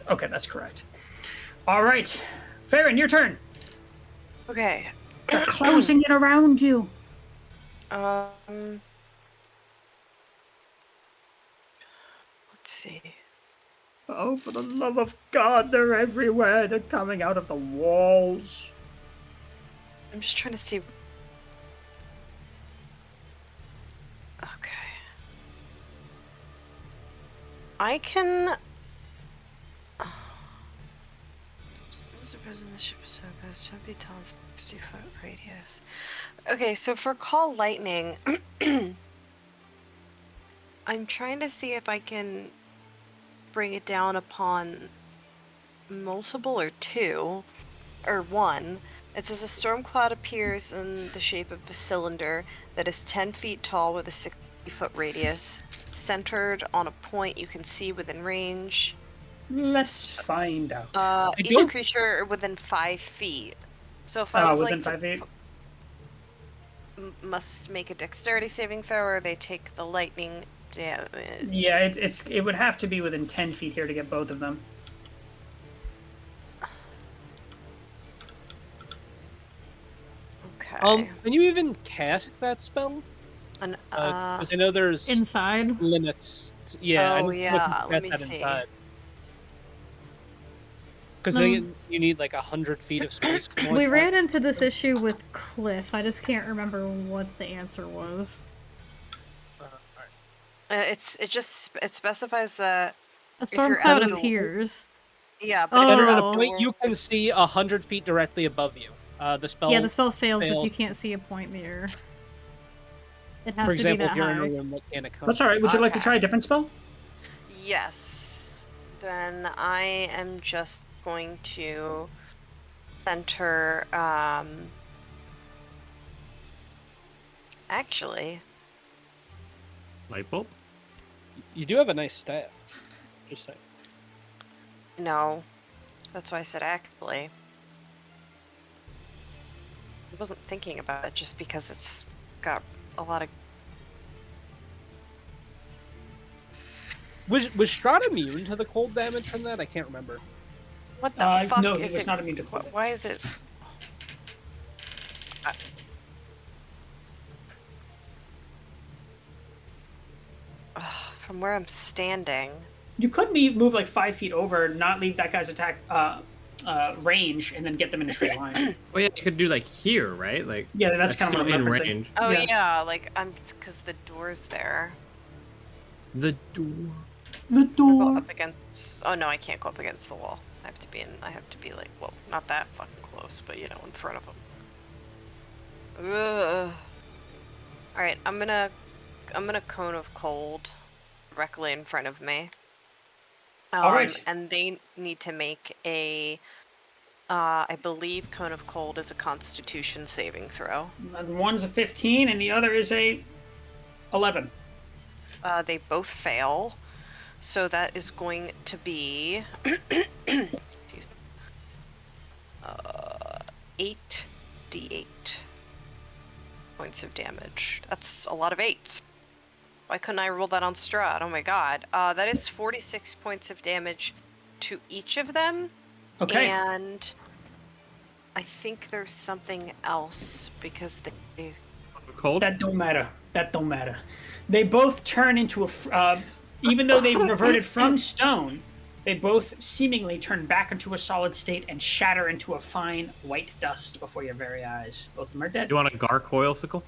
Speaker 5: Okay, that's correct. All right. Farron, your turn.
Speaker 2: Okay.
Speaker 5: They're closing in around you.
Speaker 2: Let's see.
Speaker 5: Oh, for the love of God, they're everywhere. They're coming out of the walls.
Speaker 2: I'm just trying to see. Okay. I can. The president of the ship is 10 feet tall, 60-foot radius. Okay, so for call lightning, I'm trying to see if I can bring it down upon multiple or two, or one. It says a storm cloud appears in the shape of a cylinder that is 10 feet tall with a 60-foot radius, centered on a point you can see within range.
Speaker 5: Let's find out.
Speaker 2: Each creature within 5 feet. So if I was
Speaker 5: within
Speaker 2: like
Speaker 5: 5 feet?
Speaker 2: must make a dexterity saving throw, or they take the lightning damage.
Speaker 5: Yeah, it would have to be within 10 feet here to get both of them.
Speaker 2: Okay.
Speaker 4: Can you even cast that spell? Because I know there's
Speaker 1: Inside.
Speaker 4: limits. Yeah. I know you can cast
Speaker 2: let me
Speaker 4: that
Speaker 2: see.
Speaker 4: inside. Because you need like 100 feet of space.
Speaker 1: We ran into this issue with Cliff. I just can't remember what the answer was.
Speaker 2: It specifies that
Speaker 1: A storm
Speaker 2: you're
Speaker 1: cloud
Speaker 2: out of-
Speaker 1: appears.
Speaker 2: yeah, but if you're
Speaker 1: Oh.
Speaker 2: outdoors-
Speaker 4: You can see 100 feet directly above you. The spell.
Speaker 1: Yeah, the spell fails if
Speaker 4: fails.
Speaker 1: you can't see a point in the air. It
Speaker 4: For
Speaker 1: has
Speaker 4: example,
Speaker 1: to
Speaker 4: if
Speaker 1: be
Speaker 4: you're
Speaker 1: that
Speaker 4: in a
Speaker 1: high.
Speaker 4: room that can't account.
Speaker 5: That's alright. Would you like to
Speaker 2: Okay.
Speaker 5: try a different spell?
Speaker 2: Yes. Then I am just going to center. Actually,
Speaker 3: Light bulb?
Speaker 4: You do have a nice staff. Just saying.
Speaker 2: no. That's why I said actually. I wasn't thinking about it just because it's got a lot of.
Speaker 4: Was Strahd immune to the cold damage from that? I can't remember.
Speaker 2: What the fuck
Speaker 5: No,
Speaker 2: is
Speaker 5: he was
Speaker 2: it?
Speaker 5: not immune to cold.
Speaker 2: Why is it? From where I'm standing.
Speaker 5: You could move like 5 feet over, not leave that guy's attack range, and then get them in a straight line.
Speaker 3: Well, yeah, you could do like here, right? Like
Speaker 5: Yeah, that's kind of
Speaker 3: still
Speaker 5: what I'm
Speaker 3: in
Speaker 5: referencing.
Speaker 3: range.
Speaker 2: Oh
Speaker 5: Yeah.
Speaker 2: yeah, like because the door's there.
Speaker 3: The door.
Speaker 5: The
Speaker 2: I'll go
Speaker 5: door.
Speaker 2: up against. Oh no, I can't go up against the wall. I have to be in. I have to be like, well, not that fucking close, but you know, in front of him. Ugh. All right, I'm gonna cone of cold directly in front of me.
Speaker 5: All right.
Speaker 2: And they need to make a. I believe cone of cold is a Constitution saving throw.
Speaker 5: And one's a 15, and the other is a 11.
Speaker 2: They both fail, so that is going to be. Excuse me. 8d8 points of damage. That's a lot of 8s. Why couldn't I roll that on Strahd? Oh my god. That is 46 points of damage to each of them.
Speaker 5: Okay.
Speaker 2: And I think there's something else because they.
Speaker 3: Cold.
Speaker 5: That don't matter. That don't matter. They both turn into a. Even though they reverted from stone, they both seemingly turn back into a solid state and shatter into a fine white dust before your very eyes. Both of them are dead.
Speaker 3: You want a gargoyle sickle?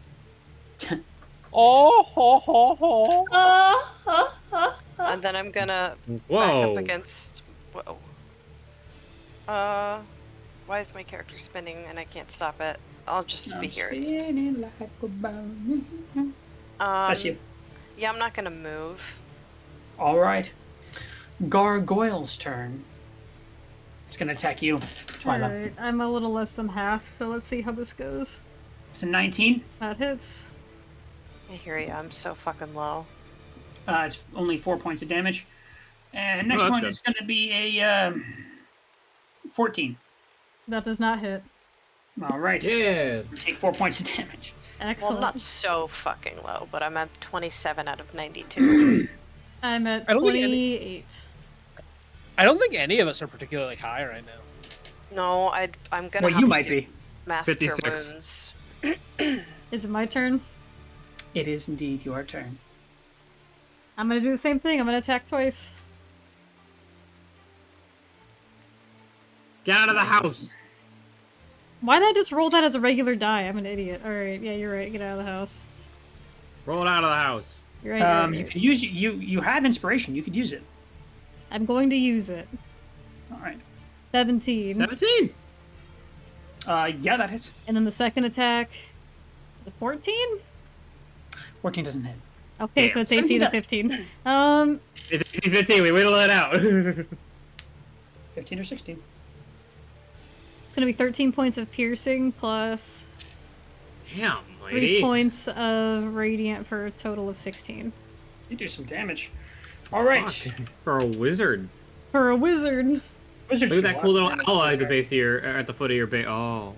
Speaker 4: Oh, ho, ho, ho.
Speaker 2: And then I'm gonna back
Speaker 3: Whoa.
Speaker 2: up against. Whoa. Why is my character spinning and I can't stop it? I'll just be here. It's,
Speaker 5: Spinning like a ballerina. That's you.
Speaker 2: Yeah, I'm not gonna move.
Speaker 5: All right. Gargoyle's turn. It's gonna attack you, Twyla.
Speaker 1: Alright, I'm a little less than half, so let's see how this goes.
Speaker 5: It's a 19.
Speaker 1: That hits.
Speaker 2: I hear you. I'm so fucking low.
Speaker 5: It's only 4 points of damage. And next
Speaker 3: that's
Speaker 5: one
Speaker 3: good.
Speaker 5: is gonna be a 14.
Speaker 1: That does not hit.
Speaker 5: All right.
Speaker 3: Yeah.
Speaker 5: Take 4 points of damage.
Speaker 2: Well,
Speaker 1: Excellent.
Speaker 2: I'm not so fucking low, but I'm at 27 out of 92.
Speaker 1: I'm at
Speaker 4: I don't think
Speaker 1: 28.
Speaker 4: I don't think any of us are particularly high right now.
Speaker 2: No, I'm gonna
Speaker 5: Well,
Speaker 2: have
Speaker 5: you
Speaker 2: to
Speaker 5: might
Speaker 2: do
Speaker 5: be.
Speaker 2: Mask Cure
Speaker 3: 56.
Speaker 2: Wounds.
Speaker 1: Is it my turn?
Speaker 5: It is indeed your turn.
Speaker 1: I'm gonna do the same thing. I'm gonna attack twice.
Speaker 3: Get out of the house.
Speaker 1: Why did I just roll that as a regular die? I'm an idiot. Alright, yeah, you're right. Get out of the house.
Speaker 3: Roll it out of the house.
Speaker 1: You're right. You're right,
Speaker 5: You
Speaker 1: you're
Speaker 5: can
Speaker 1: right.
Speaker 5: use you have inspiration. You could use it.
Speaker 1: I'm going to use it.
Speaker 5: All right.
Speaker 1: 17.
Speaker 3: 17.
Speaker 5: Yeah, that hits.
Speaker 1: And then the second attack is a 14?
Speaker 5: 14 doesn't hit.
Speaker 1: Okay, so it's AC is a 15.
Speaker 3: It's 15. We whittle it out.
Speaker 5: 15 or 16.
Speaker 1: It's gonna be 13 points of piercing plus
Speaker 3: Damn,
Speaker 1: 3
Speaker 3: lady.
Speaker 1: points of radiant for a total of 16.
Speaker 5: You do some damage. All right.
Speaker 3: Fuck. For a wizard.
Speaker 1: For a wizard.
Speaker 5: Wizard
Speaker 3: Look at
Speaker 5: should
Speaker 3: that cool
Speaker 5: last
Speaker 3: little
Speaker 5: damage,
Speaker 3: owl
Speaker 5: to be
Speaker 3: at the
Speaker 5: fair.
Speaker 3: base of your, at the foot of your base. Oh.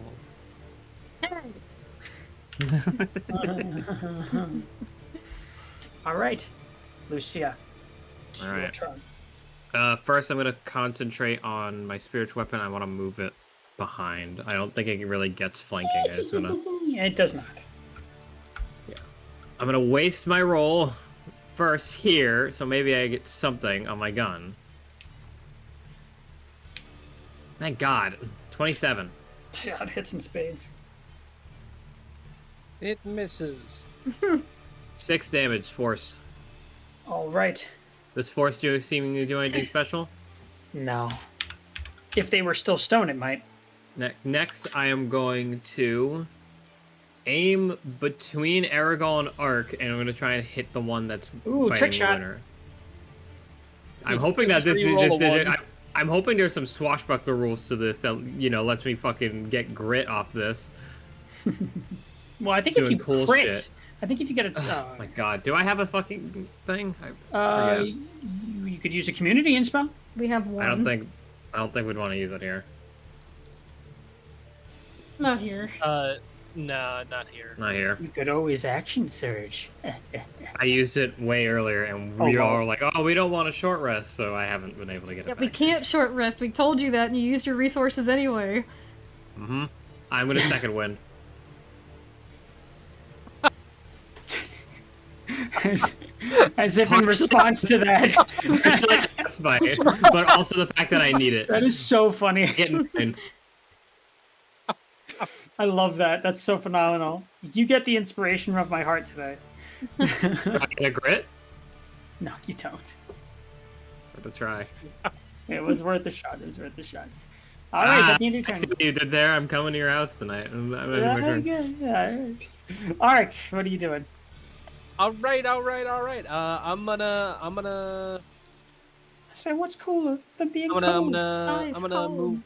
Speaker 5: All right, Lucia. It's
Speaker 3: All
Speaker 5: your
Speaker 3: right.
Speaker 5: turn.
Speaker 3: First, I'm gonna concentrate on my spiritual weapon. I want to move it behind. I don't think it really gets flanking. I just gonna.
Speaker 5: It does not.
Speaker 3: I'm gonna waste my roll first here, so maybe I get something on my gun. Thank God. 27.
Speaker 5: Yeah, it hits in spades.
Speaker 4: It misses.
Speaker 3: 6 damage force.
Speaker 5: All right.
Speaker 3: Does force seemingly do anything special?
Speaker 5: No. If they were still stone, it might.
Speaker 3: Next, I am going to aim between Aragol and Arc, and I'm going to try and hit the one that's
Speaker 5: Ooh,
Speaker 3: fighting
Speaker 5: trick
Speaker 3: the
Speaker 5: shot.
Speaker 3: winner. I'm hoping that
Speaker 4: This
Speaker 3: this
Speaker 4: is
Speaker 3: is
Speaker 4: where you roll a one.
Speaker 3: I'm hoping there's some swashbuckler rules to this that, you know, lets me fucking get grit off this.
Speaker 5: Well, I think if
Speaker 3: Doing
Speaker 5: you
Speaker 3: cool
Speaker 5: crit,
Speaker 3: shit.
Speaker 5: I think if you get a,
Speaker 3: Oh my God, do I have a fucking thing?
Speaker 5: you could use a community inspo.
Speaker 1: We have one.
Speaker 3: I don't think we'd want to use it here.
Speaker 1: Not here.
Speaker 4: Nah, not here.
Speaker 3: Not here.
Speaker 5: You could always action surge.
Speaker 3: I used it way earlier, and we
Speaker 5: Oh,
Speaker 3: all
Speaker 5: wow.
Speaker 3: were like, "Oh, we don't want a short rest," so I haven't been able to get it
Speaker 1: Yeah,
Speaker 3: back.
Speaker 1: we can't short rest. We told you that, and you used your resources anyway.
Speaker 3: Mm-hmm. I'm gonna second wind.
Speaker 5: As if in response to that.
Speaker 3: Partially yes by it, but also the fact that I need it.
Speaker 5: That is so funny.
Speaker 3: Getting mine.
Speaker 5: I love that. That's so phenomenal. You get the inspiration of my heart today.
Speaker 3: I get a grit?
Speaker 5: No, you don't.
Speaker 3: Worth a try.
Speaker 5: It was worth a shot. It was worth a shot. All right, that's the end of your
Speaker 3: I see
Speaker 5: turn.
Speaker 3: what you did there. I'm coming to your house tonight. I'm ending my
Speaker 5: Yeah,
Speaker 3: turn.
Speaker 5: yeah. All right, what are you doing?
Speaker 4: All right. I'm gonna.
Speaker 5: So what's cooler than being
Speaker 4: I'm
Speaker 5: cold?
Speaker 1: Ice
Speaker 4: gonna
Speaker 1: cold.
Speaker 4: move.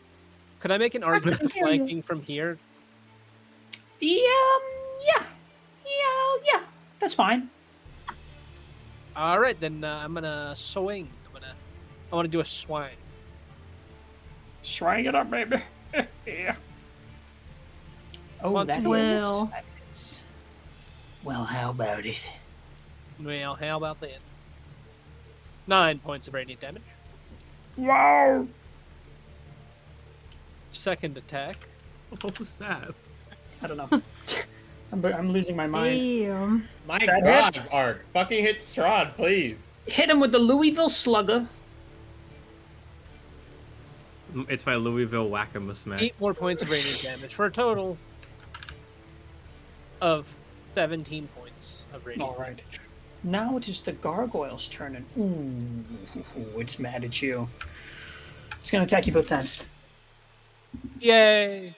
Speaker 4: Could I make an argument
Speaker 5: can
Speaker 4: for
Speaker 5: hear you.
Speaker 4: flanking from here?
Speaker 5: Yeah. That's fine.
Speaker 4: All right, then I'm gonna swing. I want to do a swing.
Speaker 5: Swing it up, baby. Yeah. Oh,
Speaker 4: Come on.
Speaker 5: that
Speaker 1: Well.
Speaker 5: is. Well, how about it?
Speaker 4: Well, how about that? 9 points of radiant damage.
Speaker 5: Wow.
Speaker 4: Second attack.
Speaker 3: What was that?
Speaker 5: I don't know. I'm losing my mind.
Speaker 1: Damn.
Speaker 6: My
Speaker 5: That
Speaker 6: God,
Speaker 5: hits.
Speaker 6: Ark. Fucking hit Strahd, please.
Speaker 5: Hit him with the Louisville Slugger.
Speaker 3: It's my Louisville Whack-A-Mos Mac.
Speaker 4: 8 more points of radiant damage for a total of 17 points of radiant
Speaker 5: All right.
Speaker 4: damage.
Speaker 5: Now it is the gargoyle's turn, and ooh, it's mad at you. It's gonna attack you both times.
Speaker 4: Yay!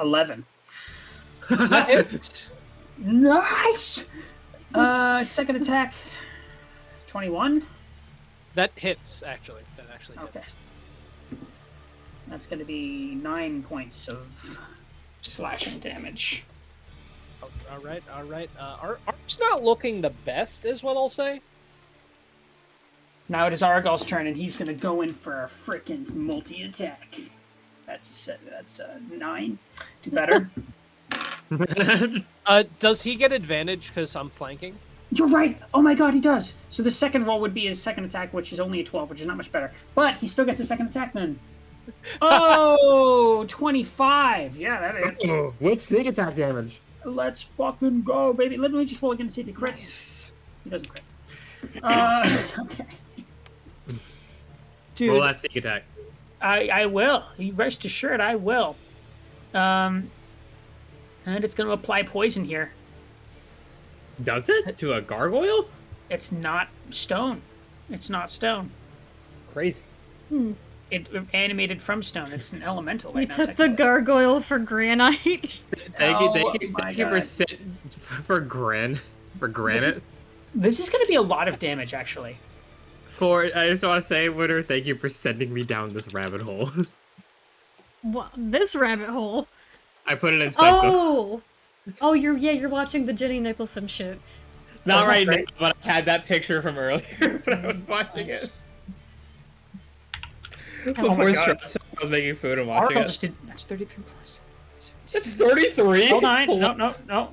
Speaker 5: 11.
Speaker 4: That hits.
Speaker 5: Nice. Second attack. 21.
Speaker 4: That hits, actually. That actually hits.
Speaker 5: Okay. That's gonna be 9 points of slashing damage.
Speaker 4: All right. Ark's not looking the best, is what I'll say.
Speaker 5: Now it is Argyl's turn, and he's gonna go in for a frickin' multi-attack. That's a 9. Do better.
Speaker 4: Does he get advantage because I'm flanking?
Speaker 5: You're right. Oh my god, he does. So the second roll would be his second attack, which is only a 12, which is not much better. But he still gets a second attack then. Oh, 25. Yeah, that hits.
Speaker 3: What's sneak attack damage?
Speaker 5: Let's fucking go, baby. Let me just roll again to see if he crits.
Speaker 2: Nice.
Speaker 5: He doesn't crit. Okay. Dude,
Speaker 3: Roll that sneak attack.
Speaker 5: I will. You rest assured, I will. And it's going to apply poison here.
Speaker 3: Does it? To a gargoyle?
Speaker 5: It's not stone. It's not stone.
Speaker 6: Crazy.
Speaker 5: It animated from stone. It's an elemental.
Speaker 1: You
Speaker 5: Right now,
Speaker 1: took the
Speaker 5: technically.
Speaker 1: gargoyle for granite.
Speaker 3: Thank you
Speaker 5: my
Speaker 3: for
Speaker 5: God.
Speaker 3: for granite.
Speaker 5: This is going to be a lot of damage, actually.
Speaker 3: I just want to say, Winter, thank you for sending me down this rabbit hole.
Speaker 1: What, this rabbit hole.
Speaker 3: I put it in Psycho.
Speaker 1: Oh, you're watching the Jenny Nicholson shit.
Speaker 3: Not right now,
Speaker 5: great.
Speaker 3: but I had that picture from earlier when I was watching it. Before
Speaker 5: my God.
Speaker 3: Strahd was making food and watching
Speaker 5: Argyle
Speaker 3: it.
Speaker 5: just did. That's 33 plus.
Speaker 3: It's 33?
Speaker 5: Hold on. No.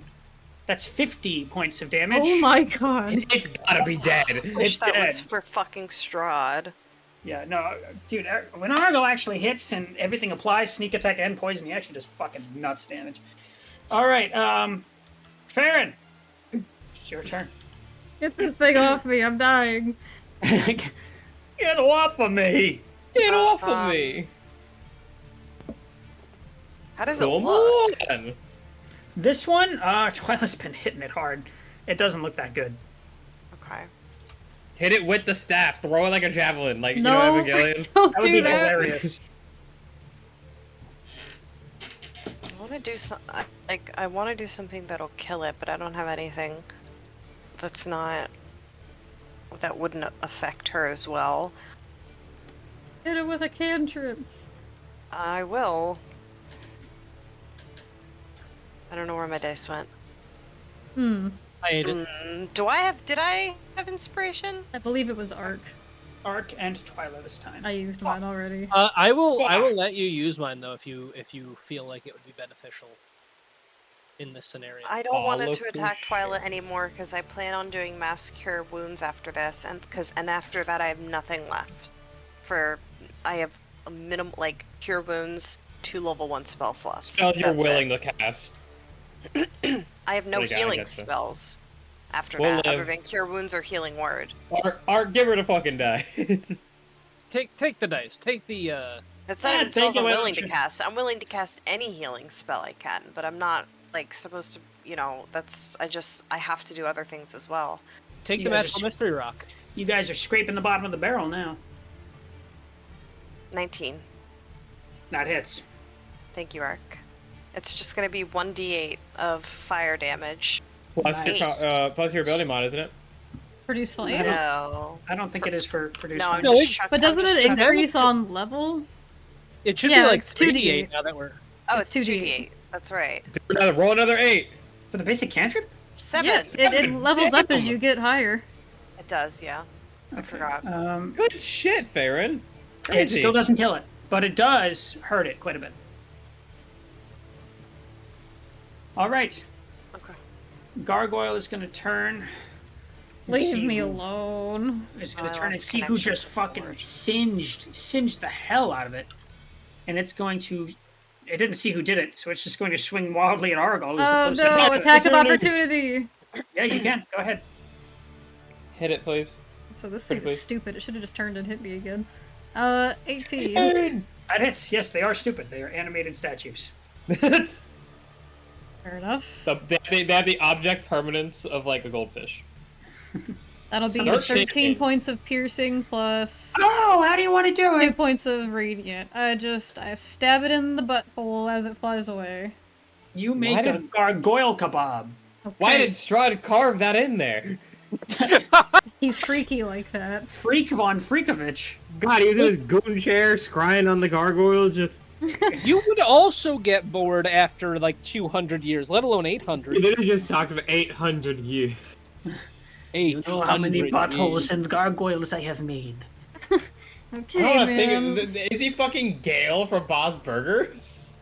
Speaker 5: That's 50 points of damage.
Speaker 1: Oh my god.
Speaker 3: It's gotta be dead.
Speaker 2: Wish
Speaker 5: It's
Speaker 2: that was
Speaker 5: dead.
Speaker 2: for fucking Strahd.
Speaker 5: Yeah, no, dude, when Argyle actually hits and everything applies, sneak attack and poison, he actually does fucking nuts damage. Alright, Farron, it's your turn.
Speaker 1: Get this thing off me, I'm dying.
Speaker 5: Get off of me!
Speaker 6: Get off of me!
Speaker 2: How does it
Speaker 6: Come
Speaker 2: look?
Speaker 6: on!
Speaker 5: This one, Twyla's been hitting it hard. It doesn't look that good.
Speaker 2: Okay.
Speaker 6: Hit it with the staff. Throw it like a javelin. Like,
Speaker 1: No,
Speaker 6: you know, Evangelion.
Speaker 1: don't
Speaker 5: That would
Speaker 1: do
Speaker 5: be
Speaker 1: that.
Speaker 5: hilarious.
Speaker 2: I want to do I want to do something that'll kill it, but I don't have anything that wouldn't affect her as well.
Speaker 1: Hit it with a cantrip.
Speaker 2: I will. I don't know where my dice went.
Speaker 4: I ate it.
Speaker 2: Did I have inspiration?
Speaker 1: I believe it was Ark.
Speaker 5: Ark and Twyla this time.
Speaker 1: I used mine already.
Speaker 4: I will let you use mine though if you feel like it would be beneficial in this scenario.
Speaker 2: I don't want it
Speaker 6: look
Speaker 2: to
Speaker 6: who
Speaker 2: attack Twyla
Speaker 6: shares.
Speaker 2: anymore because I plan on doing mass cure wounds after this, and after that I have nothing left. I have a minimum cure wounds, 2 level 1 spell slots.
Speaker 6: Spell you're
Speaker 2: That's it.
Speaker 6: willing to cast.
Speaker 2: I have no
Speaker 3: Like, I
Speaker 2: healing
Speaker 3: getcha.
Speaker 2: spells after
Speaker 3: We'll
Speaker 2: that, other
Speaker 3: live.
Speaker 2: than Cure Wounds or Healing Word.
Speaker 3: Art, give her to fucking die.
Speaker 4: Take the dice. Take the
Speaker 2: It's not even
Speaker 5: take
Speaker 2: spells
Speaker 5: it,
Speaker 2: I'm
Speaker 5: why
Speaker 2: willing
Speaker 5: don't
Speaker 2: to
Speaker 5: you?
Speaker 2: cast. I'm willing to cast any healing spell I can, but I'm not, like, supposed to, I have to do other things as well.
Speaker 4: take
Speaker 5: You
Speaker 4: the
Speaker 5: guys are
Speaker 4: magical
Speaker 5: s-
Speaker 4: mystery rock.
Speaker 5: You guys are scraping the bottom of the barrel now.
Speaker 2: 19.
Speaker 5: That hits.
Speaker 2: Thank you, Ark. It's just gonna be 1d8 of fire damage.
Speaker 3: plus your ability mod, isn't it?
Speaker 1: Produce flame?
Speaker 2: No.
Speaker 5: I don't think it is for produce.
Speaker 2: No, I'm
Speaker 5: flame.
Speaker 4: No,
Speaker 2: just chucking.
Speaker 1: But doesn't it
Speaker 4: chucking-
Speaker 1: increase on level?
Speaker 4: It should
Speaker 1: Yeah,
Speaker 4: be like
Speaker 1: it's
Speaker 4: 2d8
Speaker 1: 2d8.
Speaker 4: now that we're.
Speaker 2: Oh,
Speaker 1: it's
Speaker 2: it's
Speaker 1: 2d8.
Speaker 2: 2d8. That's right.
Speaker 3: Roll another 8.
Speaker 5: For the basic cantrip?
Speaker 2: 7.
Speaker 1: Yes, it levels up as you get higher.
Speaker 2: It does, yeah. I forgot.
Speaker 3: Good shit, Farron.
Speaker 5: It
Speaker 3: Crazy.
Speaker 5: still doesn't kill it, but it does hurt it quite a bit. All right.
Speaker 2: Okay.
Speaker 5: Gargoyle is going to turn.
Speaker 1: Leave
Speaker 5: See
Speaker 1: me
Speaker 5: who-
Speaker 1: alone.
Speaker 5: It's going
Speaker 2: I
Speaker 5: to turn and
Speaker 2: lost
Speaker 5: see who
Speaker 2: connection
Speaker 5: just
Speaker 2: with the
Speaker 5: fucking
Speaker 2: Lord.
Speaker 5: singed the hell out of it. And it's going to. It didn't see who did it, so it's just going to swing wildly at Argyle.
Speaker 1: Oh no, attack of opportunity!
Speaker 5: Yeah, you can. Go ahead.
Speaker 3: Hit it, please.
Speaker 1: So this thing
Speaker 3: Quickly.
Speaker 1: is stupid. It should have just turned and hit me again. 18.
Speaker 5: That hits. Yes, they are stupid. They are animated statues.
Speaker 1: Fair enough.
Speaker 3: They have the object permanence of like a goldfish.
Speaker 1: That'll be
Speaker 3: Start
Speaker 1: 13
Speaker 3: shaking.
Speaker 1: points of piercing plus
Speaker 5: Oh, how do you want to do
Speaker 1: 2
Speaker 5: it?
Speaker 1: points of radiant. I stab it in the butthole as it flies away.
Speaker 5: You make
Speaker 3: Why
Speaker 5: a
Speaker 3: did-
Speaker 5: gargoyle kebab.
Speaker 1: Okay.
Speaker 3: Why did Strahd carve that in there?
Speaker 1: He's freaky like that?
Speaker 5: Freak von Freakovich.
Speaker 3: God, he was in his goon chair, scrying on the gargoyle. Just
Speaker 4: You would also get bored after like 200 years, let alone 800.
Speaker 3: he literally just talked about 800 years.
Speaker 5: You know how many
Speaker 4: 800
Speaker 5: buttholes
Speaker 4: years.
Speaker 5: and gargoyles I have made.
Speaker 1: Okay, man.
Speaker 3: Is he fucking Gale from Bob's Burgers?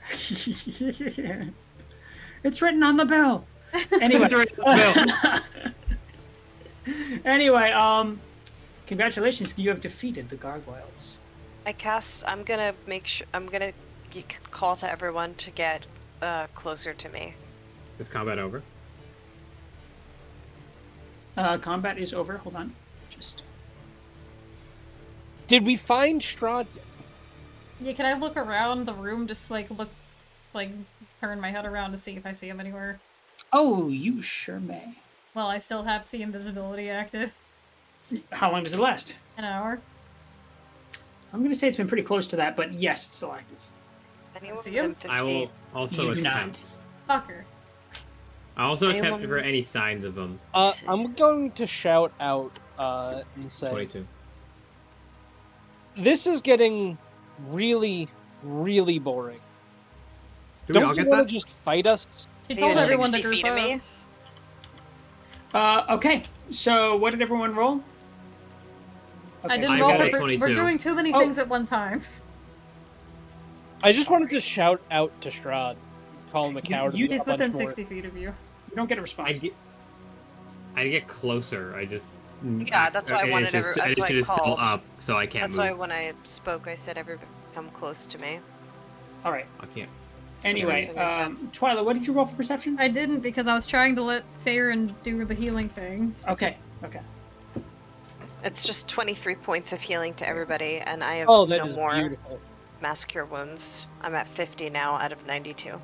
Speaker 5: It's written on the bell. Anyway, anyway, congratulations, you have defeated the gargoyles.
Speaker 2: I'm gonna call to everyone to get closer to me.
Speaker 3: Is combat over?
Speaker 5: Combat is over. Hold on. Just.
Speaker 4: Did we find Strahd?
Speaker 1: Yeah, can I look around the room? Just turn my head around to see if I see him anywhere.
Speaker 5: Oh, you sure may.
Speaker 1: Well, I still have see invisibility active.
Speaker 5: How long does it last?
Speaker 1: An hour.
Speaker 5: I'm gonna say it's been pretty close to that, but yes, it's still active.
Speaker 2: Anyone
Speaker 1: See
Speaker 2: within
Speaker 1: him?
Speaker 2: 15?
Speaker 3: I will also
Speaker 5: You do not.
Speaker 3: attempt.
Speaker 1: Fucker.
Speaker 3: I also attempt
Speaker 2: Anyone-
Speaker 3: for any signs of them.
Speaker 4: I'm going to shout out and say,
Speaker 3: 22.
Speaker 4: this is getting really, really boring.
Speaker 3: Do we all
Speaker 4: Don't you
Speaker 3: get
Speaker 4: want
Speaker 3: that?
Speaker 4: to just fight us?
Speaker 1: She
Speaker 2: Are you
Speaker 1: told
Speaker 2: at
Speaker 1: everyone to
Speaker 2: 60
Speaker 1: group
Speaker 2: feet of me?
Speaker 1: up.
Speaker 5: Okay, so what did everyone roll?
Speaker 1: I
Speaker 5: Okay.
Speaker 1: didn't
Speaker 3: I
Speaker 1: roll
Speaker 3: got
Speaker 1: for.
Speaker 3: a 22.
Speaker 1: We're doing too many
Speaker 5: Oh.
Speaker 1: things at one time.
Speaker 4: I just wanted to shout out to Strahd, call him a coward.
Speaker 5: you-
Speaker 4: and
Speaker 1: He's
Speaker 4: a bunch
Speaker 1: within
Speaker 4: more.
Speaker 1: 60 feet of you.
Speaker 5: You don't get a response.
Speaker 3: I get closer. I just.
Speaker 2: Yeah, that's why I wanted
Speaker 3: That's
Speaker 2: that's why I
Speaker 3: is still
Speaker 2: called.
Speaker 3: up, so I can't
Speaker 2: That's
Speaker 3: move.
Speaker 2: why when I spoke, I said everybody come close to me.
Speaker 5: All right.
Speaker 3: I can't.
Speaker 5: Anyway,
Speaker 2: Seriously, I said.
Speaker 5: Twyla, what did you roll for perception?
Speaker 1: I didn't because I was trying to let Farron do the healing thing.
Speaker 5: Okay. Okay.
Speaker 2: It's just 23 points of healing to everybody, and I have
Speaker 4: Oh, that
Speaker 2: no
Speaker 4: is
Speaker 2: more
Speaker 4: beautiful.
Speaker 2: mass cure wounds. I'm at 50 now out of 92.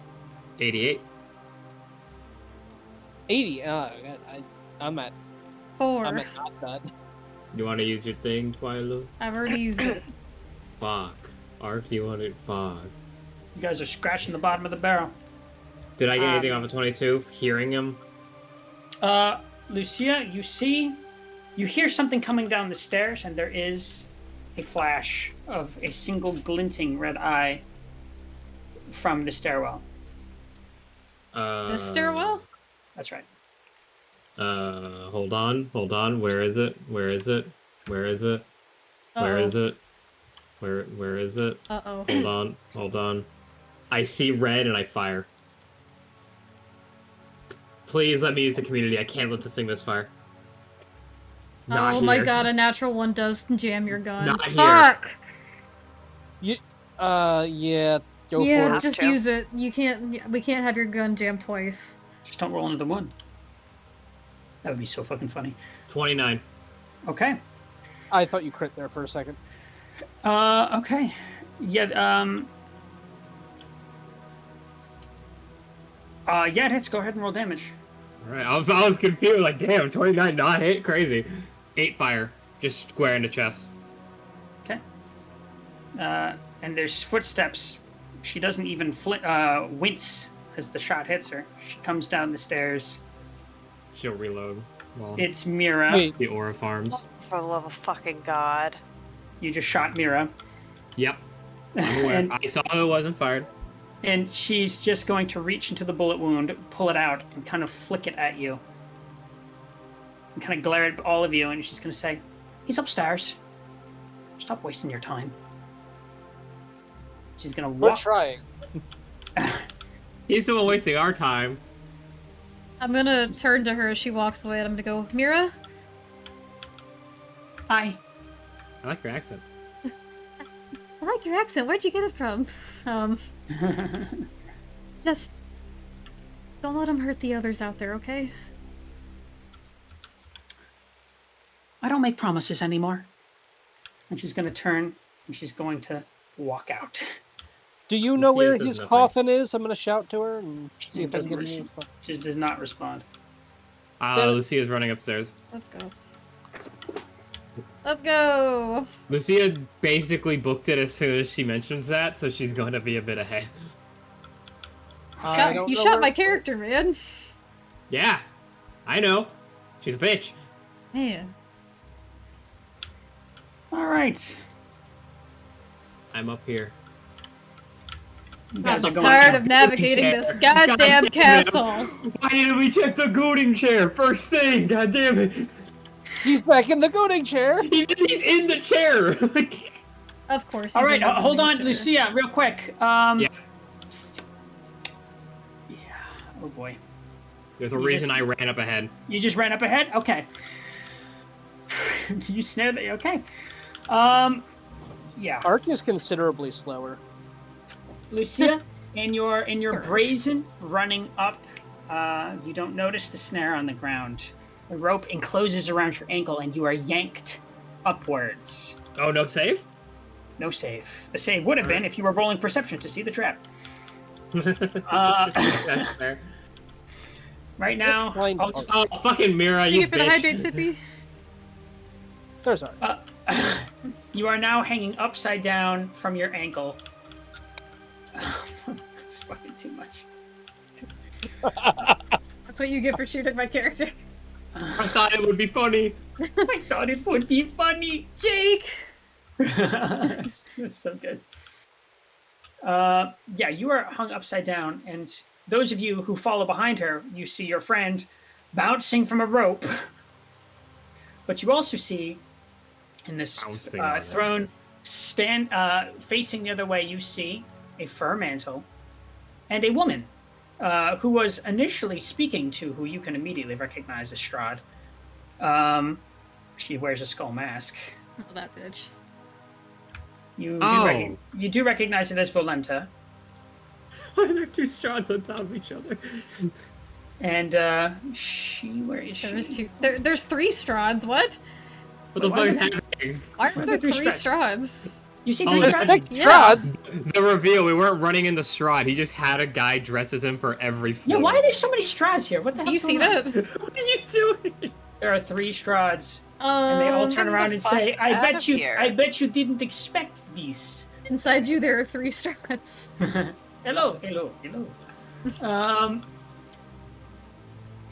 Speaker 3: 88.
Speaker 4: 80. I'm at
Speaker 1: 4.
Speaker 4: not that.
Speaker 3: You want to use your thing, Twyla?
Speaker 1: I've already used it.
Speaker 3: Fuck. Ark, you want it? Fuck.
Speaker 5: You guys are scratching the bottom of the barrel.
Speaker 3: Did I get anything off of 22? Hearing him?
Speaker 5: Lucia, you hear something coming down the stairs, and there is a flash of a single glinting red eye from the stairwell.
Speaker 1: The stairwell?
Speaker 5: That's right.
Speaker 3: Hold on. Where is it? Where is it? Where is it? Where is it? Where is it?
Speaker 1: Uh-oh.
Speaker 3: Hold on. I see red and I fire. Please let me use the community. I can't let this thing misfire. Not
Speaker 1: Oh my
Speaker 3: here.
Speaker 1: god, a natural one does jam your gun.
Speaker 3: Not here.
Speaker 1: Fuck!
Speaker 4: Yeah, go
Speaker 1: Yeah,
Speaker 4: for it.
Speaker 1: just
Speaker 2: to.
Speaker 1: use it. We can't have your gun jammed twice.
Speaker 5: Just don't roll another one. That would be so fucking funny.
Speaker 3: 29.
Speaker 5: Okay.
Speaker 4: I thought you crit there for a second.
Speaker 5: Okay. Yeah, yeah, it hits. Go ahead and roll damage.
Speaker 3: Alright, I was confused, like, damn, 29 not hit? Crazy. 8 fire. Just square in the chest.
Speaker 5: Okay. And there's footsteps. She doesn't even wince as the shot hits her. She comes down the stairs.
Speaker 3: She'll reload. Well,
Speaker 5: It's Mira.
Speaker 4: Wait,
Speaker 3: the aura farms.
Speaker 2: For the love of fucking God.
Speaker 5: You just shot Mira.
Speaker 3: Yep. I'm aware.
Speaker 5: and,
Speaker 3: I saw it wasn't fired.
Speaker 5: and she's just going to reach into the bullet wound, pull it out, and kind of flick it at you. And kind of glare at all of you, and she's going to say, "He's upstairs. Stop wasting your time." She's going to
Speaker 4: we're
Speaker 5: walk.
Speaker 4: trying.
Speaker 3: He's the one wasting our time.
Speaker 1: I'm gonna turn to her as she walks away and I'm gonna go, Mira?
Speaker 5: Hi.
Speaker 3: I like your accent.
Speaker 1: I like your accent. Where'd you get it from? Just don't let him hurt the others out there, okay?
Speaker 5: I don't make promises anymore. And she's going to turn and she's going to walk out.
Speaker 4: Do you know where
Speaker 3: says
Speaker 4: his
Speaker 3: nothing.
Speaker 4: coffin is? I'm gonna shout to her and see if I can get
Speaker 5: Doesn't
Speaker 4: any.
Speaker 5: She does not respond.
Speaker 3: Lucia's running upstairs.
Speaker 1: Let's go. Let's go!
Speaker 3: Lucia basically booked it as soon as she mentions that, so she's going to be a bit ahead.
Speaker 4: I don't
Speaker 1: You
Speaker 4: know
Speaker 1: shot
Speaker 4: where-
Speaker 1: my character, man.
Speaker 3: Yeah, I know. She's a bitch.
Speaker 1: Man.
Speaker 5: All right.
Speaker 3: I'm up here.
Speaker 5: You guys are
Speaker 1: I'm
Speaker 5: going
Speaker 1: tired
Speaker 5: down.
Speaker 1: of navigating this goddamn castle.
Speaker 3: Why didn't we check the goading chair first thing? God damn it.
Speaker 4: He's back in the goading chair.
Speaker 3: He's in the chair.
Speaker 1: Of course.
Speaker 5: All
Speaker 1: he's
Speaker 5: right,
Speaker 1: in the
Speaker 5: hold on,
Speaker 1: chair.
Speaker 5: Lucia, real quick.
Speaker 3: Yeah.
Speaker 5: Yeah. Oh boy.
Speaker 3: There's a
Speaker 5: You
Speaker 3: reason
Speaker 5: just-
Speaker 3: I ran up ahead.
Speaker 5: You just ran up ahead. Okay. You snared the. Okay. Yeah.
Speaker 4: Arc is considerably slower.
Speaker 5: Lucia, in your brazen running up, you don't notice the snare on the ground. The rope encloses around your ankle, and you are yanked upwards.
Speaker 3: Oh, no save?
Speaker 5: No save. The save would have been if you were rolling perception to see the trap. Uh,
Speaker 3: That's fair.
Speaker 5: right now,
Speaker 4: Blind
Speaker 5: I'll
Speaker 4: Arc.
Speaker 3: Oh, fucking Mira,
Speaker 1: Thank
Speaker 3: you
Speaker 1: you for the
Speaker 3: bitch.
Speaker 1: hydrate, Sippy.
Speaker 4: There's Arc.
Speaker 5: you are now hanging upside down from your ankle. It's fucking too much.
Speaker 1: That's what you get for shooting my character.
Speaker 3: I thought it would be funny.
Speaker 5: I thought it would be funny.
Speaker 1: Jake!
Speaker 5: That's so good. Yeah, you are hung upside down, and those of you who follow behind her, you see your friend bouncing from a rope. But you also see, in this
Speaker 3: Bouncing on it.
Speaker 5: throne, facing the other way, you see a fur mantle and a woman who was initially speaking to who you can immediately recognize as Strahd. She wears a skull mask.
Speaker 1: Oh, that bitch.
Speaker 5: You
Speaker 3: Oh.
Speaker 5: you do recognize it as Volenta.
Speaker 3: Why are there two Strahds on top of each other?
Speaker 5: And where is she?
Speaker 1: There's two. There's three Strahds. What?
Speaker 3: What the
Speaker 5: Why
Speaker 3: fuck is
Speaker 5: would
Speaker 3: happening?
Speaker 1: Why are
Speaker 5: Why
Speaker 1: there
Speaker 5: are there
Speaker 1: three
Speaker 5: three
Speaker 1: Strahds?
Speaker 5: You see
Speaker 3: Oh,
Speaker 5: three
Speaker 3: there's
Speaker 5: Strahd?
Speaker 4: Big
Speaker 1: Yeah.
Speaker 4: Strahds.
Speaker 3: The reveal, we weren't running into Strahd. He just had a guy dress as him for every
Speaker 5: Yeah,
Speaker 3: floor.
Speaker 5: why are there so many Strahds here? What the hell?
Speaker 1: Do you see that?
Speaker 3: What are you doing?
Speaker 5: There are three Strahds, and they all turn
Speaker 2: Get
Speaker 5: around
Speaker 2: the
Speaker 5: and say,
Speaker 2: fuck
Speaker 5: "I
Speaker 2: out
Speaker 5: bet
Speaker 2: of
Speaker 5: you,
Speaker 2: here."
Speaker 5: I bet you didn't expect this."
Speaker 1: Inside you, there are three Strahds.
Speaker 5: Hello.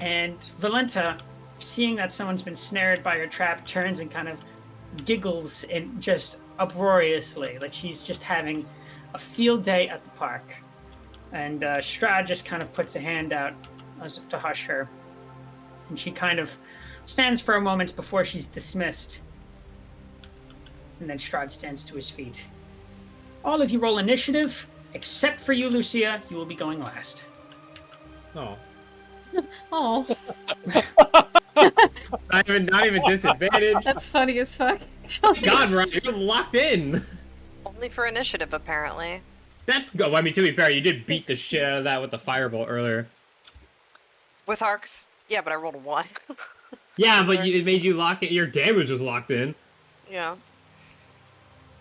Speaker 5: And Valenta, seeing that someone's been snared by her trap, turns and kind of giggles and just uproariously, like she's just having a field day at the park. And Strahd just kind of puts a hand out as if to hush her. And she kind of stands for a moment before she's dismissed. And then Strahd stands to his feet. All of you roll initiative, except for you, Lucia. You will be going last.
Speaker 3: Oh.
Speaker 1: Oh,
Speaker 3: Not even disadvantage.
Speaker 1: that's funny as fuck.
Speaker 3: God, Ryan, you're locked in.
Speaker 2: Only for initiative, apparently.
Speaker 3: That's go. I mean, to be fair, you did beat the shit out of that with the fireball earlier.
Speaker 2: With arcs, yeah, but I rolled a 1.
Speaker 3: Yeah, but it made you lock it. Your damage was locked in.
Speaker 2: Yeah.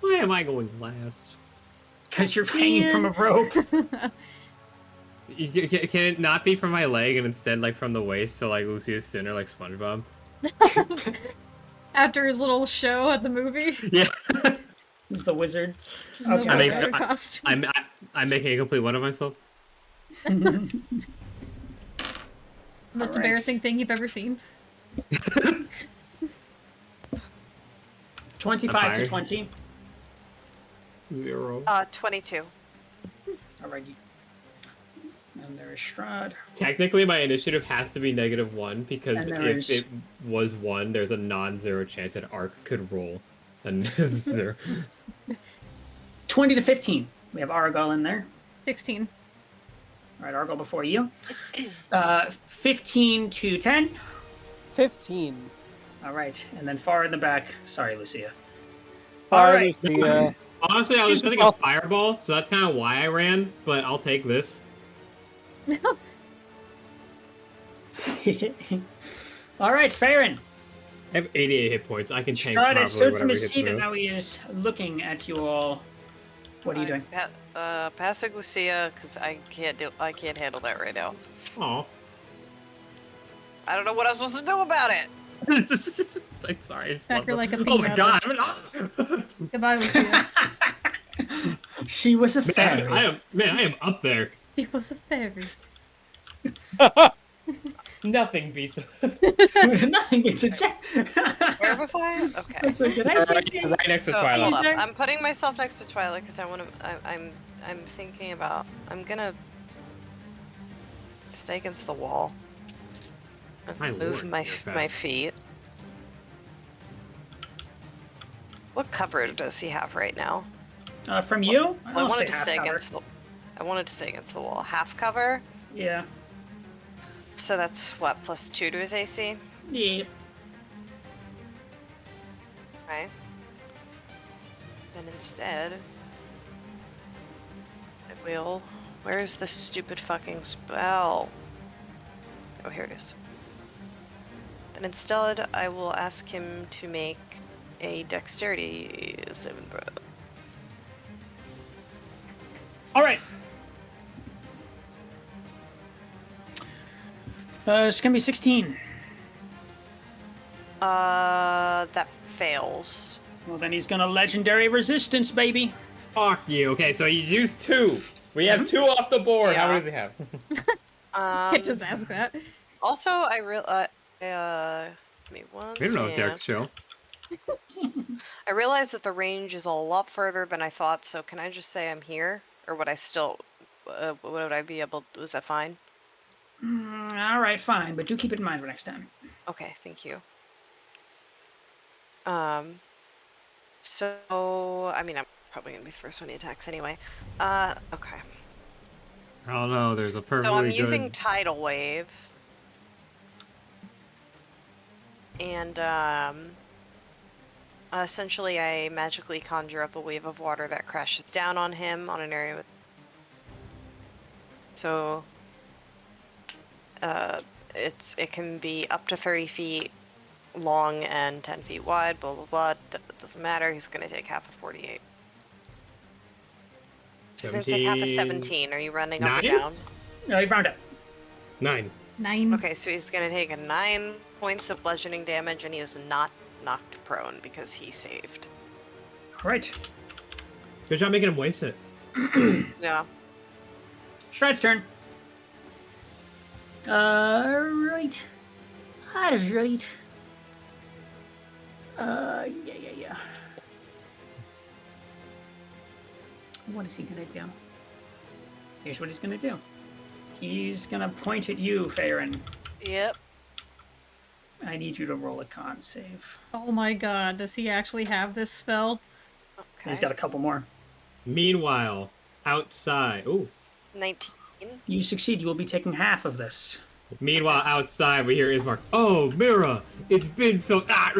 Speaker 3: Why am I going last?
Speaker 5: Because you're hanging from a rope.
Speaker 3: Can it not be from my leg and instead like from the waist? So like Lucius Sinner, like SpongeBob.
Speaker 1: After his little show at the movie.
Speaker 3: Yeah.
Speaker 5: Who's the wizard?
Speaker 1: In the
Speaker 5: Okay.
Speaker 1: leather costume.
Speaker 3: I'm making a complete one of myself.
Speaker 1: Most
Speaker 5: Alright.
Speaker 1: embarrassing thing you've ever seen.
Speaker 5: 25 to
Speaker 3: fired.
Speaker 5: 20.
Speaker 3: 0.
Speaker 2: 22.
Speaker 5: Alrighty. And there is Strahd.
Speaker 3: Technically, my initiative has to be -1 because
Speaker 5: And there
Speaker 3: if
Speaker 5: is-
Speaker 3: it was 1, there's a non-zero chance an arc could roll. And 0.
Speaker 5: 20 to 15. We have Argyle in there.
Speaker 1: 16.
Speaker 5: All right, Argyle before you. 15 to 10.
Speaker 4: 15.
Speaker 5: All right, and then far in the back. Sorry, Lucia.
Speaker 4: All
Speaker 5: All
Speaker 4: right.
Speaker 5: right.
Speaker 3: Honestly, I was expecting a fireball, so that's kind of why I ran. But I'll take this.
Speaker 5: All right, Farron.
Speaker 3: I have 88 hit points. I can change
Speaker 5: Strahd
Speaker 3: probably
Speaker 5: has stood from
Speaker 3: whatever
Speaker 5: his
Speaker 3: hits
Speaker 5: seat, and
Speaker 3: me.
Speaker 5: now he is looking at you all. What are you doing?
Speaker 2: Passing Lucia, because I can't handle that right now.
Speaker 3: Aw.
Speaker 2: I don't know what I'm supposed to do about it.
Speaker 3: Like, sorry. I just
Speaker 1: Back
Speaker 3: love
Speaker 1: her like a
Speaker 3: them. Oh my
Speaker 1: piñata.
Speaker 3: god!
Speaker 1: Goodbye, Lucia.
Speaker 5: She was a
Speaker 3: Man,
Speaker 5: fairy.
Speaker 3: I am up there.
Speaker 1: He was a fairy.
Speaker 3: Nothing beats.
Speaker 5: Nothing beats a check.
Speaker 2: Where was I? Okay.
Speaker 5: That's a good idea.
Speaker 3: Right next to
Speaker 2: So
Speaker 3: Twilight.
Speaker 2: hold up.
Speaker 5: There.
Speaker 2: I'm putting myself next to Twilight because I want to. I'm thinking about. I'm gonna stay against the wall. And
Speaker 3: My
Speaker 2: move
Speaker 3: lord,
Speaker 2: my
Speaker 3: you're fast.
Speaker 2: my feet. What cover does he have right now?
Speaker 5: From you?
Speaker 2: I
Speaker 5: I'll
Speaker 2: wanted
Speaker 5: say
Speaker 2: to
Speaker 5: half
Speaker 2: stay
Speaker 5: cover.
Speaker 2: against the. I wanted to stay against the wall. Half cover.
Speaker 5: Yeah.
Speaker 2: So that's what, +2 to his AC?
Speaker 5: Yeah.
Speaker 2: Okay. Then instead, I will. Where is this stupid fucking spell? Oh, here it is. Then instead, I will ask him to make a dexterity saving throw.
Speaker 5: All right. It's gonna be 16.
Speaker 2: That fails.
Speaker 5: Well, then he's gonna legendary resistance, baby.
Speaker 3: Fuck you. Okay, so you used 2. We have 2 off the board. How
Speaker 2: Yeah.
Speaker 3: many does he have?
Speaker 1: Can't just ask that.
Speaker 2: Also, I give me one
Speaker 3: We don't know what
Speaker 2: second.
Speaker 3: Derek's show.
Speaker 2: I realize that the range is a lot further than I thought, so can I just say I'm here? Or would I still, would I be able, was that fine?
Speaker 5: All right, fine, but do keep it in mind for next time.
Speaker 2: Okay, thank you. So, I mean, I'm probably gonna be the first one he attacks anyway. Okay.
Speaker 3: Oh no, there's a perfectly
Speaker 2: So I'm
Speaker 3: good...
Speaker 2: using Tidal Wave. And, essentially I magically conjure up a wave of water that crashes down on him on an area with... So, it can be up to 30 feet long and 10 feet wide, blah, blah, blah. That doesn't matter. He's going to take half of 48. So since it's half of 17, are you running up or
Speaker 3: 9?
Speaker 2: down?
Speaker 5: No, you round up.
Speaker 3: 9.
Speaker 1: 9.
Speaker 2: Okay, so he's going to take 9 points of bludgeoning damage, and he is not knocked prone because he saved.
Speaker 5: All right.
Speaker 3: Good job making him waste it.
Speaker 2: Yeah.
Speaker 5: Strahd's turn. Right. All right. Yeah. What is he gonna do? Here's what he's gonna do. He's gonna point at you, Farron.
Speaker 2: Yep.
Speaker 5: I need you to roll a con save.
Speaker 1: Oh my god, does he actually have this spell?
Speaker 2: Okay.
Speaker 5: He's got a couple more.
Speaker 3: Meanwhile, outside... Ooh.
Speaker 2: 19.
Speaker 5: You succeed, you will be taking half of this.
Speaker 3: Meanwhile, outside, we hear Ismark. Oh, Mira, it's been so... Ah!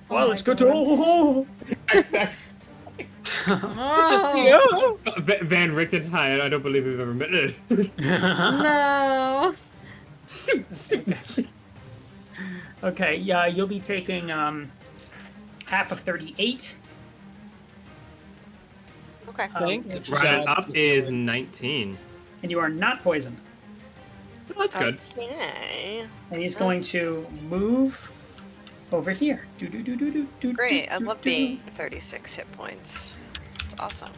Speaker 5: Well,
Speaker 1: my
Speaker 5: it's good
Speaker 1: God.
Speaker 5: to... Oh,
Speaker 3: Exactly.
Speaker 4: Just be,
Speaker 1: Oh,
Speaker 3: Van Richtenheim, I don't believe we've ever met.
Speaker 1: no.
Speaker 5: Okay, yeah, you'll be taking half of 38.
Speaker 2: Okay.
Speaker 4: Thank
Speaker 5: which is,
Speaker 3: Rounded
Speaker 4: God
Speaker 3: up
Speaker 4: for
Speaker 3: is
Speaker 4: healing.
Speaker 3: 19.
Speaker 5: and you are not poisoned.
Speaker 3: Oh, that's good.
Speaker 2: Okay.
Speaker 5: And he's going to move over here.
Speaker 2: Great. I love being 36 hit points. It's awesome.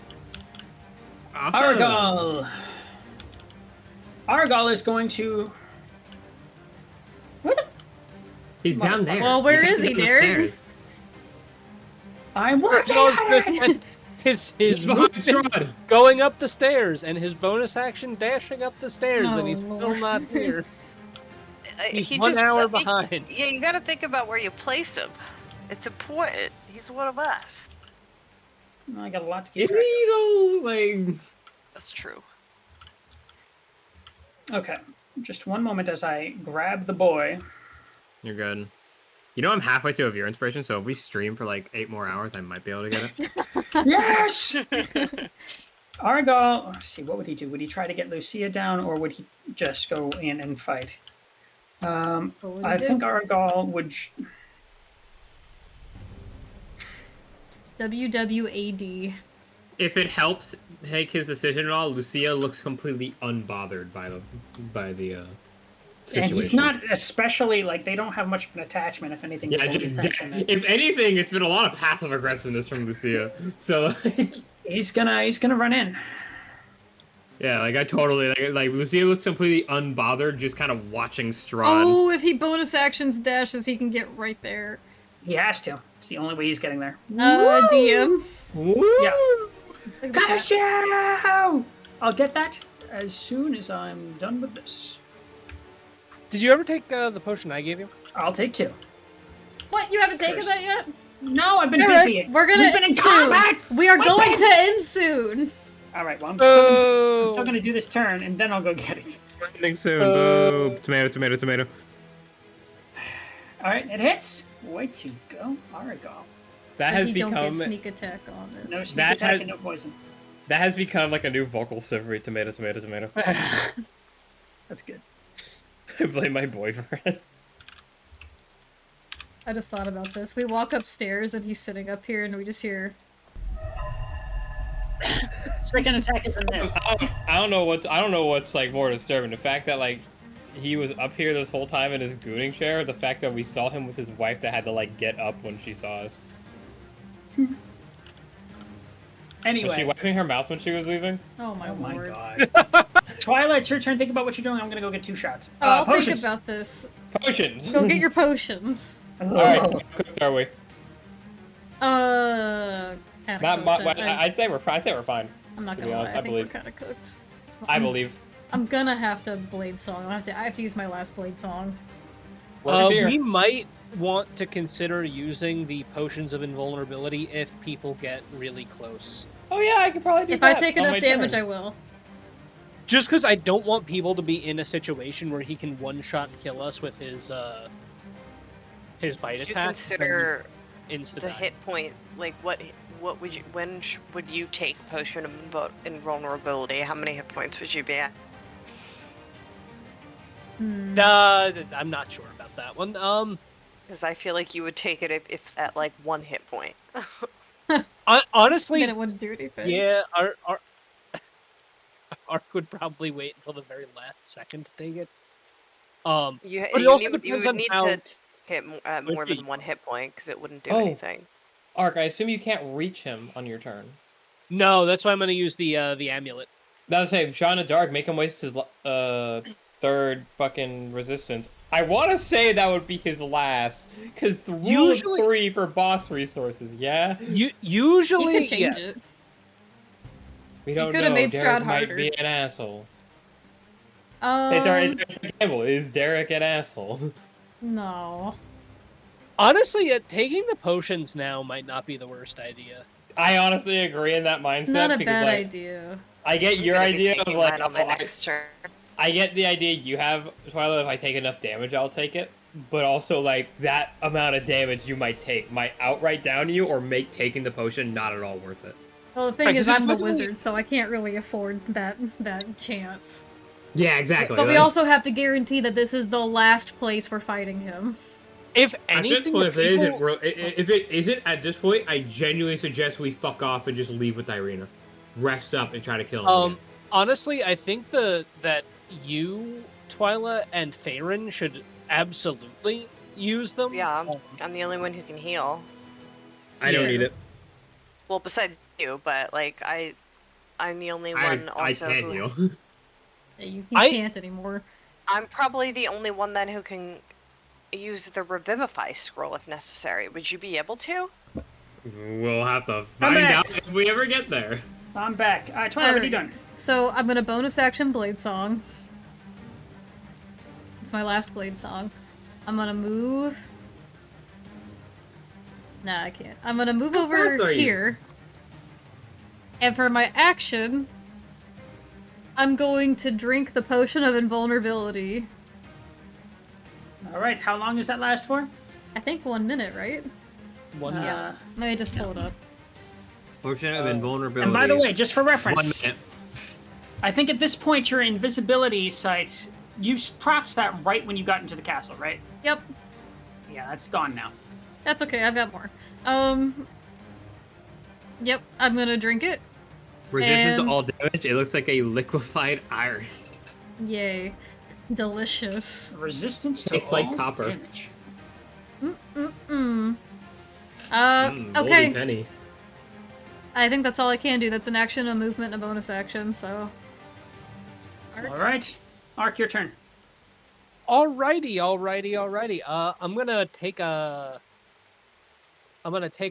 Speaker 3: Awesome.
Speaker 5: Argal. Argal is going to. Where the?
Speaker 3: He's down there.
Speaker 1: Well, where
Speaker 3: He's
Speaker 1: is he,
Speaker 3: up the
Speaker 1: Derek?
Speaker 3: stairs.
Speaker 5: I'm working
Speaker 4: No, I was
Speaker 5: on
Speaker 4: gonna
Speaker 5: it.
Speaker 4: say, his
Speaker 3: He's behind
Speaker 4: movement
Speaker 3: Strahd.
Speaker 4: going up the stairs and his bonus action dashing up the stairs,
Speaker 1: Oh,
Speaker 4: and he's still
Speaker 1: Lord.
Speaker 4: not here. He's
Speaker 2: He
Speaker 4: 1
Speaker 2: just,
Speaker 4: hour
Speaker 2: you-
Speaker 4: behind.
Speaker 2: Yeah, you got to think about where you place him. It's important. He's one of us.
Speaker 5: I got a lot to keep
Speaker 3: Is
Speaker 5: track
Speaker 3: he though? Like,
Speaker 2: That's true.
Speaker 5: of. Okay, just one moment as I grab the boy.
Speaker 3: you're good. You know I'm halfway to a viewer inspiration, so if we stream for like 8 more hours, I might be able to get it.
Speaker 5: Yes! Argal, let's see, what would he do? Would he try to get Lucia down, or would he just go in and fight?
Speaker 1: What would he
Speaker 5: I
Speaker 1: do?
Speaker 5: think Argal would.
Speaker 1: WWAD.
Speaker 3: If it helps take his decision at all, Lucia looks completely unbothered by the situation.
Speaker 5: And he's not especially like they don't have much of an attachment. If anything,
Speaker 3: Yeah,
Speaker 5: it's only
Speaker 3: just
Speaker 5: attachment.
Speaker 3: if anything, it's been a lot of passive aggressiveness from Lucia. So like,
Speaker 5: He's gonna run in.
Speaker 3: yeah, like I totally like Lucia looks completely unbothered, just kind of watching Strahd.
Speaker 1: Oh, if he bonus actions dashes, he can get right there.
Speaker 5: He has to. It's the only way he's getting there.
Speaker 1: DM.
Speaker 5: Yeah.
Speaker 1: Look at the chat.
Speaker 5: Cashew! I'll get that as soon as I'm done with this.
Speaker 4: Did you ever take the potion I gave you?
Speaker 5: I'll take 2.
Speaker 1: What? You haven't taken
Speaker 5: Curse.
Speaker 1: that yet?
Speaker 5: No, I've been
Speaker 1: Alright,
Speaker 5: busy.
Speaker 1: we're gonna
Speaker 5: We've been in
Speaker 1: end soon.
Speaker 5: combat.
Speaker 1: We are
Speaker 5: We've
Speaker 1: going
Speaker 5: been-
Speaker 1: to end soon.
Speaker 5: All right. Well, I'm
Speaker 4: Oh.
Speaker 5: still gonna do this turn, and then I'll go get it.
Speaker 3: Ending soon. Boo. Tomato, tomato, tomato.
Speaker 5: All right, it hits. Way to go, Argal.
Speaker 3: That has
Speaker 1: He don't
Speaker 3: become
Speaker 1: get sneak attack on it.
Speaker 5: No sneak
Speaker 3: That
Speaker 5: attack
Speaker 3: has-
Speaker 5: and no poison.
Speaker 3: that has become like a new vocal silvery. Tomato, tomato, tomato.
Speaker 5: That's good.
Speaker 3: I blame my boyfriend.
Speaker 1: I just thought about this. We walk upstairs and he's sitting up here and we just hear.
Speaker 5: Second attack is in there.
Speaker 3: I don't know what's like more disturbing. The fact that like he was up here this whole time in his gooning chair, the fact that we saw him with his wife that had to like get up when she saw us. Was she
Speaker 5: Anyway.
Speaker 3: wiping her mouth when she was leaving?
Speaker 1: Oh my
Speaker 5: Oh my
Speaker 1: lord.
Speaker 5: god. Twilight, it's your turn. Think about what you're doing. I'm gonna go get 2 shots.
Speaker 1: Oh, I'll think
Speaker 5: Potions.
Speaker 1: about this.
Speaker 3: Potions!
Speaker 1: Go get your potions.
Speaker 3: Alright, how cooked are we?
Speaker 1: Kinda
Speaker 3: Not
Speaker 1: cooked.
Speaker 3: I'd say we're fine.
Speaker 1: I'm not
Speaker 3: to
Speaker 1: gonna
Speaker 3: be
Speaker 1: lie.
Speaker 3: honest,
Speaker 1: I
Speaker 3: I
Speaker 1: think
Speaker 3: believe.
Speaker 1: we're kinda cooked.
Speaker 3: I believe.
Speaker 1: I'm gonna have to blade song. I have to use my last blade song.
Speaker 3: Well,
Speaker 4: We might want to consider using the potions of invulnerability if people get really close.
Speaker 3: Oh yeah, I could probably do
Speaker 1: If
Speaker 3: that.
Speaker 1: I take
Speaker 3: on
Speaker 1: enough
Speaker 3: my
Speaker 1: damage,
Speaker 3: turn.
Speaker 1: I will.
Speaker 4: Just because I don't want people to be in a situation where he can one-shot kill us with his bite
Speaker 2: Did you
Speaker 4: attack.
Speaker 2: consider
Speaker 4: Insta
Speaker 2: the hit point? Like, what would you? Would you take a potion of invulnerability? How many hit points would you be at?
Speaker 1: Hmm.
Speaker 4: I'm not sure about that one.
Speaker 2: Because I feel like you would take it if at like 1 hit point.
Speaker 4: Honestly,
Speaker 1: Then it wouldn't do anything.
Speaker 4: yeah, our Ark would probably wait until the very last second to take it. But it also
Speaker 2: You
Speaker 4: depends
Speaker 2: would
Speaker 4: on
Speaker 2: need
Speaker 4: how-
Speaker 2: to hit more
Speaker 4: Okay.
Speaker 2: than 1 hit point because it wouldn't do
Speaker 3: Oh.
Speaker 2: anything.
Speaker 3: Ark, I assume you can't reach him on your turn.
Speaker 4: No, that's why I'm going to use the amulet.
Speaker 3: That was saying, Sean of Dark, make him waste his 3rd fucking resistance. I want to say that would be his last, because the rule
Speaker 4: Usually-
Speaker 3: of 3 for boss resources, yeah?
Speaker 1: He
Speaker 4: Usually,
Speaker 1: could change
Speaker 4: yeah.
Speaker 1: it.
Speaker 3: We don't
Speaker 1: coulda
Speaker 3: know.
Speaker 1: made
Speaker 3: Derek
Speaker 1: Strahd
Speaker 3: might
Speaker 1: harder.
Speaker 3: be an asshole. It's our gamble. Is Derek an asshole?
Speaker 1: No.
Speaker 4: Honestly, taking the potions now might not be the worst idea.
Speaker 3: I honestly agree in that mindset.
Speaker 1: It's not a
Speaker 3: because,
Speaker 1: bad
Speaker 3: like,
Speaker 1: idea.
Speaker 3: I get
Speaker 2: I'm
Speaker 3: your
Speaker 2: gonna be
Speaker 3: idea of
Speaker 2: taking
Speaker 3: like,
Speaker 2: mine on my
Speaker 3: oh,
Speaker 2: next turn.
Speaker 3: I get the idea you have, Twilight. If I take enough damage, I'll take it. But also, like, that amount of damage you might take might outright down you or make taking the potion not at all worth it.
Speaker 1: Well, the thing
Speaker 4: Right,
Speaker 1: is,
Speaker 4: 'cause it's
Speaker 1: I'm the
Speaker 4: literally-
Speaker 1: wizard, so I can't really afford that chance.
Speaker 3: Yeah, exactly.
Speaker 1: But we
Speaker 3: like,
Speaker 1: also have to guarantee that this is the last place we're fighting him.
Speaker 4: If
Speaker 3: at this
Speaker 4: anything,
Speaker 3: point,
Speaker 4: the people...
Speaker 3: if it isn't at this point, I genuinely suggest we fuck off and just leave with Irina. Rest up and try to kill him again.
Speaker 4: Honestly, I think that you, Twyla, and Farron should absolutely use them.
Speaker 2: Yeah, I'm the only one who can heal.
Speaker 3: I don't
Speaker 4: yeah.
Speaker 3: need it.
Speaker 2: Well, besides you, but like I'm the only one
Speaker 3: I
Speaker 2: also
Speaker 3: can't
Speaker 2: who.
Speaker 3: heal.
Speaker 1: You
Speaker 4: I-
Speaker 1: can't anymore.
Speaker 2: I'm probably the only one then who can use the revivify scroll if necessary. Would you be able to?
Speaker 3: We'll have to
Speaker 5: Come
Speaker 3: find
Speaker 5: back.
Speaker 3: out if we ever get there.
Speaker 5: I'm back. Twilight, what are you
Speaker 1: Alright.
Speaker 5: doing?
Speaker 1: So I'm gonna bonus action Blade Song. It's my last Blade Song. I'm gonna move. Nah, I can't. I'm gonna move
Speaker 3: How fast
Speaker 1: over
Speaker 3: are you?
Speaker 1: here. And for my action, I'm going to drink the potion of invulnerability.
Speaker 5: All right, how long does that last for?
Speaker 1: I think 1 minute, right?
Speaker 4: One
Speaker 5: Uh,
Speaker 1: Let me just pull it up.
Speaker 3: Potion of invulnerability.
Speaker 5: and by the way, just for
Speaker 3: 1
Speaker 5: reference,
Speaker 3: minute.
Speaker 5: I think at this point your invisibility sight, you procs that right when you got into the castle, right?
Speaker 1: Yep.
Speaker 5: Yeah, that's gone now.
Speaker 1: That's okay, I've got more. Yep, I'm gonna drink it.
Speaker 3: Resistant
Speaker 1: And-
Speaker 3: to all damage. It looks like a liquefied iron.
Speaker 1: Yay. Delicious.
Speaker 5: Resistance to
Speaker 3: Tastes like
Speaker 5: all
Speaker 3: copper.
Speaker 5: damage.
Speaker 3: Moldy
Speaker 1: Okay.
Speaker 3: penny.
Speaker 1: I think that's all I can do. That's an action, a movement, and a bonus action, so...
Speaker 5: All right, Ark, your turn.
Speaker 4: Alrighty.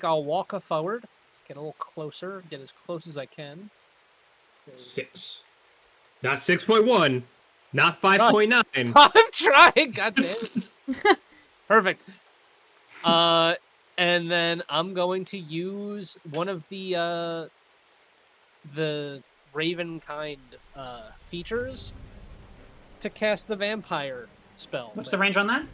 Speaker 4: I'll walk forward, get a little closer, get as close as I can.
Speaker 3: 6. Not 6.1. Not 5.9.
Speaker 4: I'm trying, goddamn. Perfect. And then I'm going to use one of the Raven kind features to cast the vampire spell.
Speaker 5: What's the range on that?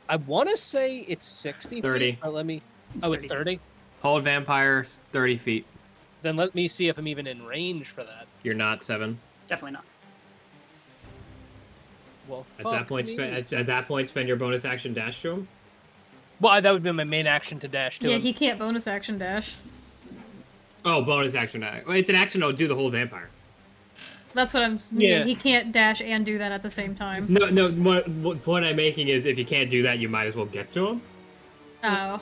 Speaker 4: I want to say it's 60
Speaker 3: 30.
Speaker 4: feet. Or let me.
Speaker 5: It's
Speaker 4: It's
Speaker 5: 30.
Speaker 4: 30.
Speaker 3: Hold vampire 30 feet.
Speaker 4: Then let me see if I'm even in range for that.
Speaker 3: You're not 7.
Speaker 5: Definitely not.
Speaker 4: Well,
Speaker 3: At that point, spend your bonus action dash to him.
Speaker 4: well, that would be my main action to dash to
Speaker 1: Yeah,
Speaker 4: him.
Speaker 1: he can't bonus action dash.
Speaker 3: Oh, bonus action dash. Well, it's an action to do the whole vampire.
Speaker 1: That's what I'm... Yeah,
Speaker 4: Yeah.
Speaker 1: he can't dash and do that at the same time.
Speaker 3: No. What point I'm making is if you can't do that, you might as well get to him.
Speaker 1: Oh.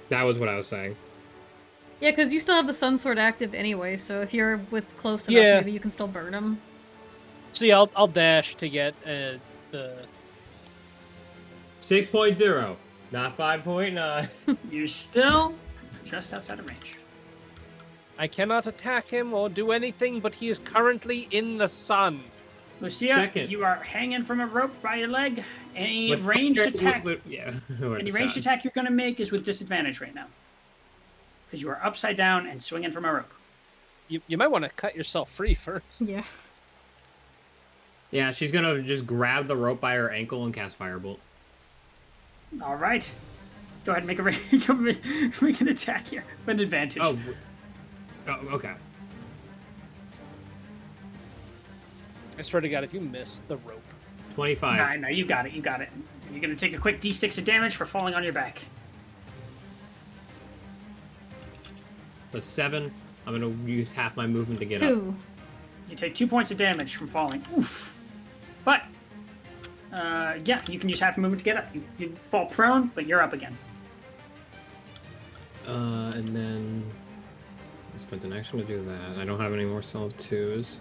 Speaker 3: That was what I was saying.
Speaker 1: Yeah, because you still have the Sun Sword active anyway, so if you're with close enough,
Speaker 4: Yeah.
Speaker 1: maybe you can still burn him.
Speaker 4: So yeah, I'll dash to get the.
Speaker 3: 6.0, not 5.9.
Speaker 5: You're still just outside of range.
Speaker 4: I cannot attack him or do anything, but he is currently in the sun.
Speaker 5: Lucia,
Speaker 3: Second.
Speaker 5: you are hanging from a rope by your leg. Any
Speaker 3: But
Speaker 5: ranged
Speaker 3: fire-
Speaker 5: attack?
Speaker 3: Yeah.
Speaker 5: Any ranged attack you're going to make is with disadvantage right now, because you are upside down and swinging from a rope.
Speaker 4: You might want to cut yourself free first.
Speaker 1: Yeah.
Speaker 3: Yeah, she's gonna just grab the rope by her ankle and cast Firebolt.
Speaker 5: All right, go ahead and make an attack here with an advantage.
Speaker 3: Oh, okay.
Speaker 4: I swear to God, if you miss the rope,
Speaker 3: 25.
Speaker 5: No, you got it. You got it. You're going to take a quick d6 of damage for falling on your back.
Speaker 3: Plus 7. I'm gonna use half my movement to get up.
Speaker 1: 2.
Speaker 5: You take 2 points of damage from falling. Oof. But, yeah, you can use half a movement to get up. You fall prone, but you're up again.
Speaker 3: And then I spent an action to do that. I don't have any more Soul of 2s.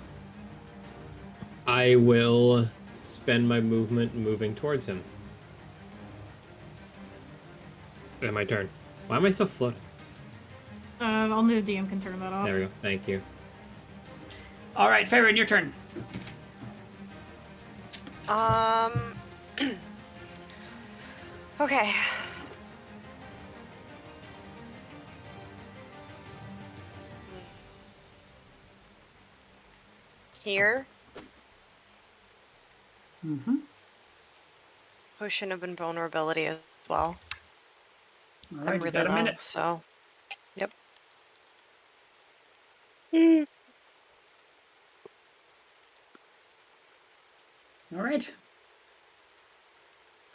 Speaker 3: I will spend my movement moving towards him. And my turn. Why am I so floating?
Speaker 1: Only the DM can turn that off.
Speaker 3: There we go. Thank you.
Speaker 5: All right, Farron, your turn.
Speaker 2: Okay. Here.
Speaker 5: Mm-hmm.
Speaker 2: Potion of invulnerability as well.
Speaker 5: All
Speaker 2: I'm
Speaker 5: right, you
Speaker 2: really
Speaker 5: got a
Speaker 2: low,
Speaker 5: minute.
Speaker 2: so. Yep.
Speaker 5: All right.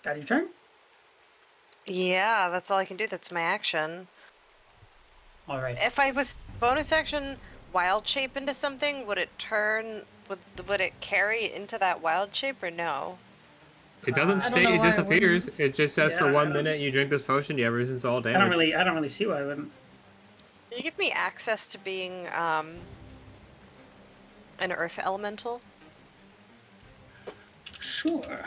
Speaker 5: That your turn?
Speaker 2: Yeah, that's all I can do. That's my action.
Speaker 5: All right.
Speaker 2: If I was bonus action wild shape into something, would it turn? Would it carry into that wild shape or no?
Speaker 3: It doesn't
Speaker 1: I don't
Speaker 3: say
Speaker 1: know
Speaker 3: it
Speaker 1: why it
Speaker 3: disappears.
Speaker 1: wouldn't.
Speaker 3: It just says
Speaker 5: Yeah,
Speaker 3: for
Speaker 5: I
Speaker 3: 1
Speaker 5: don't-
Speaker 3: minute you drink this potion, you have resistance to all
Speaker 5: I don't
Speaker 3: damage.
Speaker 5: really see why I wouldn't.
Speaker 2: Can you give me access to being an earth elemental?
Speaker 5: Sure.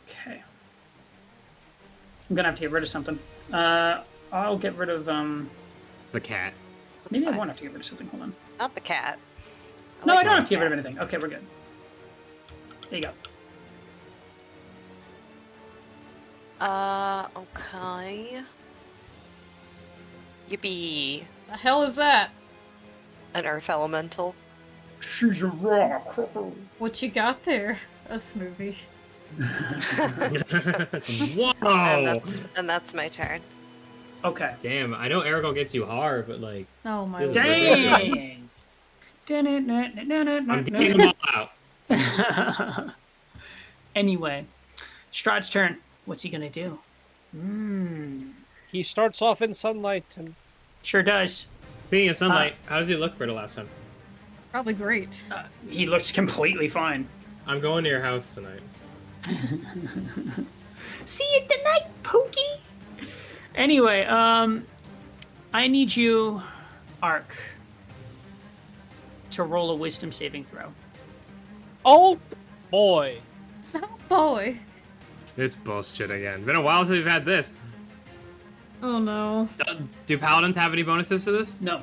Speaker 5: Okay. I'm gonna have to get rid of something. I'll get rid of
Speaker 3: The cat.
Speaker 5: maybe I
Speaker 2: fine.
Speaker 5: won't have to get rid of something. Hold on.
Speaker 2: Not the cat.
Speaker 5: No,
Speaker 2: like
Speaker 5: I don't
Speaker 2: the
Speaker 5: have to get rid of
Speaker 2: cat.
Speaker 5: anything. Okay, we're good. There you go.
Speaker 2: Okay. Yippee.
Speaker 1: The hell is that?
Speaker 2: An earth elemental.
Speaker 5: She's a rock.
Speaker 1: What you got there? A smoothie.
Speaker 3: Whoa!
Speaker 2: And that's my turn.
Speaker 5: Okay.
Speaker 3: Damn, I know Aragorn gets you hard, but like,
Speaker 1: Oh my
Speaker 3: This is
Speaker 1: lord.
Speaker 5: Dang.
Speaker 3: I'm getting them all out.
Speaker 5: Anyway, Strahd's turn. What's he gonna do?
Speaker 4: He starts off in sunlight and
Speaker 5: Sure does.
Speaker 3: Being in sunlight, how does he look for the last time?
Speaker 1: Probably great.
Speaker 5: He looks completely fine.
Speaker 3: I'm going to your house tonight.
Speaker 5: See you tonight, Pokey. Anyway, I need you, Ark, to roll a wisdom saving throw.
Speaker 4: oh boy.
Speaker 1: Oh boy.
Speaker 3: This bullshit again. Been a while since we've had this.
Speaker 1: Oh no.
Speaker 3: Do paladins have any bonuses to this?
Speaker 5: No.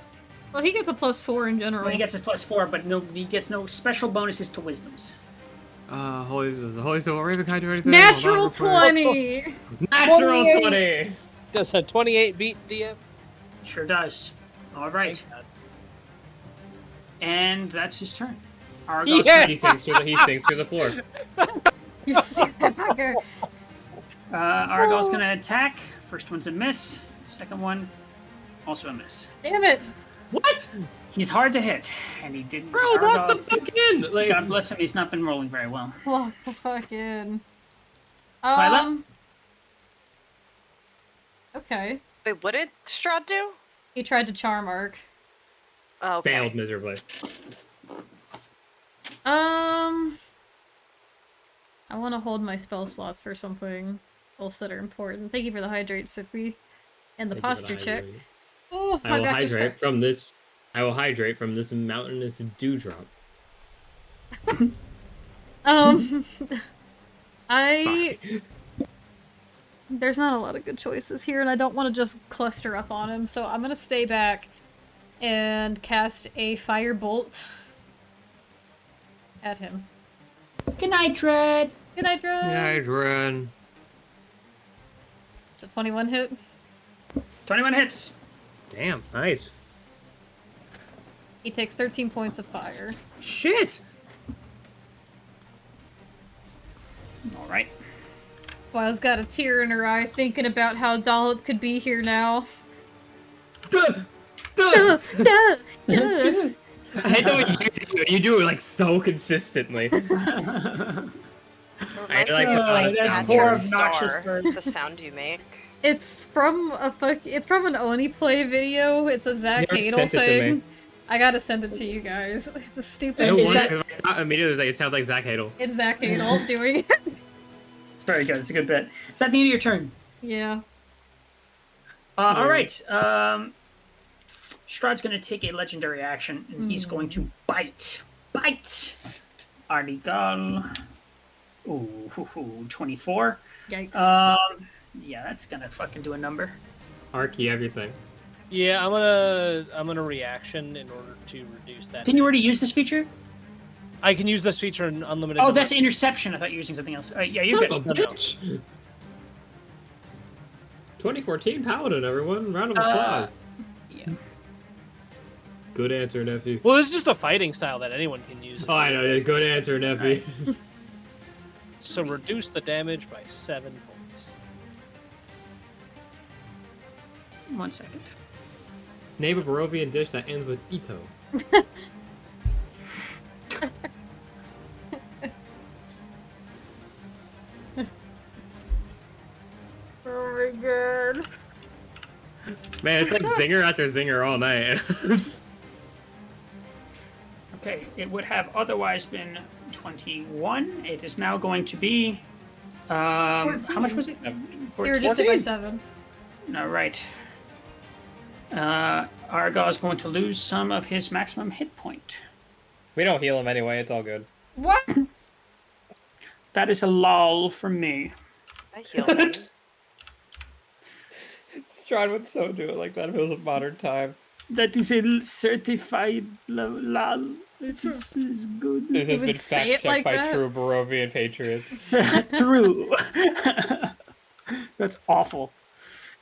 Speaker 1: Well, he gets a +4 in general.
Speaker 5: Well, he gets his +4, but no, he gets no special bonuses to wisdoms.
Speaker 3: Holy Silver Raven Kite or anything?
Speaker 1: Natural
Speaker 3: Hold on, real
Speaker 1: 20!
Speaker 3: quick. Natural
Speaker 4: 28.
Speaker 3: 20!
Speaker 4: Does a 28 beat DM?
Speaker 5: Sure does. All right. And that's his turn. Argos,
Speaker 4: Yeah.
Speaker 3: He sinks through the floor.
Speaker 1: You stupid fucker.
Speaker 5: Argos gonna attack. First one's a miss. Second one, also a miss.
Speaker 1: Damn it.
Speaker 3: What?
Speaker 5: He's hard to hit, and he didn't.
Speaker 3: Bro, what the
Speaker 5: Argos-
Speaker 3: fuck in? Like,
Speaker 5: God bless him. He's not been rolling very well.
Speaker 1: Lock the fuck in.
Speaker 5: Twyla?
Speaker 1: Okay.
Speaker 2: Wait, what did Strahd do?
Speaker 1: He tried to charm Ark.
Speaker 2: Oh, okay.
Speaker 3: failed miserably.
Speaker 1: I want to hold my spell slots for something else that are important. Thank you for the hydrate, Sippy. And the
Speaker 3: Thank you for
Speaker 1: posture
Speaker 3: the
Speaker 1: check.
Speaker 3: hydrate.
Speaker 1: Oh,
Speaker 3: I
Speaker 1: my
Speaker 3: will
Speaker 1: back just
Speaker 3: hydrate
Speaker 1: cracked.
Speaker 3: from this. I will hydrate from this mountainous dewdrop.
Speaker 1: I... There's not a lot of good choices here, and I don't want to just cluster up on him, so I'm gonna stay back and cast a firebolt at him.
Speaker 5: Good night, Dread.
Speaker 1: Good night, Drum!
Speaker 3: Hydran.
Speaker 1: It's a 21 hit.
Speaker 5: 21 hits.
Speaker 3: Damn, nice.
Speaker 1: He takes 13 points of fire.
Speaker 3: Shit!
Speaker 5: All right.
Speaker 1: Twyla's got a tear in her eye thinking about how Dollop could be here now.
Speaker 3: Duh! Duh! I hate the way you do it like so consistently.
Speaker 2: It reminds
Speaker 3: like
Speaker 2: me
Speaker 3: the
Speaker 2: of
Speaker 3: fun
Speaker 2: like
Speaker 3: sound.
Speaker 5: Poor
Speaker 2: Patrick's
Speaker 5: obnoxious
Speaker 2: Star,
Speaker 5: bird.
Speaker 2: the sound you make.
Speaker 1: It's from an Oni play video. It's a Zach
Speaker 3: Never
Speaker 1: Hadel
Speaker 3: sent it to
Speaker 1: thing.
Speaker 3: me.
Speaker 1: I gotta send it to you guys. It's a stupid.
Speaker 3: No
Speaker 5: Is
Speaker 3: wonder,
Speaker 5: that-
Speaker 3: 'cause I thought immediately like, it sounds like Zach Hadel.
Speaker 1: It's Zach Hadel doing it.
Speaker 5: It's very good. It's a good bit. Is that the end of your turn?
Speaker 1: Yeah.
Speaker 5: All right. Strahd's going to take a legendary action, and he's going to bite. Bite! Artigal. Ooh, 24.
Speaker 1: Yikes.
Speaker 5: Yeah, that's going to fucking do a number.
Speaker 3: Ark, you have your thing.
Speaker 4: Yeah, I'm gonna reaction in order to reduce that.
Speaker 5: Didn't you already use this feature?
Speaker 4: I can use this feature in unlimited.
Speaker 5: Oh, that's interception. I thought you were using something else. Yeah, you're
Speaker 3: Son
Speaker 5: good.
Speaker 3: of a bitch! 2014 Paladin, everyone. Round of
Speaker 5: Uh,
Speaker 3: applause.
Speaker 5: Yeah.
Speaker 3: Good answer, nephew.
Speaker 4: Well, this is just a fighting style that anyone can use.
Speaker 3: Oh, I know. Yeah, good answer, nephew.
Speaker 4: So reduce the damage by 7 points.
Speaker 5: 1 second.
Speaker 3: Name a Barovian dish that ends with ito.
Speaker 1: Oh my god.
Speaker 3: Man, it's like zinger after zinger all night.
Speaker 5: Okay, it would have otherwise been 21. It is now going to be. How much
Speaker 1: 14.
Speaker 5: was it?
Speaker 1: You were just hit by 7.
Speaker 5: All right. Argal is going to lose some of his maximum hit point.
Speaker 6: We don't heal him anyway. It's all good.
Speaker 1: What?
Speaker 5: That is a lull for me.
Speaker 2: I healed him.
Speaker 6: Strahd would so do it like that if it was a modern time.
Speaker 5: That is a certified lull. It is good.
Speaker 6: This has
Speaker 1: would
Speaker 6: been
Speaker 1: say it
Speaker 6: fact-checked
Speaker 1: like
Speaker 6: by
Speaker 1: that?
Speaker 6: true Barovian patriots.
Speaker 5: True. That's awful.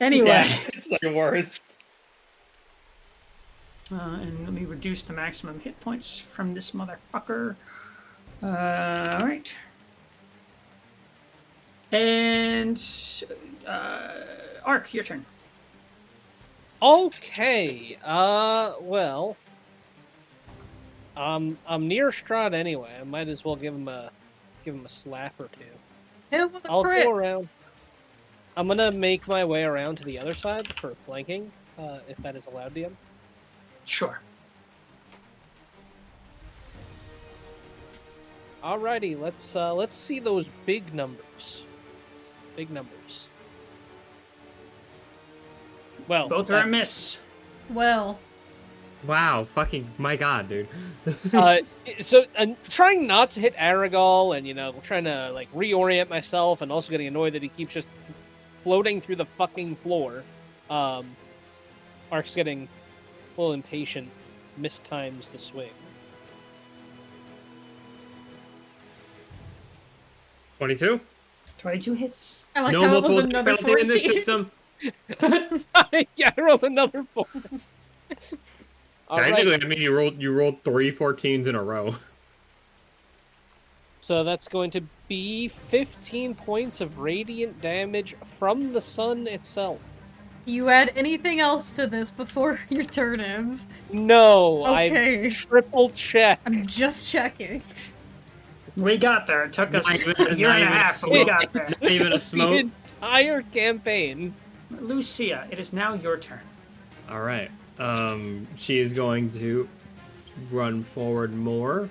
Speaker 5: Anyway.
Speaker 6: Yeah, it's like the worst.
Speaker 5: And let me reduce the maximum hit points from this motherfucker. Alright. And Ark, your turn.
Speaker 4: Okay. Well, I'm near Strahd anyway. I might as well give him a slap or two.
Speaker 1: Hit him with a
Speaker 4: I'll
Speaker 1: crit.
Speaker 4: go around. I'm gonna make my way around to the other side for flanking, if that is allowed, DM.
Speaker 5: Sure.
Speaker 4: Alrighty, let's see those big numbers. Big numbers. Well,
Speaker 5: Both are a miss.
Speaker 1: Well,
Speaker 3: Wow, fucking my god, dude.
Speaker 4: so trying not to hit Aragal and trying to like reorient myself and also getting annoyed that he keeps just floating through the fucking floor. Ark's getting a little impatient, mistimes the swing.
Speaker 3: 22?
Speaker 5: 22 hits.
Speaker 1: I like
Speaker 3: No
Speaker 1: how it was
Speaker 3: multiple
Speaker 1: another
Speaker 3: penalty in this
Speaker 1: 14.
Speaker 3: system.
Speaker 4: Yeah, I rolled another 4.
Speaker 3: Technically, I mean, you rolled 3 14s in a row.
Speaker 4: So that's going to be 15 points of radiant damage from the sun itself.
Speaker 1: You add anything else to this before your turn ends?
Speaker 4: No,
Speaker 1: Okay.
Speaker 4: I triple checked.
Speaker 1: I'm just checking.
Speaker 5: We got there. It took us
Speaker 3: Not even-
Speaker 5: a year and a
Speaker 3: not even-
Speaker 5: half, but we got there.
Speaker 3: Not even a
Speaker 4: The
Speaker 3: smoke.
Speaker 4: entire campaign.
Speaker 5: Lucia, it is now your turn.
Speaker 3: All right. She is going to run forward more.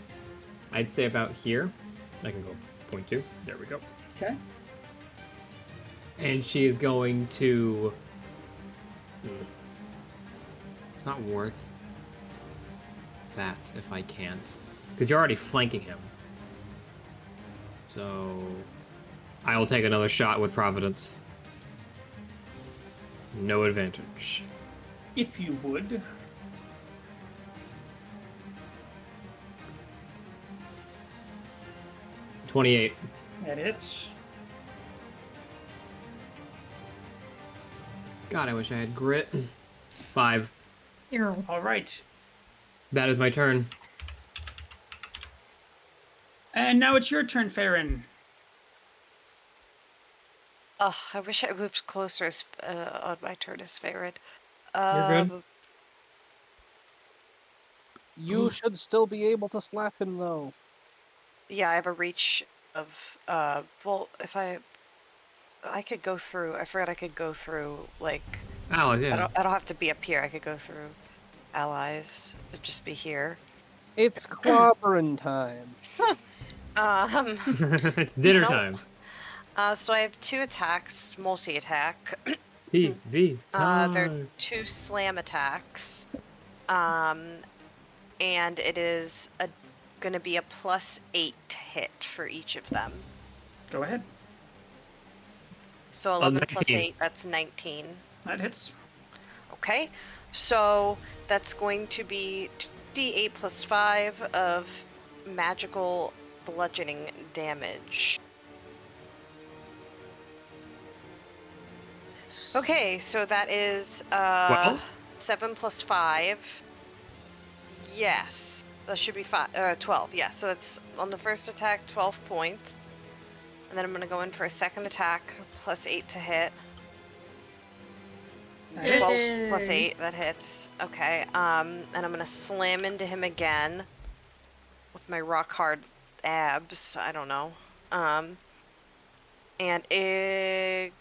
Speaker 3: I'd say about here. I can go 0.2. There we go.
Speaker 5: Okay.
Speaker 3: And she is going to. It's not worth that if I can't, because you're already flanking him. So I will take another shot with Providence. No advantage.
Speaker 5: If you would.
Speaker 3: $28.
Speaker 5: That hits.
Speaker 3: God, I wish I had grit. 5.
Speaker 1: Ew.
Speaker 5: All right.
Speaker 3: That is my turn.
Speaker 5: And now it's your turn, Farron.
Speaker 2: Oh, I wish I moved closer on my turn as favorite.
Speaker 3: You're good.
Speaker 4: You should still be able to slap him, though.
Speaker 2: Yeah, I have a reach of, well, if I could go through, I forgot I could go through, like,
Speaker 3: Allies, yeah.
Speaker 2: I don't have to be up here, I could go through allies, it'd just be here.
Speaker 4: It's clobbering time.
Speaker 3: It's dinner
Speaker 2: Nope.
Speaker 3: time.
Speaker 2: So I have 2 attacks, multi-attack.
Speaker 3: TV time.
Speaker 2: They're 2 slam attacks. And it is going to be a +8 hit for each of them.
Speaker 5: Go ahead.
Speaker 2: So 11 plus
Speaker 3: 19.
Speaker 2: 8, that's 19.
Speaker 5: That hits.
Speaker 2: Okay, so that's going to be 2d8 plus 5 of magical bludgeoning damage. Okay, so that is
Speaker 3: 12?
Speaker 2: 7 plus 5. Yes, that should be 12. Yeah, so it's on the first attack 12 points. And then I'm going to go in for a second attack, plus 8 to hit. 12 plus
Speaker 1: Hey.
Speaker 2: 8, that hits. Okay, and I'm gonna slam into him again with my rock hard abs. I don't know. And ignore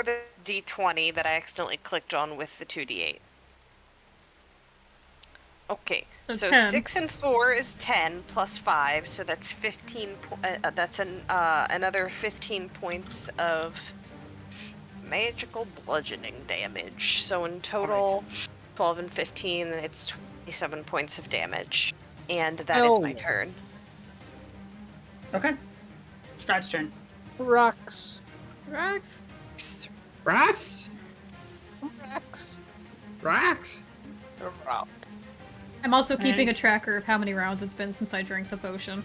Speaker 2: the d20 that I accidentally clicked on with the 2d8. Okay, so
Speaker 1: 10.
Speaker 2: 6 and 4 is 10 plus 5, so that's 15. That's another 15 points of magical bludgeoning damage. So in total, 12 and 15, it's 27 points of damage. And that is my turn.
Speaker 5: Okay. Strahd's turn.
Speaker 4: Rocks.
Speaker 1: Rax?
Speaker 3: Rax?
Speaker 4: Rocks.
Speaker 3: Rax?
Speaker 4: Rock.
Speaker 1: I'm also keeping a
Speaker 5: And-
Speaker 1: tracker of how many rounds it's been since I drank the potion.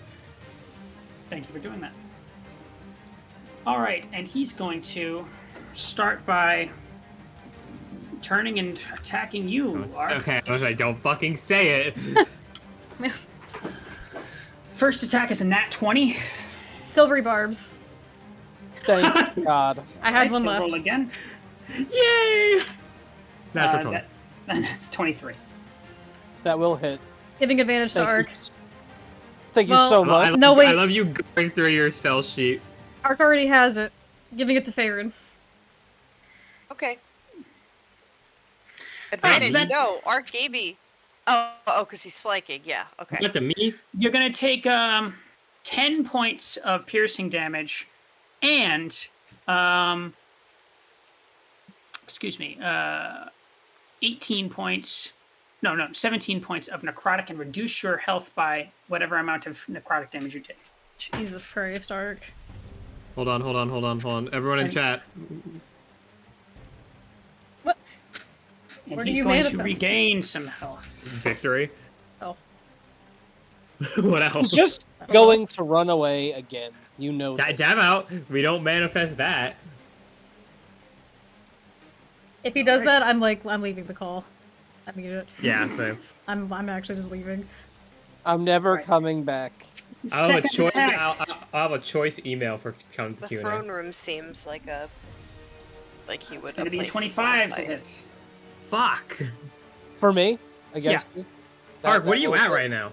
Speaker 5: Thank you for doing that. All right, and he's going to start by turning and attacking you, Ark.
Speaker 3: Okay, I was like, don't fucking say it.
Speaker 5: First attack is a nat 20.
Speaker 1: Silvery barbs.
Speaker 4: Thank God.
Speaker 1: I had one
Speaker 5: so
Speaker 1: left.
Speaker 5: roll again.
Speaker 3: Yay! Natural 20.
Speaker 5: That's 23.
Speaker 4: That will hit.
Speaker 1: Giving advantage to
Speaker 4: Thank
Speaker 1: Ark.
Speaker 4: you. Thank you
Speaker 1: Well,
Speaker 4: so
Speaker 3: I
Speaker 4: much.
Speaker 3: love,
Speaker 1: No, wait.
Speaker 3: I love you going through your spell sheet.
Speaker 1: Ark already has it. Giving it to Faerun.
Speaker 2: Okay. Advantage,
Speaker 5: that-
Speaker 2: no, Ark gave me. Oh, because he's flanking, yeah, okay.
Speaker 3: What, to me?
Speaker 5: You're going to take 10 points of piercing damage and, 18 points. No, 17 points of necrotic and reduce your health by whatever amount of necrotic damage you take.
Speaker 1: Jesus Christ, Ark.
Speaker 3: Hold on. Everyone in chat.
Speaker 1: What?
Speaker 5: And
Speaker 1: Where do
Speaker 5: he's
Speaker 1: you
Speaker 5: going to
Speaker 1: manifest?
Speaker 5: regain some health.
Speaker 3: Victory.
Speaker 1: Oh.
Speaker 3: What else?
Speaker 4: He's just going to run away again. You know that.
Speaker 3: Jab out. We don't manifest that.
Speaker 1: If he does that, I'm leaving the call. I mean it.
Speaker 3: Yeah, so.
Speaker 1: I'm actually just leaving.
Speaker 4: I'm never
Speaker 5: Right.
Speaker 4: coming back.
Speaker 3: I'll have a
Speaker 5: Second
Speaker 3: choice.
Speaker 5: attack.
Speaker 3: I'll have a choice email for coming to
Speaker 2: The
Speaker 3: Q&A.
Speaker 2: throne room seems like he would.
Speaker 5: It's going to be a
Speaker 2: place
Speaker 5: 25 to
Speaker 2: fight.
Speaker 5: hit.
Speaker 3: Fuck.
Speaker 4: For me, against me.
Speaker 3: Mark, what are you
Speaker 4: will
Speaker 3: at
Speaker 4: hit.
Speaker 3: right now?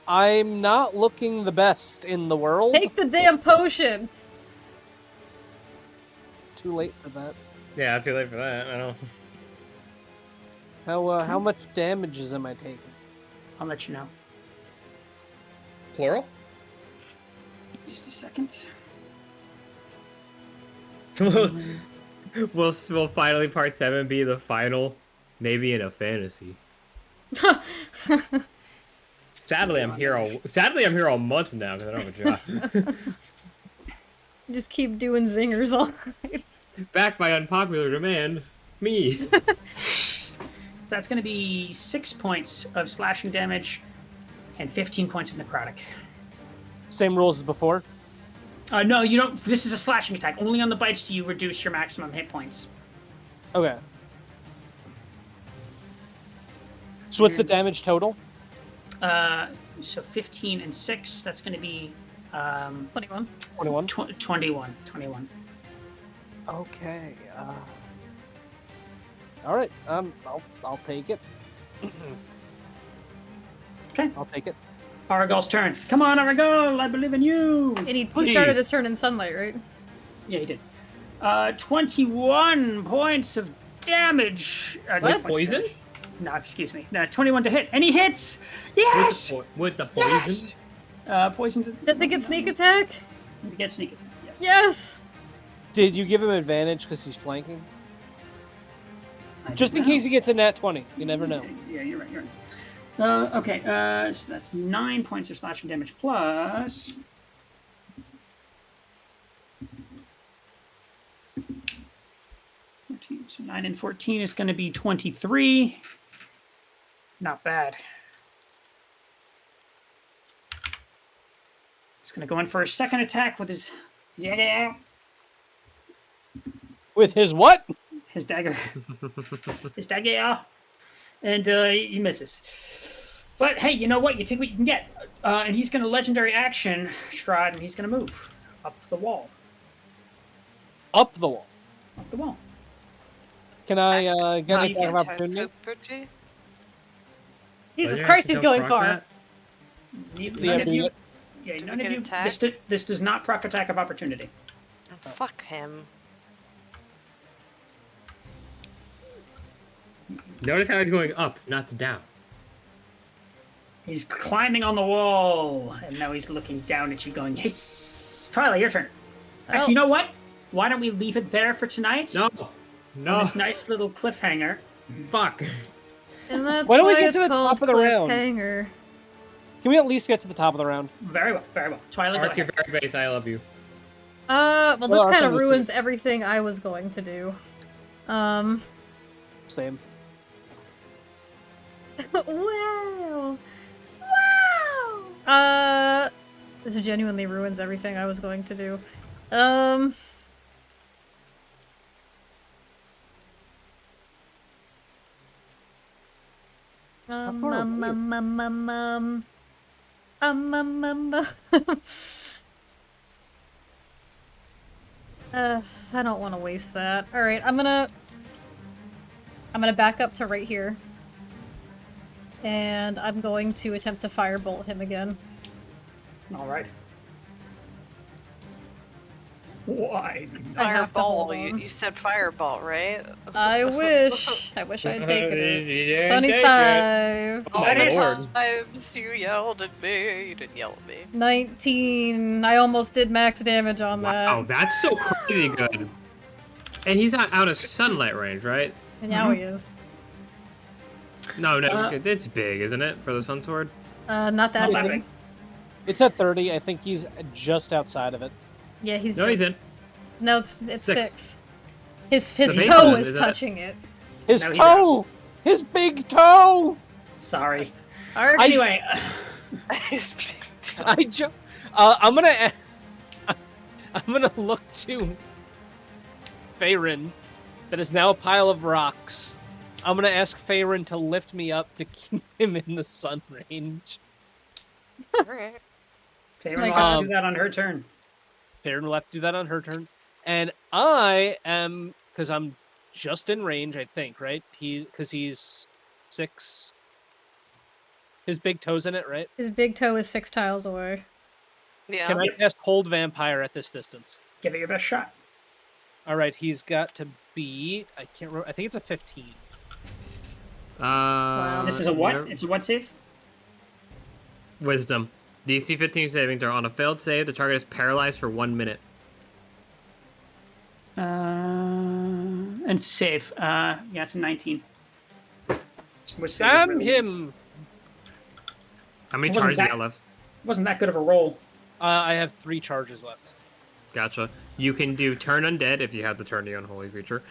Speaker 4: I'm not looking the best in the world.
Speaker 1: Take the damn potion!
Speaker 4: Too late for that.
Speaker 3: Yeah, too late for that. I don't.
Speaker 4: How much damages am I taking?
Speaker 5: I'll let you know.
Speaker 3: Plural?
Speaker 5: Just a second.
Speaker 3: Will finally part 7 be the final? Maybe in a fantasy. Sadly, I'm here all month now because I don't have a job.
Speaker 1: Just keep doing zingers all night.
Speaker 3: Back by unpopular demand, me.
Speaker 5: So that's going to be 6 points of slashing damage and 15 points of necrotic.
Speaker 4: Same rules as before.
Speaker 5: No, you don't. This is a slashing attack. Only on the bites do you reduce your maximum hit points.
Speaker 4: Okay. So what's the damage total?
Speaker 5: So 15 and 6, that's going to be
Speaker 1: 21.
Speaker 4: 21.
Speaker 5: 21.
Speaker 4: Okay. All right. I'll take it.
Speaker 5: Okay.
Speaker 4: I'll take it.
Speaker 5: Aragol's turn. Come on, Aragol, I believe in you.
Speaker 1: And he
Speaker 3: Please.
Speaker 1: started his turn in sunlight, right?
Speaker 5: Yeah, he did. 21 points of damage.
Speaker 1: What?
Speaker 5: Points of
Speaker 3: Poison?
Speaker 5: damage. No, excuse me. No, 21 to hit. And he hits! Yes!
Speaker 3: With the poison?
Speaker 5: Yes! Poison to...
Speaker 1: Does it get sneak attack?
Speaker 5: He gets sneak attack, yes.
Speaker 1: Yes!
Speaker 4: Did you give him advantage because he's flanking?
Speaker 5: I
Speaker 4: Just
Speaker 5: don't
Speaker 4: in case
Speaker 5: know.
Speaker 4: he gets a nat 20. You never know.
Speaker 5: Yeah, you're right. Okay, so that's 9 points of slashing damage plus... So 9 and 14 is going to be 23. Not bad. He's going to go in for a second attack with his... Yeah,
Speaker 4: With his what?
Speaker 5: his dagger. His dagger. And he misses. But hey, you know what? You take what you can get. And he's going to legendary action, Strahd, and he's going to move up the wall.
Speaker 4: Up the wall.
Speaker 5: Off the wall.
Speaker 4: Can I get
Speaker 5: No,
Speaker 4: an
Speaker 5: you
Speaker 4: attack of
Speaker 5: can't.
Speaker 4: opportunity?
Speaker 1: Jesus
Speaker 3: Well,
Speaker 1: Christ,
Speaker 3: you
Speaker 1: he's
Speaker 3: don't
Speaker 1: going
Speaker 3: proc
Speaker 1: far.
Speaker 3: that?
Speaker 5: None of
Speaker 4: do
Speaker 5: you.
Speaker 4: it.
Speaker 5: Yeah,
Speaker 2: Do
Speaker 5: none
Speaker 2: we
Speaker 5: of
Speaker 2: get
Speaker 5: you.
Speaker 2: attack?
Speaker 5: This does not proc attack of opportunity.
Speaker 2: Oh, fuck him.
Speaker 3: Notice how he's going up, not down.
Speaker 5: He's climbing on the wall, and now he's looking down at you, going, "Hey, Twilight, your turn." Actually, you know what? Why don't we leave it there for tonight?
Speaker 3: No,
Speaker 5: On
Speaker 3: no,
Speaker 5: this nice little cliffhanger.
Speaker 3: fuck.
Speaker 1: And that's
Speaker 4: Why don't we
Speaker 1: why
Speaker 4: get
Speaker 1: it's
Speaker 4: to the
Speaker 1: called
Speaker 4: top of the round?
Speaker 1: cliffhanger.
Speaker 4: Can we at least get to the top of the round?
Speaker 5: Very well, very well. Twilight, go
Speaker 3: Arc your
Speaker 5: ahead.
Speaker 3: very base, I love you.
Speaker 1: Well, this
Speaker 4: Well,
Speaker 1: kind of
Speaker 4: Arkham is
Speaker 1: ruins everything I was going to do.
Speaker 4: Same.
Speaker 1: Wow! This genuinely ruins everything I was going to do.
Speaker 4: How far away is
Speaker 1: I don't want to waste that. All right, I'm gonna back up to right here, and I'm going to attempt to firebolt him again.
Speaker 5: All right. Why?
Speaker 1: I have to hold
Speaker 2: Fireball.
Speaker 1: on.
Speaker 2: You said fireball, right?
Speaker 1: I wish I had taken it.
Speaker 3: You didn't take it.
Speaker 1: 25,
Speaker 3: Oh,
Speaker 5: That is-
Speaker 3: Lord.
Speaker 2: Times you yelled at me. You didn't yell at me.
Speaker 1: 19. I almost did max damage on
Speaker 3: Wow,
Speaker 1: that.
Speaker 3: that's so crazy good. And he's not out of sunlight range, right?
Speaker 1: And now he is.
Speaker 3: No, it's big, isn't it, for the sun sword?
Speaker 1: Not that
Speaker 5: Not that
Speaker 1: big.
Speaker 5: big.
Speaker 4: It's at 30. I think he's just outside of it.
Speaker 1: Yeah, he's
Speaker 3: No,
Speaker 1: just...
Speaker 3: he's in.
Speaker 1: No, it's 6. His
Speaker 3: base
Speaker 1: toe
Speaker 3: is,
Speaker 1: is
Speaker 3: isn't it?
Speaker 1: touching it.
Speaker 4: His
Speaker 5: No, he's
Speaker 4: toe! His big toe!
Speaker 5: Sorry.
Speaker 1: Alright.
Speaker 5: Anyway,
Speaker 2: His big toe.
Speaker 4: I'm gonna look to Faerun, that is now a pile of rocks. I'm gonna ask Faerun to lift me up to keep him in the sun range.
Speaker 2: Alright.
Speaker 5: Faerun
Speaker 1: My
Speaker 5: will have
Speaker 1: God.
Speaker 5: to do that on her turn.
Speaker 4: Faerun will have to do that on her turn. And I am, because I'm just in range, I think, right? Because he's 6. His big toe's in it, right?
Speaker 1: His big toe is 6 tiles away.
Speaker 2: Yeah.
Speaker 4: Can I cast Hold Vampire at this distance?
Speaker 5: Give it your best shot.
Speaker 4: All right, he's got to be. I can't remember. I think it's a 15.
Speaker 5: This is a what?
Speaker 3: never-
Speaker 5: It's a what save?
Speaker 3: Wisdom. DC 15 saving throw. On a failed save, the target is paralyzed for 1 minute.
Speaker 5: And it's a save. Yeah, it's a 19. Which save
Speaker 4: Damn
Speaker 5: really-
Speaker 4: him!
Speaker 3: How many
Speaker 5: It wasn't
Speaker 3: charges you
Speaker 5: that-
Speaker 3: got left?
Speaker 5: Wasn't that good of a roll.
Speaker 4: I have 3 charges left.
Speaker 3: Gotcha. You can do Turn Undead if you have the Turn the Unholy feature,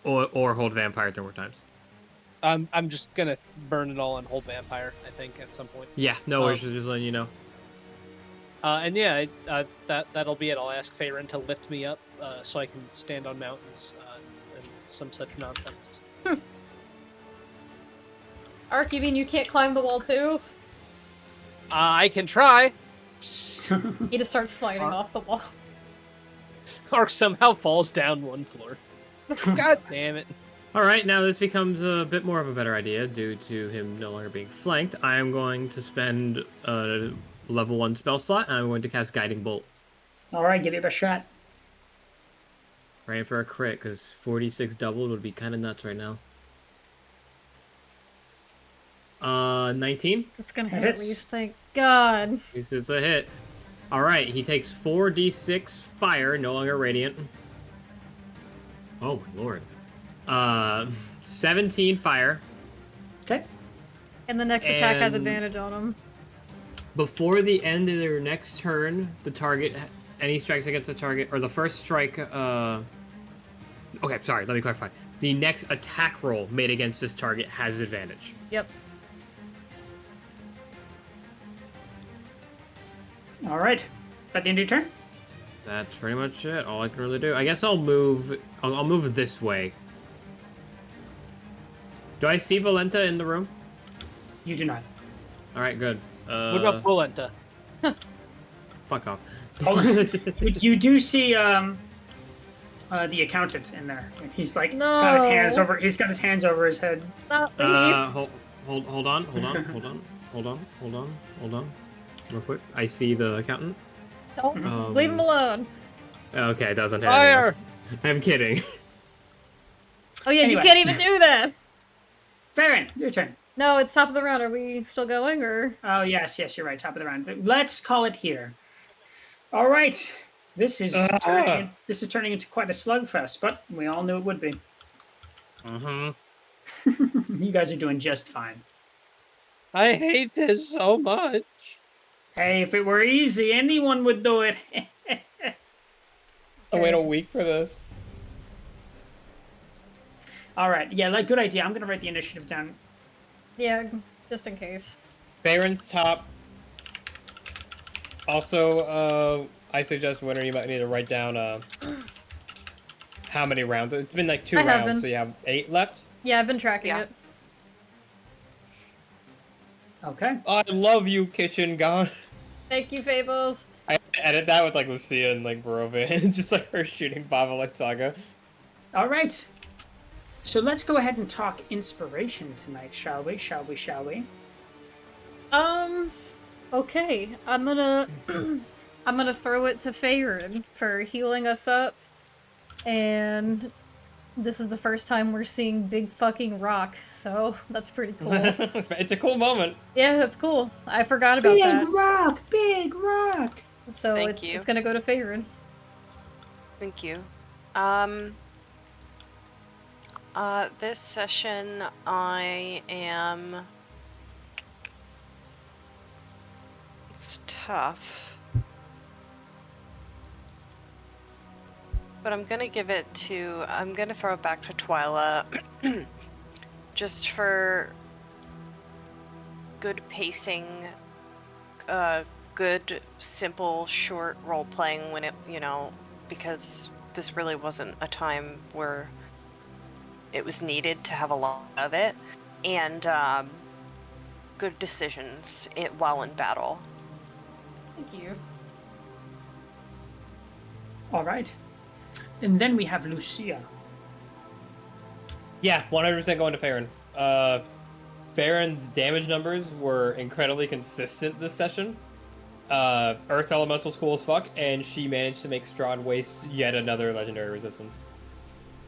Speaker 3: or Hold Vampire 3 more times.
Speaker 4: I'm just gonna burn it all on Hold Vampire. I think at some point.
Speaker 3: Yeah, no worries. Just letting you know.
Speaker 4: And yeah, that'll be it. I'll ask Faerun to lift me up so I can stand on mountains and some such nonsense.
Speaker 1: Ark, you mean you can't climb the wall too?
Speaker 4: I can try.
Speaker 1: He just starts sliding off the wall.
Speaker 4: Ark somehow falls down 1 floor. God damn it.
Speaker 3: All right, now this becomes a bit more of a better idea due to him no longer being flanked. I am going to spend a level 1 spell slot, and I'm going to cast Guiding Bolt.
Speaker 5: All right, give it your best shot.
Speaker 3: Praying for a crit, because 46 doubled would be kind of nuts right now. 19?
Speaker 1: It's gonna
Speaker 5: That
Speaker 1: hit at
Speaker 5: hits.
Speaker 1: least, thank God.
Speaker 3: This is a hit. All right, he takes 4d6 fire, no longer radiant. Oh my lord. 17 fire.
Speaker 5: Okay.
Speaker 1: And the next attack has
Speaker 3: And-
Speaker 1: advantage on him.
Speaker 3: Before the end of their next turn, the target, any strikes against the target, or the first strike, okay, sorry, let me clarify. The next attack roll made against this target has advantage.
Speaker 1: Yep.
Speaker 5: All right. That the end of your turn?
Speaker 3: That's pretty much it, all I can really do. I guess I'll move this way. Do I see Valenta in the room?
Speaker 5: You do not.
Speaker 3: Alright, good.
Speaker 4: What about Polenta?
Speaker 3: Fuck off.
Speaker 5: You do see the accountant in there. He's like
Speaker 1: No.
Speaker 5: got his hands over. He's got his hands over his head.
Speaker 1: Not leave.
Speaker 3: Hold on, real quick. I see the accountant.
Speaker 1: Don't leave him alone.
Speaker 3: Okay, it doesn't have
Speaker 4: Fire!
Speaker 3: I'm kidding.
Speaker 1: Oh yeah,
Speaker 5: Anyway.
Speaker 1: you can't even do that.
Speaker 5: Farron, your turn.
Speaker 1: No, it's top of the round. Are we still going, or?
Speaker 5: Oh yes, you're right. Top of the round. Let's call it here. All right. This is turning into quite a slugfest, but we all knew it would be. You guys are doing just fine.
Speaker 4: I hate this so much.
Speaker 5: Hey, if it were easy, anyone would do it.
Speaker 6: I wait a week for this.
Speaker 5: All right. Yeah, like good idea. I'm gonna write the initiative down.
Speaker 1: Yeah, just in case.
Speaker 6: Farron's top. Also, I suggest winner you might need to write down how many rounds. It's been like 2
Speaker 1: I have
Speaker 6: rounds,
Speaker 1: been.
Speaker 6: so you have 8 left.
Speaker 1: Yeah, I've been tracking it.
Speaker 5: Okay.
Speaker 6: I love you, Kitchen Gone.
Speaker 1: Thank you, Fables.
Speaker 6: I edit that with like Lucia and like Barovia, just like her shooting Baba like Saga.
Speaker 5: All right. So let's go ahead and talk inspiration tonight, shall we? Shall we?
Speaker 1: Okay. I'm gonna throw it to Faerun for healing us up. And this is the first time we're seeing big fucking rock, so that's pretty cool.
Speaker 6: It's a cool moment.
Speaker 1: Yeah, that's cool. I forgot about that.
Speaker 5: Big rock.
Speaker 1: So
Speaker 2: Thank you.
Speaker 1: it's gonna go to Faerun.
Speaker 2: Thank you. This session I am... It's tough. But I'm gonna give it to... I'm gonna throw it back to Twyla. Just for good pacing, good, simple, short role-playing when it, because this really wasn't a time where it was needed to have a lot of it, and good decisions while in battle.
Speaker 1: Thank you.
Speaker 5: All right. And then we have Lucia.
Speaker 6: Yeah, 100% going to Farron. Farron's damage numbers were incredibly consistent this session. Earth Elemental's cool as fuck, and she managed to make Strahd waste yet another legendary resistance.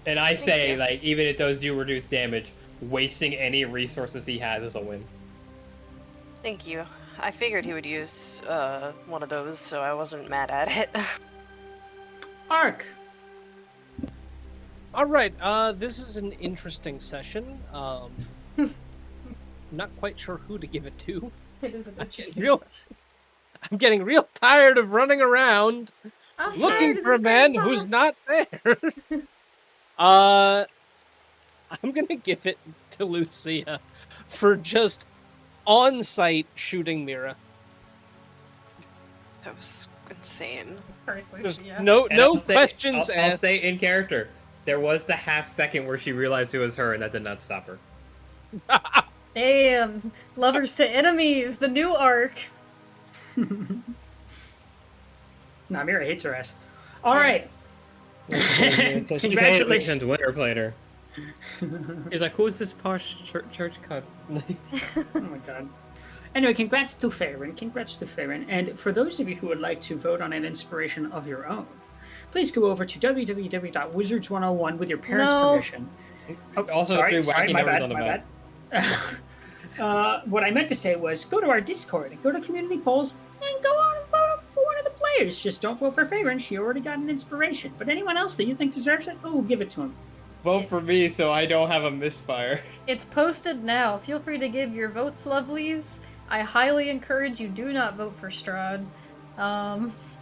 Speaker 6: And I say,
Speaker 2: you.
Speaker 6: like, even if those do reduce damage, wasting any resources he has is a win.
Speaker 2: Thank you. I figured he would use one of those, so I wasn't mad at it.
Speaker 5: Ark.
Speaker 4: All right, this is an interesting session. Not quite sure who to give it to.
Speaker 1: It is an interesting
Speaker 4: real-
Speaker 1: session.
Speaker 4: I'm getting real tired of running around
Speaker 1: I'm
Speaker 4: looking
Speaker 1: tired of
Speaker 4: for a
Speaker 1: this
Speaker 4: man
Speaker 1: game,
Speaker 4: who's
Speaker 1: Mom.
Speaker 4: not there. I'm gonna give it to Lucia for just on-site shooting Mira.
Speaker 2: That was insane.
Speaker 1: Personally,
Speaker 4: Just
Speaker 1: yeah.
Speaker 4: no
Speaker 6: And I'll say-
Speaker 4: questions
Speaker 6: I'll
Speaker 4: asked.
Speaker 6: say in character, there was the half second where she realized it was her, and that did not stop her.
Speaker 1: Damn. Lovers to enemies, the new arc.
Speaker 5: Nah, Mira hates her ass. All right.
Speaker 6: Congratulations, winner player. He's like, who's this posh church cut?
Speaker 5: Oh my god. Anyway, congrats to Farron. And for those of you who would like to vote on an inspiration of your own, please go over to www.wizards101 with your parents'
Speaker 1: No.
Speaker 5: permission.
Speaker 6: Also, the 3 wacky
Speaker 5: my
Speaker 6: numbers
Speaker 5: bad,
Speaker 6: on the
Speaker 5: my
Speaker 6: back.
Speaker 5: bad. What I meant to say was go to our Discord, go to community polls, and go on and vote for one of the players. Just don't vote for Farron. She already got an inspiration. But anyone else that you think deserves it, oh, give it to him.
Speaker 6: Vote for me so I don't have a misfire.
Speaker 1: It's posted now. Feel free to give your votes, lovelies. I highly encourage you do not vote for Strahd.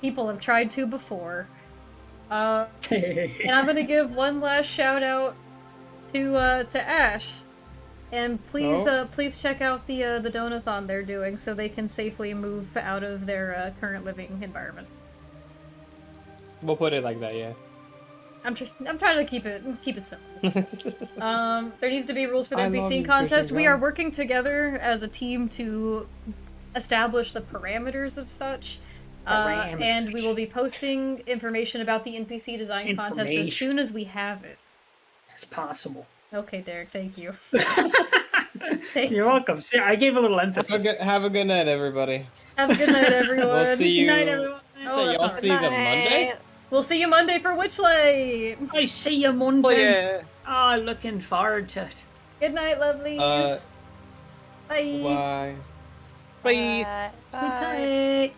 Speaker 1: People have tried to before. And I'm gonna give one last shout out to Ash. And please please check out the donathon they're doing so they can safely move out of their current living environment.
Speaker 6: We'll put it like that, yeah.
Speaker 1: I'm trying to keep it simple. There needs to be rules for the
Speaker 6: I love
Speaker 1: NPC
Speaker 6: you,
Speaker 1: contest.
Speaker 6: Christian
Speaker 1: We
Speaker 6: Brown.
Speaker 1: are working together as a team to establish the parameters of such. And we will be posting information about the NPC design contest as soon as we have it.
Speaker 5: As possible.
Speaker 1: Okay, Derek, thank you.
Speaker 5: You're welcome. See, I gave a little emphasis.
Speaker 6: Have a good night, everybody.
Speaker 1: Have a good night, everyone.
Speaker 6: We'll see you.
Speaker 5: Good night, everyone.
Speaker 1: Oh, that's
Speaker 6: y'all
Speaker 1: hard.
Speaker 6: see the Monday?
Speaker 1: We'll see you Monday for Witchlight.
Speaker 5: I see you Monday.
Speaker 4: Oh, yeah.
Speaker 5: Oh, looking forward to it.
Speaker 1: Good night, lovelies. Bye.
Speaker 6: Bye.
Speaker 4: Bye.
Speaker 5: Sleep tight.